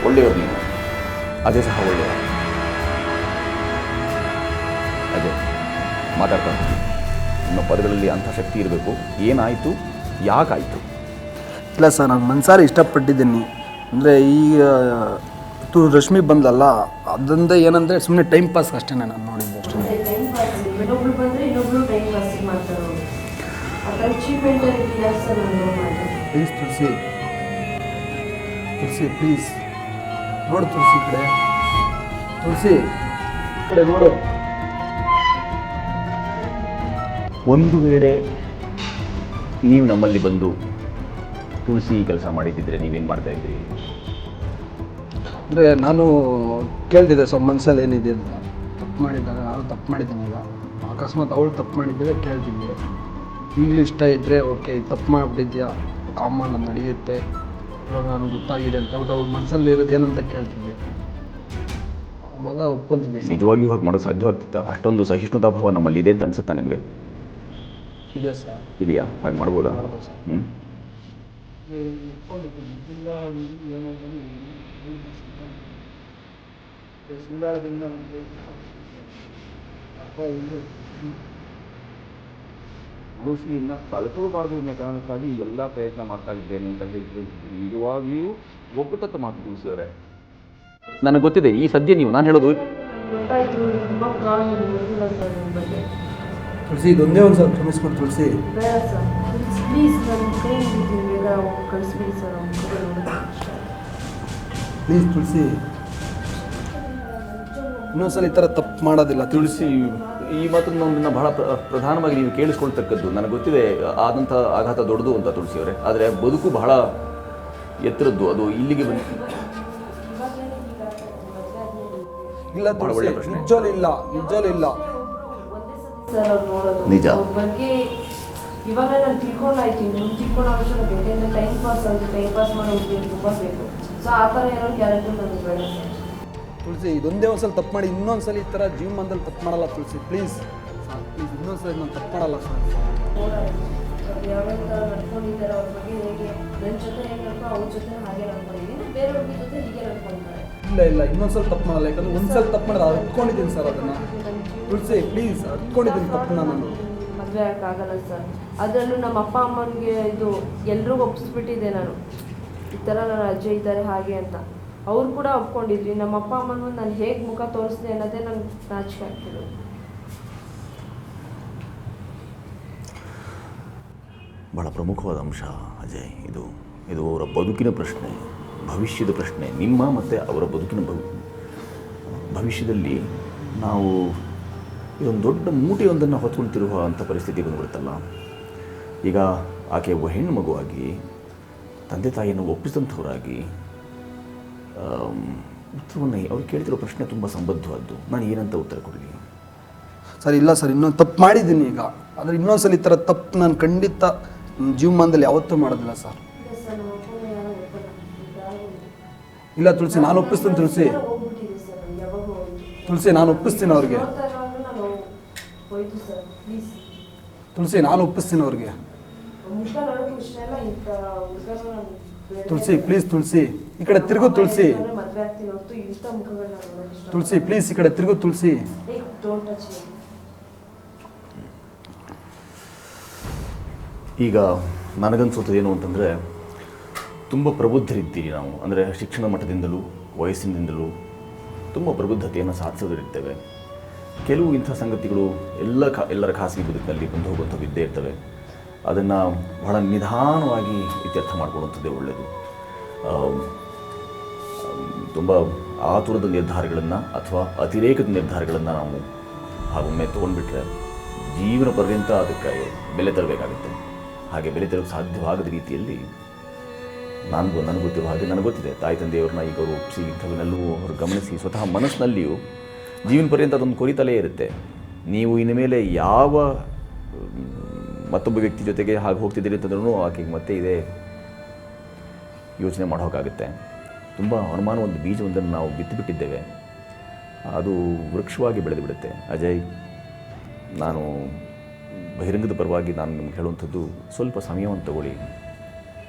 ಒಳ್ಳೆಯವರು ನೀವು, ಅದೇ ಸಹ ಒಳ್ಳೆಯ ಅದೇ ಮಾತಾಡ್ತಾರೆ. ನಿಮ್ಮ ಪದಗಳಲ್ಲಿ ಅಂಥ ಶಕ್ತಿ ಇರಬೇಕು. ಏನಾಯಿತು, ಯಾಕಾಯಿತು? ಇಲ್ಲ ಸರ್, ನಾನು ಮನ್ಸಾರಿ ಇಷ್ಟಪಟ್ಟಿದ್ದೀನಿ. ಅಂದರೆ ಈಗ ರಶ್ಮಿ ಬಂದಲ್ಲ, ಅದರಿಂದ ಏನಂದರೆ ಸುಮ್ಮನೆ ಟೈಮ್ ಪಾಸ್ ಅಷ್ಟೇ ನಾನು ನೋಡಿದ್ದು ಅಷ್ಟೇ. ಇನ್ನೊಬ್ಳು ಬಂದರೆ ಇನ್ನೊಬ್ಳು ಟೈಮ್ ಪಾಸ್ ಮಾಡ್ತಾರೆ. ಆ ಥರ ಅಚೀವ್ಮೆಂಟ್ ಇಲ್ಲ sir. Please Tulasi, Tulasi please ನೋಡು. ತುಳಸಿ ಕಡೆ, ತುಳಸಿ ಕಡೆ ನೋಡು. ಒಂದು ವೇಳೆ ನೀವು ನಮ್ಮಲ್ಲಿ ಬಂದು ತುಳಸಿ ಕೆಲಸ ಮಾಡಿದ್ದಿದ್ರೆ ನೀವೇನು ಮಾಡ್ತಾಯಿದ್ರಿ? ಅಂದರೆ ನಾನು ಕೇಳ್ತಿದ್ದೆ ಸೊ ಮನಸ್ಸಲ್ಲಿ ಏನಿದೆ ಅಂತ. ತಪ್ಪು ಮಾಡಿದ್ದಾಗ ನಾನು ತಪ್ಪು ಮಾಡಿದ್ದೀನಿ. ಈಗ ಅಕಸ್ಮಾತ್ ಅವಳು ತಪ್ಪು ಮಾಡಿದ್ದರೆ ಕೇಳ್ತಿದ್ದೆ. ಈಗಲೂ ಇಷ್ಟ ಇದ್ದರೆ ಓಕೆ, ತಪ್ಪು ಮಾಡಿಬಿಟ್ಟಿದ್ಯಾ, ಕಾಮನ್ ನಡೆಯುತ್ತೆ, ಇವಾಗ ನಾನು ಗೊತ್ತಾಗಿದೆ ಅಂತ ಅವ್ಳ ಮನಸ್ಸಲ್ಲಿ ಇರೋದು ಏನಂತ ಕೇಳ್ತಿದ್ದೆ. ಅವಾಗ ಒಪ್ಕೊಂತಿದ್ದೆ. ನಿಜವಾಗಿಯೂ ಹಾಗೆ ಮಾಡೋದು ಸಾಧ್ಯವಾಗ್ತಿತ್ತ? ಅಷ್ಟೊಂದು ಸಹಿಷ್ಣುತಾ ಭಾವ ನಮ್ಮಲ್ಲಿ ಇದೆ ಅಂತ ಅನ್ಸುತ್ತಾ ನಿಮಗೆ? ಇದೆ ಸರ್. ಇದೆಯಾ? ಹಾಗೆ ಮಾಡ್ಬೋದಾ? ಹ್ಞೂ. ಕೃಷಿಯಿಂದ ಕಳ್ಕೊಳ್ಬಾರ್ದು ಅನ್ನೋ ಕಾರಣಕ್ಕಾಗಿ ಎಲ್ಲ ಪ್ರಯತ್ನ ಮಾಡ್ತಾ ಇದ್ದೇನೆ ಅಂತ ಹೇಳಿದ್ರು. ನಿಜವಾಗಿಯೂ ಒಪ್ಪುತ್ತ ಮಾತು ತಿಳಿಸಿದರೆ ನನಗೆ ಗೊತ್ತಿದೆ. ಈ ಸದ್ಯ ನಾನು ಹೇಳೋದು ತುಳಸಿ, ಇದೊಂದೇ ಒಂದು ಸಲ ಕ್ಷಮಿಸ್ಕೊಡು ತುಳಸಿ. ಬೇಡ ಸರ್, ಪ್ಲೀಸ್ ನನ್ನ ಕೈ ಹಿಡಿತೀನಿ. ಬೇಗ ಕಳಿಸ್ಬಿಡಿ ಸರ್. ಪ್ಲೀಸ್ ತುಳಸಿ, ಇನ್ನೊಂದ್ಸಲ ಈ ಥರ ತಪ್ಪು ಮಾಡೋದಿಲ್ಲ. ತುಳಸಿ, ಈ ಮಾತನ್ನು ನನ್ನ ಬಹಳ ಪ್ರಧಾನವಾಗಿ ನೀವು ಕೇಳಿಸ್ಕೊಳ್ತಕ್ಕದ್ದು. ನನಗೆ ಗೊತ್ತಿದೆ ಆದಂಥ ಆಘಾತ ದೊಡ್ಡದು ಅಂತ ತುಳಸಿಯವರೇ. ಆದರೆ ಬದುಕು ಬಹಳ ಎತ್ತರದ್ದು. ಅದು ಇಲ್ಲಿಗೆ ಬಂದು ಇಲ್ಲ ತುಳಸಿ, ನಿಜವೂ ಇಲ್ಲ, ನಿಜವೂ ಇಲ್ಲ ಸರ್. ಅವ್ರು ನೋಡೋದು ನಿಜ. ಅವ್ರ ಬಗ್ಗೆ ಇವಾಗ ನಾನು ತಿಳ್ಕೊಂಡಾಯ್ತು. ನೀವು ತಿಳ್ಕೊಳ್ಳೋ ಅವಶ್ಯಕತೆ ಯಾಕೆಂದರೆ ಟೈಮ್ ಪಾಸ್ ಆಗುತ್ತೆ. ಟೈಮ್ ಪಾಸ್ ಮಾಡೋ ಹುಡುಗಿ ತುಂಬ ಬೇಕು. ಸೊ ಆ ಥರ ಏನೋ ಕ್ಯಾರೆಕ್ಟರ್ ನನಗೆ ಬೇಡ ಸರ್. ತುಳಸಿ, ಇದೊಂದೇ ಒಂದ್ಸಲ ತಪ್ಪು ಮಾಡಿ ಇನ್ನೊಂದ್ಸಲ ಈ ಥರ ಜೀವನದಲ್ಲಿ ತಪ್ಪು ಮಾಡಲ್ಲ ತುಳಸಿ. ಪ್ಲೀಸ್ ಪ್ಲೀಸ್, ಇನ್ನೊಂದ್ಸಲ ನಾನು ತಪ್ಪು ಮಾಡಲ್ಲ ಸರ್. ಯಾವ ಥರ ನಡ್ಕೊಂಡಿದ್ದಾರೆ ಅವ್ರ ಬಗ್ಗೆ, ಹೇಗೆ ನನ್ನ ಜೊತೆ ಹೇಗೆ ನಡ್ಕೊ ಅವ್ರ ಜೊತೆ ಹಾಗೆ ನಡ್ಕೊಂಡಿದ್ದೀನಿ. ಬೇರೆ ಹುಡುಗಿ ಜೊತೆ ಹೀಗೆ ನಡ್ಕೊಳ್ತಾರೆ. ಇಲ್ಲ ಇಲ್ಲ, ಇನ್ನೊಂದ್ಸಲ ತಪ್ಪು ಮಾಡಲ್ಲ. ಯಾಕಂದ್ರೆ ಒಂದ್ಸಲ ತಪ್ಪು ಮಾಡಿದ್ರೆ ಅರ್ತ್ಕೊಂಡಿದ್ದೀನಿ ಸರ್ ಅದನ್ನು. ತುಳಸಿ ಪ್ಲೀಸ್, ಅರ್ತ್ಕೊಂಡಿದ್ದೀನಿ ತಪ್ಪನ್ನ ನಾನು. ಮದುವೆ ಆಗೋಕ್ಕಾಗಲ್ಲ ಸರ್. ಅದರಲ್ಲೂ ನಮ್ಮ ಅಪ್ಪ ಅಮ್ಮನಿಗೆ ಇದು ಎಲ್ರಿಗೂ ಒಪ್ಪಿಸ್ಬಿಟ್ಟಿದ್ದೆ ನಾನು. ಈ ಥರ ನಾನು ಅಜ್ಜ ಇದ್ದಾರೆ ಹಾಗೆ ಅಂತ. ಅವ್ರು ಕೂಡ ಒಪ್ಕೊಂಡಿದ್ರಿ. ನಮ್ಮ ಅಪ್ಪ ಅಮ್ಮನ ನಾನು ಹೇಗೆ ಮುಖ ತೋರಿಸಿದೆ ಅನ್ನೋದೇ ನನಗೆ ನಾಚಿಕೆ ಆಗ್ತಿರೋದು. ಬಹಳ ಪ್ರಮುಖವಾದ ಅಂಶ ಅಜಯ್. ಇದು ಅವರ ಬದುಕಿನ ಪ್ರಶ್ನೆ, ಭವಿಷ್ಯದ ಪ್ರಶ್ನೆ, ನಿಮ್ಮ ಮತ್ತು ಅವರ ಬದುಕಿನ ಭವಿಷ್ಯದಲ್ಲಿ ನಾವು ಇದೊಂದು ದೊಡ್ಡ ಮೂಟೆಯೊಂದನ್ನು ಹೊತ್ಕೊಳ್ತಿರುವಂಥ ಪರಿಸ್ಥಿತಿ ಬಂದುಬಿಡುತ್ತಲ್ಲ. ಈಗ ಆಕೆ ಒಬ್ಬ ಹೆಣ್ಣು ಮಗುವಾಗಿ ತಂದೆ ತಾಯಿಯನ್ನು ಒಪ್ಪಿಸಿದಂಥವರಾಗಿ ಉತ್ತರವನ್ನು ಅವ್ರು ಕೇಳ್ತಿರೋ ಪ್ರಶ್ನೆ ತುಂಬ ಸಂಬದ್ಧವಾದ್ದು. ನಾನು ಏನಂತ ಉತ್ತರ ಕೊಡಲಿ ಸರ್? ಇಲ್ಲ ಸರ್, ಇನ್ನೊಂದು ತಪ್ಪು ಮಾಡಿದ್ದೀನಿ ಈಗ. ಆದರೆ ಇನ್ನೊಂದ್ಸಲ ಈ ಥರ ತಪ್ಪು ನಾನು ಖಂಡಿತ ಜೀವಮಾನದಲ್ಲಿ ಯಾವತ್ತೂ ಮಾಡೋದಿಲ್ಲ ಸರ್. ಇಲ್ಲ ತುಳಸಿ, ನಾನು ಒಪ್ಪಿಸ್ತೀನಿ ತುಳಸಿ. ತುಳಸಿ, ನಾನು ಒಪ್ಪಿಸ್ತೀನಿ ಅವ್ರಿಗೆ. ತುಳಸಿ, ನಾನು ಒಪ್ಪಿಸ್ತೀನಿ ಅವ್ರಿಗೆ. ತುಳಸಿ ಪ್ಲೀಸ್, ತುಳಸಿ ಈ ಕಡೆ ತಿರುಗು ತುಳಸಿ. ತುಳಸಿ ಪ್ಲೀಸ್ ಈ ಕಡೆ ತಿರುಗು ತುಳಸಿ. ಈಗ ನನಗನ್ಸುತ್ತದೆ ಏನು ಅಂತಂದರೆ, ತುಂಬ ಪ್ರಬುದ್ಧರಿದ್ದೀರಿ ನಾವು. ಅಂದರೆ ಶಿಕ್ಷಣ ಮಟ್ಟದಿಂದಲೂ ವಯಸ್ಸಿನಿಂದಲೂ ತುಂಬ ಪ್ರಬುದ್ಧತೆಯನ್ನು ಸಾಧಿಸೋದಿರ್ತೇವೆ. ಕೆಲವು ಇಂಥ ಸಂಗತಿಗಳು ಎಲ್ಲರ ಖಾಸಗಿ ಬದುಕಿನಲ್ಲಿ ಬಂದು ಹೋಗುವಂಥದ್ದು ಇದ್ದೇ ಇರ್ತವೆ. ಅದನ್ನು ಬಹಳ ನಿಧಾನವಾಗಿ ಇತ್ಯರ್ಥ ಮಾಡಿಕೊಳ್ಳುವಂಥದ್ದೇ ಒಳ್ಳೆಯದು. ತುಂಬ ಆತುರದ ನಿರ್ಧಾರಗಳನ್ನು ಅಥವಾ ಅತಿರೇಕದ ನಿರ್ಧಾರಗಳನ್ನು ನಾವು ಹಾಗೊಮ್ಮೆ ತೊಗೊಂಡ್ಬಿಟ್ರೆ ಜೀವನ ಪರ್ಯಂತ ಅದಕ್ಕೆ ಬೆಲೆ ತರಬೇಕಾಗುತ್ತೆ. ಹಾಗೆ ಬೆಲೆ ತರಕ್ಕೆ ಸಾಧ್ಯವಾಗದ ರೀತಿಯಲ್ಲಿ ನನಗೆ ಗೊತ್ತಿರೋ ಹಾಗೆ ನನಗೆ ಗೊತ್ತಿದೆ, ತಾಯಿ ತಂದೆಯವ್ರನ್ನ ಈಗ ಅವರು ಒಪ್ಪಿಸಿ ಇಂಥವನ್ನೆಲ್ಲೂ ಅವರು ಗಮನಿಸಿ ಸ್ವತಃ ಮನಸ್ಸಿನಲ್ಲಿಯೂ ಜೀವನ ಪರ್ಯಂತ ಅದೊಂದು ಕೊರಿತಲೇ ಇರುತ್ತೆ. ನೀವು ಇನ್ನು ಮೇಲೆ ಯಾವ ಮತ್ತೊಬ್ಬ ವ್ಯಕ್ತಿ ಜೊತೆಗೆ ಹಾಗೆ ಹೋಗ್ತಿದ್ದೀರಿ ಅಂತಂದ್ರೂ ಆಕೆಗೆ ಮತ್ತೆ ಇದೇ ಯೋಚನೆ ಮಾಡೋಕ್ಕಾಗುತ್ತೆ. ತುಂಬ ಅನುಮಾನ ಒಂದು ಬೀಜವೊಂದನ್ನು ನಾವು ಬಿತ್ತುಬಿಟ್ಟಿದ್ದೇವೆ, ಅದು ವೃಕ್ಷವಾಗಿ ಬೆಳೆದು ಬಿಡುತ್ತೆ. ಅಜಯ್, ನಾನು ಬಹಿರಂಗದ ಪರವಾಗಿ ನಾನು ನಿಮ್ಗೆ ಹೇಳುವಂಥದ್ದು, ಸ್ವಲ್ಪ ಸಮಯವನ್ನು ತಗೊಳ್ಳಿ.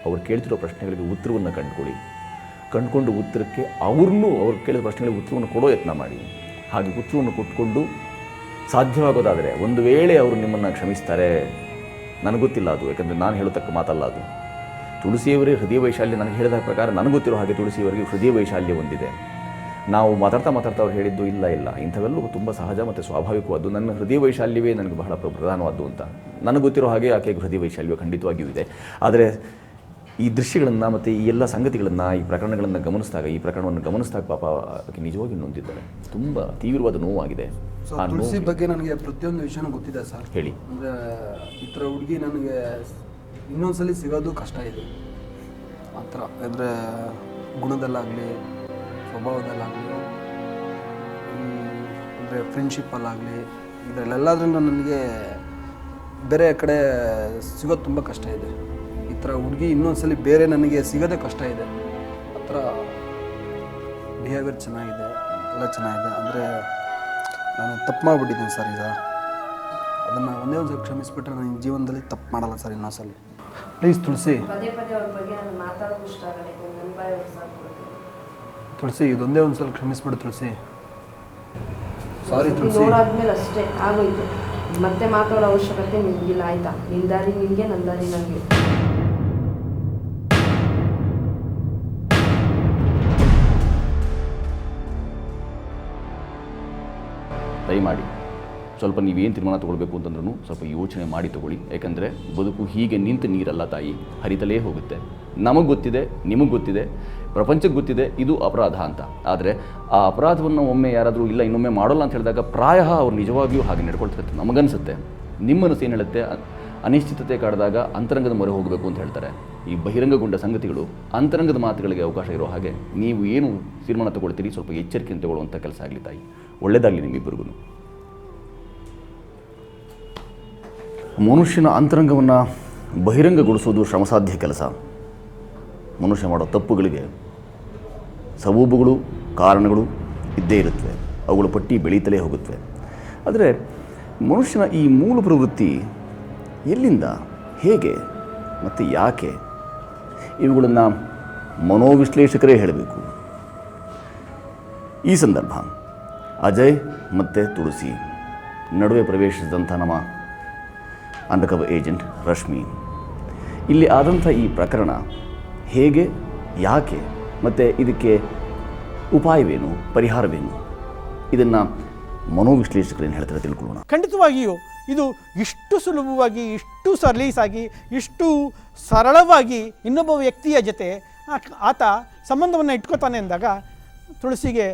ಅವ್ರು ಕೇಳ್ತಿರೋ ಪ್ರಶ್ನೆಗಳಿಗೆ ಉತ್ತರವನ್ನು ಕಂಡುಕೊಂಡು ಉತ್ತರಕ್ಕೆ ಅವ್ರು ಕೇಳಿದ ಪ್ರಶ್ನೆಗಳಿಗೆ ಉತ್ತರವನ್ನು ಕೊಡೋ ಯತ್ನ ಮಾಡಿ. ಹಾಗೆ ಉತ್ತರವನ್ನು ಕೊಟ್ಕೊಂಡು ಸಾಧ್ಯವಾಗೋದಾದರೆ, ಒಂದು ವೇಳೆ ಅವರು ನಿಮ್ಮನ್ನು ಕ್ಷಮಿಸ್ತಾರೆ, ನನಗೆ ಗೊತ್ತಿಲ್ಲ ಅದು, ಯಾಕಂದರೆ ನಾನು ಹೇಳತಕ್ಕ ಮಾತಲ್ಲ ಅದು. ತುಳಸಿಯವರೇ ಹೃದಯ ವೈಶಾಲ್ಯ, ನನಗೆ ಹೇಳಿದ ಪ್ರಕಾರ ನನಗೆ ಗೊತ್ತಿರೋ ಹಾಗೆ ತುಳಸಿಯವರಿಗೆ ಹೃದಯ ವೈಶಾಲ್ಯ ಹೊಂದಿದೆ. ನಾವು ಮಾತಾಡ್ತಾ ಅವ್ರು ಹೇಳಿದ್ದು ಇಲ್ಲ ಇಂಥವೆಲ್ಲವೂ ತುಂಬ ಸಹಜ ಮತ್ತು ಸ್ವಾಭಾವಿಕವಾದ್ದು. ನನ್ನ ಹೃದಯ ವೈಶಾಲ್ಯವೇ ನನಗೆ ಬಹಳ ಪ್ರಧಾನವಾದ್ದು ಅಂತ ನನಗೆ ಗೊತ್ತಿರೋ ಹಾಗೆ ಆಕೆಗೆ ಹೃದಯ ವೈಶಾಲ್ಯ ಖಂಡಿತವಾಗಿಯೂ ಇದೆ. ಆದರೆ ಈ ದೃಶ್ಯಗಳನ್ನು ಮತ್ತು ಈ ಎಲ್ಲ ಸಂಗತಿಗಳನ್ನು, ಈ ಪ್ರಕರಣಗಳನ್ನು ಗಮನಿಸಿದಾಗ ಪಾಪ ಆಕೆ ನಿಜವಾಗಿ ನೊಂದಿದ್ದಾರೆ. ತುಂಬ ತೀವ್ರವಾದ ನೋವಾಗಿದೆ. ಆ ತುಳಸಿ ಬಗ್ಗೆ ನನಗೆ ಪ್ರತಿಯೊಂದು ವಿಷಯನೂ ಗೊತ್ತಿದೆ ಸರ್. ಹೇಳಿ. ಅಂದರೆ ಈ ಥರ ಹುಡುಗಿ ನನಗೆ ಇನ್ನೊಂದ್ಸಲಿ ಸಿಗೋದು ಕಷ್ಟ ಇದೆ. ಆ ಥರ ಅಂದರೆ ಗುಣದಲ್ಲಾಗಲಿ, ಸ್ವಭಾವದಲ್ಲಾಗಲಿ, ಅಂದರೆ ಫ್ರೆಂಡ್ಶಿಪ್ಪಲ್ಲಾಗಲಿ, ಇದರಲ್ಲೆಲ್ಲದ್ರಿಂದ ನನಗೆ ಬೇರೆ ಕಡೆ ಸಿಗೋದು ತುಂಬ ಕಷ್ಟ ಇದೆ. ಈ ಥರ ಹುಡುಗಿ ಇನ್ನೊಂದ್ಸಲಿ ಬೇರೆ ನನಗೆ ಸಿಗೋದೇ ಕಷ್ಟ ಇದೆ. ಆ ಥರ ಬಿಹೇವಿಯರ್ ಚೆನ್ನಾಗಿದೆ, ಎಲ್ಲ ಚೆನ್ನಾಗಿದೆ. ಅಂದರೆ ನಾನು ತಪ್ಪು ಮಾಡಿಬಿಟ್ಟಿದ್ದೀನಿ ಸರ್. ಈಗ ಅದನ್ನು ಒಂದೇ ಒಂದು ಕ್ಷಮಿಸ್ಬಿಟ್ರೆ ನನ್ನ ಜೀವನದಲ್ಲಿ ತಪ್ಪು ಮಾಡಲ್ಲ ಸರ್ ಇನ್ನೊಂದ್ಸಲಿ. ಪ್ಲೀಸ್ ತುಳಸಿ. ತುಳಸಿ, ಇದೊಂದೇ ಒಂದು ಸಲ ಕ್ಷಮಿಸ್ಬಿಡು ತುಳಸಿ. ಸಾರಿ ತುಳಸಿ. ನೋಡಾದ್ಮೇಲೆ ಅಷ್ಟೇ ಆಗೋಯ್ತು, ಮತ್ತೆ ಮಾತಾಡೋ ಅವಶ್ಯಕತೆ ನಿಮಗಿಲ್ಲ, ಆಯ್ತಾ? ನಿನ್ನ ದಾರಿ ನಿನಗೆ, ನನ್ನ ದಾರಿ ನನಗೆ. ದಯಮಾಡಿ ಸ್ವಲ್ಪ ನೀವೇನು ತೀರ್ಮಾನ ತೊಗೊಳ್ಬೇಕು ಅಂತಂದ್ರೂ ಸ್ವಲ್ಪ ಯೋಚನೆ ಮಾಡಿ ತೊಗೊಳ್ಳಿ. ಯಾಕಂದರೆ ಬದುಕು ಹೀಗೆ ನಿಂತು ನೀರಲ್ಲ ತಾಯಿ, ಹರಿತಲೇ ಹೋಗುತ್ತೆ. ನಮಗೆ ಗೊತ್ತಿದೆ, ನಿಮಗೆ ಗೊತ್ತಿದೆ, ಪ್ರಪಂಚಕ್ಕೆ ಗೊತ್ತಿದೆ ಇದು ಅಪರಾಧ ಅಂತ. ಆದರೆ ಆ ಅಪರಾಧವನ್ನು ಒಮ್ಮೆ ಯಾರಾದರೂ ಇಲ್ಲ ಇನ್ನೊಮ್ಮೆ ಮಾಡೋಲ್ಲ ಅಂತ ಹೇಳಿದಾಗ ಪ್ರಾಯ ಅವ್ರು ನಿಜವಾಗಿಯೂ ಹಾಗೆ ನಡ್ಕೊಳ್ತಿರುತ್ತೆ ನಮಗನ್ಸುತ್ತೆ. ನಿಮ್ಮ ಮನಸ್ಸು ಏನು ಹೇಳುತ್ತೆ? ಅನಿಶ್ಚಿತತೆ ಕಾಡಿದಾಗ ಅಂತರಂಗದ ಮೊರೆ ಹೋಗಬೇಕು ಅಂತ ಹೇಳ್ತಾರೆ. ಈ ಬಹಿರಂಗಗೊಂಡ ಸಂಗತಿಗಳು ಅಂತರಂಗದ ಮಾತುಗಳಿಗೆ ಅವಕಾಶ ಇರೋ ಹಾಗೆ ನೀವು ಏನು ತೀರ್ಮಾನ ತಗೊಳ್ತೀರಿ ಸ್ವಲ್ಪ ಎಚ್ಚರಿಕೆಯನ್ನು ತಗೊಳ್ಳುವಂಥ ಕೆಲಸ ಆಗಲಿ ತಾಯಿ. ಒಳ್ಳೆಯದಾಗಲಿ ನಿಮ್ಮಿಬ್ಬರಿಗೂ. ಮನುಷ್ಯನ ಅಂತರಂಗವನ್ನು ಬಹಿರಂಗಗೊಳಿಸೋದು ಶ್ರಮಸಾಧ್ಯ ಕೆಲಸ. ಮನುಷ್ಯ ಮಾಡೋ ತಪ್ಪುಗಳಿಗೆ ಸಬೂಬುಗಳು, ಕಾರಣಗಳು ಇದ್ದೇ ಇರುತ್ತವೆ. ಅವುಗಳ ಪಟ್ಟಿ ಬೆಳೀತಲೇ ಹೋಗುತ್ತವೆ. ಆದರೆ ಮನುಷ್ಯನ ಈ ಮೂಲ ಪ್ರವೃತ್ತಿ ಎಲ್ಲಿಂದ, ಹೇಗೆ ಮತ್ತು ಯಾಕೆ, ಇವುಗಳನ್ನು ಮನೋವಿಶ್ಲೇಷಕರೇ ಹೇಳಬೇಕು. ಈ ಸಂದರ್ಭ ಅಜಯ್ ಮತ್ತು ತುಳಸಿ ನಡುವೆ ಪ್ರವೇಶಿಸಿದಂಥ ನಮ್ಮ ಅಂಡರ್ಕವರ್ ಏಜೆಂಟ್ ರಶ್ಮಿ, ಇಲ್ಲಿ ಆದಂಥ ಈ ಪ್ರಕರಣ ಹೇಗೆ, ಯಾಕೆ ಮತ್ತು ಇದಕ್ಕೆ ಉಪಾಯವೇನು, ಪರಿಹಾರವೇನು, ಇದನ್ನು ಮನೋವಿಶ್ಲೇಷಕರೇನು ಹೇಳ್ತಾರೆ ತಿಳ್ಕೊಳ್ಳೋಣ. ಖಂಡಿತವಾಗಿಯೂ ಇದು ಇಷ್ಟು ಸುಲಭವಾಗಿ, ಇಷ್ಟು ಸಲೀಸಾಗಿ, ಇಷ್ಟು ಸರಳವಾಗಿ ಇನ್ನೊಬ್ಬ ವ್ಯಕ್ತಿಯ ಜೊತೆ ಆತ ಸಂಬಂಧವನ್ನು ಇಟ್ಕೋತಾನೆ ಅಂದಾಗ ತುಳಸಿಗೆ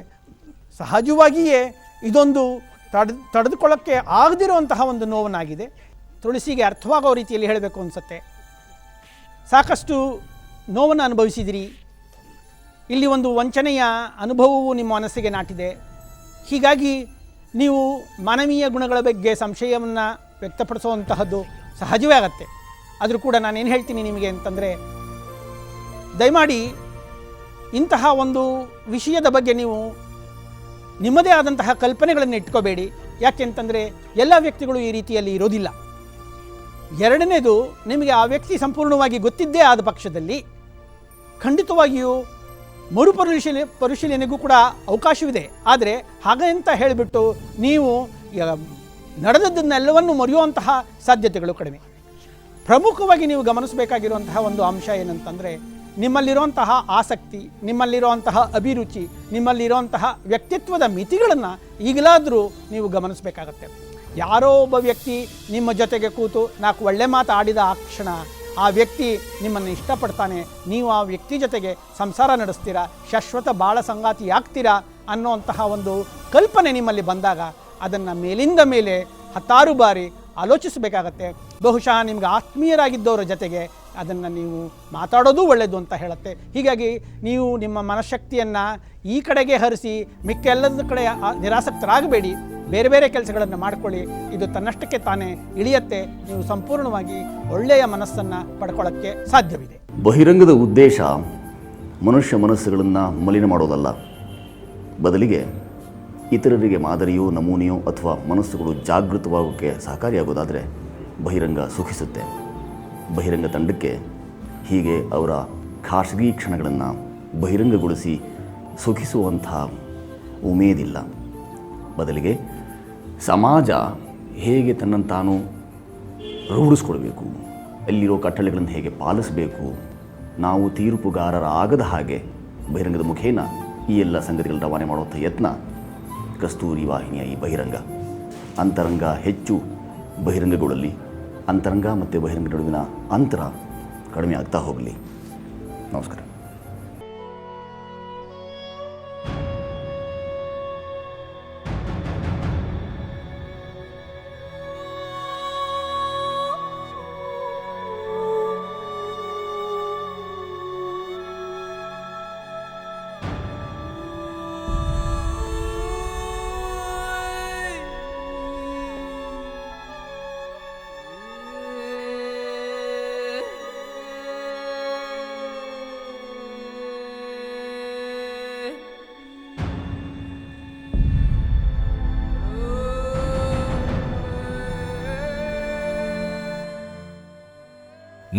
ಸಹಜವಾಗಿಯೇ ಇದೊಂದು ತಡೆದುಕೊಳ್ಳೋಕ್ಕೆ ಆಗದಿರುವಂತಹ ಒಂದು ನೋವನ್ನಾಗಿದೆ. ತುಳಸಿಗೆ ಅರ್ಥವಾಗೋ ರೀತಿಯಲ್ಲಿ ಹೇಳಬೇಕು ಅನಿಸುತ್ತೆ. ಸಾಕಷ್ಟು ನೋವನ್ನು ಅನುಭವಿಸಿದಿರಿ, ಇಲ್ಲಿ ಒಂದು ವಂಚನೆಯ ಅನುಭವವು ನಿಮ್ಮ ಮನಸ್ಸಿಗೆ ನಾಟಿದೆ. ಹೀಗಾಗಿ ನೀವು ಮಾನವೀಯ ಗುಣಗಳ ಬಗ್ಗೆ ಸಂಶಯವನ್ನು ವ್ಯಕ್ತಪಡಿಸುವಂತಹದ್ದು ಸಹಜವೇ ಆಗತ್ತೆ. ಆದರೂ ಕೂಡ ನಾನೇನು ಹೇಳ್ತೀನಿ ನಿಮಗೆ ಅಂತಂದರೆ, ದಯಮಾಡಿ ಇಂತಹ ಒಂದು ವಿಷಯದ ಬಗ್ಗೆ ನೀವು ನಿಮ್ಮದೇ ಆದಂತಹ ಕಲ್ಪನೆಗಳನ್ನು ಇಟ್ಕೋಬೇಡಿ. ಯಾಕೆಂತಂದರೆ ಎಲ್ಲ ವ್ಯಕ್ತಿಗಳು ಈ ರೀತಿಯಲ್ಲಿ ಇರೋದಿಲ್ಲ. ಎರಡನೇದು, ನಿಮಗೆ ಆ ವ್ಯಕ್ತಿ ಸಂಪೂರ್ಣವಾಗಿ ಗೊತ್ತಿದ್ದೇ ಆದ ಪಕ್ಷದಲ್ಲಿ ಖಂಡಿತವಾಗಿಯೂ ಪರಿಶೀಲನೆಗೂ ಕೂಡ ಅವಕಾಶವಿದೆ. ಆದರೆ ಹಾಗಂತ ಹೇಳಿಬಿಟ್ಟು ನೀವು ನಡೆದದ್ದನ್ನೆಲ್ಲವನ್ನು ಮರೆಯುವಂತಹ ಸಾಧ್ಯತೆಗಳು ಕಡಿಮೆ. ಪ್ರಮುಖವಾಗಿ ನೀವು ಗಮನಿಸಬೇಕಾಗಿರುವಂತಹ ಒಂದು ಅಂಶ ಏನಂತಂದರೆ, ನಿಮ್ಮಲ್ಲಿರುವಂತಹ ಆಸಕ್ತಿ, ನಿಮ್ಮಲ್ಲಿರುವಂತಹ ಅಭಿರುಚಿ, ನಿಮ್ಮಲ್ಲಿರುವಂತಹ ವ್ಯಕ್ತಿತ್ವದ ಮಿತಿಗಳನ್ನು ಈಗಲಾದರೂ ನೀವು ಗಮನಿಸಬೇಕಾಗತ್ತೆ. ಯಾರೋ ಒಬ್ಬ ವ್ಯಕ್ತಿ ನಿಮ್ಮ ಜೊತೆಗೆ ಕೂತು 4 ಒಳ್ಳೆ ಮಾತು ಆಡಿದ ಆ ಕ್ಷಣ ಆ ವ್ಯಕ್ತಿ ನಿಮ್ಮನ್ನು ಇಷ್ಟಪಡ್ತಾನೆ, ನೀವು ಆ ವ್ಯಕ್ತಿ ಜೊತೆಗೆ ಸಂಸಾರ ನಡೆಸ್ತೀರಾ, ಶಾಶ್ವತ ಬಾಳ ಸಂಗಾತಿ ಆಗ್ತೀರಾ ಅನ್ನೋಂತಹ ಒಂದು ಕಲ್ಪನೆ ನಿಮ್ಮಲ್ಲಿ ಬಂದಾಗ ಅದನ್ನು ಮೇಲಿಂದ ಮೇಲೆ 10 ಬಾರಿ ಆಲೋಚಿಸಬೇಕಾಗತ್ತೆ. ಬಹುಶಃ ನಿಮ್ಗೆ ಆತ್ಮೀಯರಾಗಿದ್ದವರ ಜೊತೆಗೆ ಅದನ್ನು ನೀವು ಮಾತಾಡೋದು ಒಳ್ಳೆಯದು ಅಂತ ಹೇಳುತ್ತೆ. ಹೀಗಾಗಿ ನೀವು ನಿಮ್ಮ ಮನಃಶಕ್ತಿಯನ್ನು ಈ ಕಡೆಗೆ ಹರಿಸಿ ಮಿಕ್ಕೆಲ್ಲದ ಕಡೆ ನಿರಾಸಕ್ತರಾಗಬೇಡಿ. ಬೇರೆ ಬೇರೆ ಕೆಲಸಗಳನ್ನು ಮಾಡಿಕೊಳ್ಳಿ. ಇದು ತನ್ನಷ್ಟಕ್ಕೆ ತಾನೇ ಇಳಿಯತ್ತೆ. ನೀವು ಸಂಪೂರ್ಣವಾಗಿ ಒಳ್ಳೆಯ ಮನಸ್ಸನ್ನು ಪಡ್ಕೊಳ್ಳೋಕ್ಕೆ ಸಾಧ್ಯವಿದೆ. ಬಹಿರಂಗದ ಉದ್ದೇಶ ಮನುಷ್ಯ ಮನಸ್ಸುಗಳನ್ನು ಮಲಿನ ಮಾಡೋದಲ್ಲ, ಬದಲಿಗೆ ಇತರರಿಗೆ ಮಾದರಿಯೋ, ನಮೂನೆಯೋ ಅಥವಾ ಮನಸ್ಸುಗಳು ಜಾಗೃತವಾಗೋಕ್ಕೆ ಸಹಕಾರಿಯಾಗೋದಾದರೆ ಬಹಿರಂಗ ಸುಖಿಸುತ್ತೆ. ಬಹಿರಂಗ ತಂಡಕ್ಕೆ ಹೀಗೆ ಅವರ ಖಾಸಗಿ ಕ್ಷಣಗಳನ್ನು ಬಹಿರಂಗಗೊಳಿಸಿ ಸುಖಿಸುವಂಥ ಉಮೇದಿಲ್ಲ. ಬದಲಿಗೆ ಸಮಾಜ ಹೇಗೆ ತನ್ನನ್ನು ತಾನು ರೂಢಿಸ್ಕೊಳ್ಬೇಕು, ಎಲ್ಲಿರೋ ಕಟ್ಟಳೆಗಳನ್ನು ಹೇಗೆ ಪಾಲಿಸಬೇಕು, ನಾವು ತೀರ್ಪುಗಾರರಾಗದ ಹಾಗೆ ಬಹಿರಂಗದ ಮುಖೇನ ಈ ಎಲ್ಲ ಸಂಗತಿಗಳನ್ನು ರವಾನೆ ಮಾಡುವಂಥ ಯತ್ನ ಕಸ್ತೂರಿ ವಾಹಿನಿಯ ಈ ಬಹಿರಂಗ. ಅಂತರಂಗ ಹೆಚ್ಚು ಬಹಿರಂಗಗಳಲ್ಲಿ ಅಂತರಂಗ ಮತ್ತು ಬಹಿರಂಗ ನಡುವಿನ ಅಂತರ ಕಡಿಮೆ ಆಗ್ತಾ ಹೋಗಲಿ. ನಮಸ್ಕಾರ.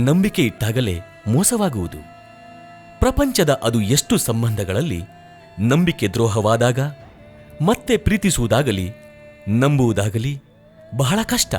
ನಂಬಿಕೆ ಇಟ್ಟಾಗಲೇ ಮೋಸವಾಗುವುದು. ಪ್ರಪಂಚದ ಅದು ಎಷ್ಟು ಸಂಬಂಧಗಳಲ್ಲಿ ನಂಬಿಕೆ ದ್ರೋಹವಾದಾಗ ಮತ್ತೆ ಪ್ರೀತಿಸುವುದಾಗಲಿ ನಂಬುವುದಾಗಲಿ ಬಹಳ ಕಷ್ಟ.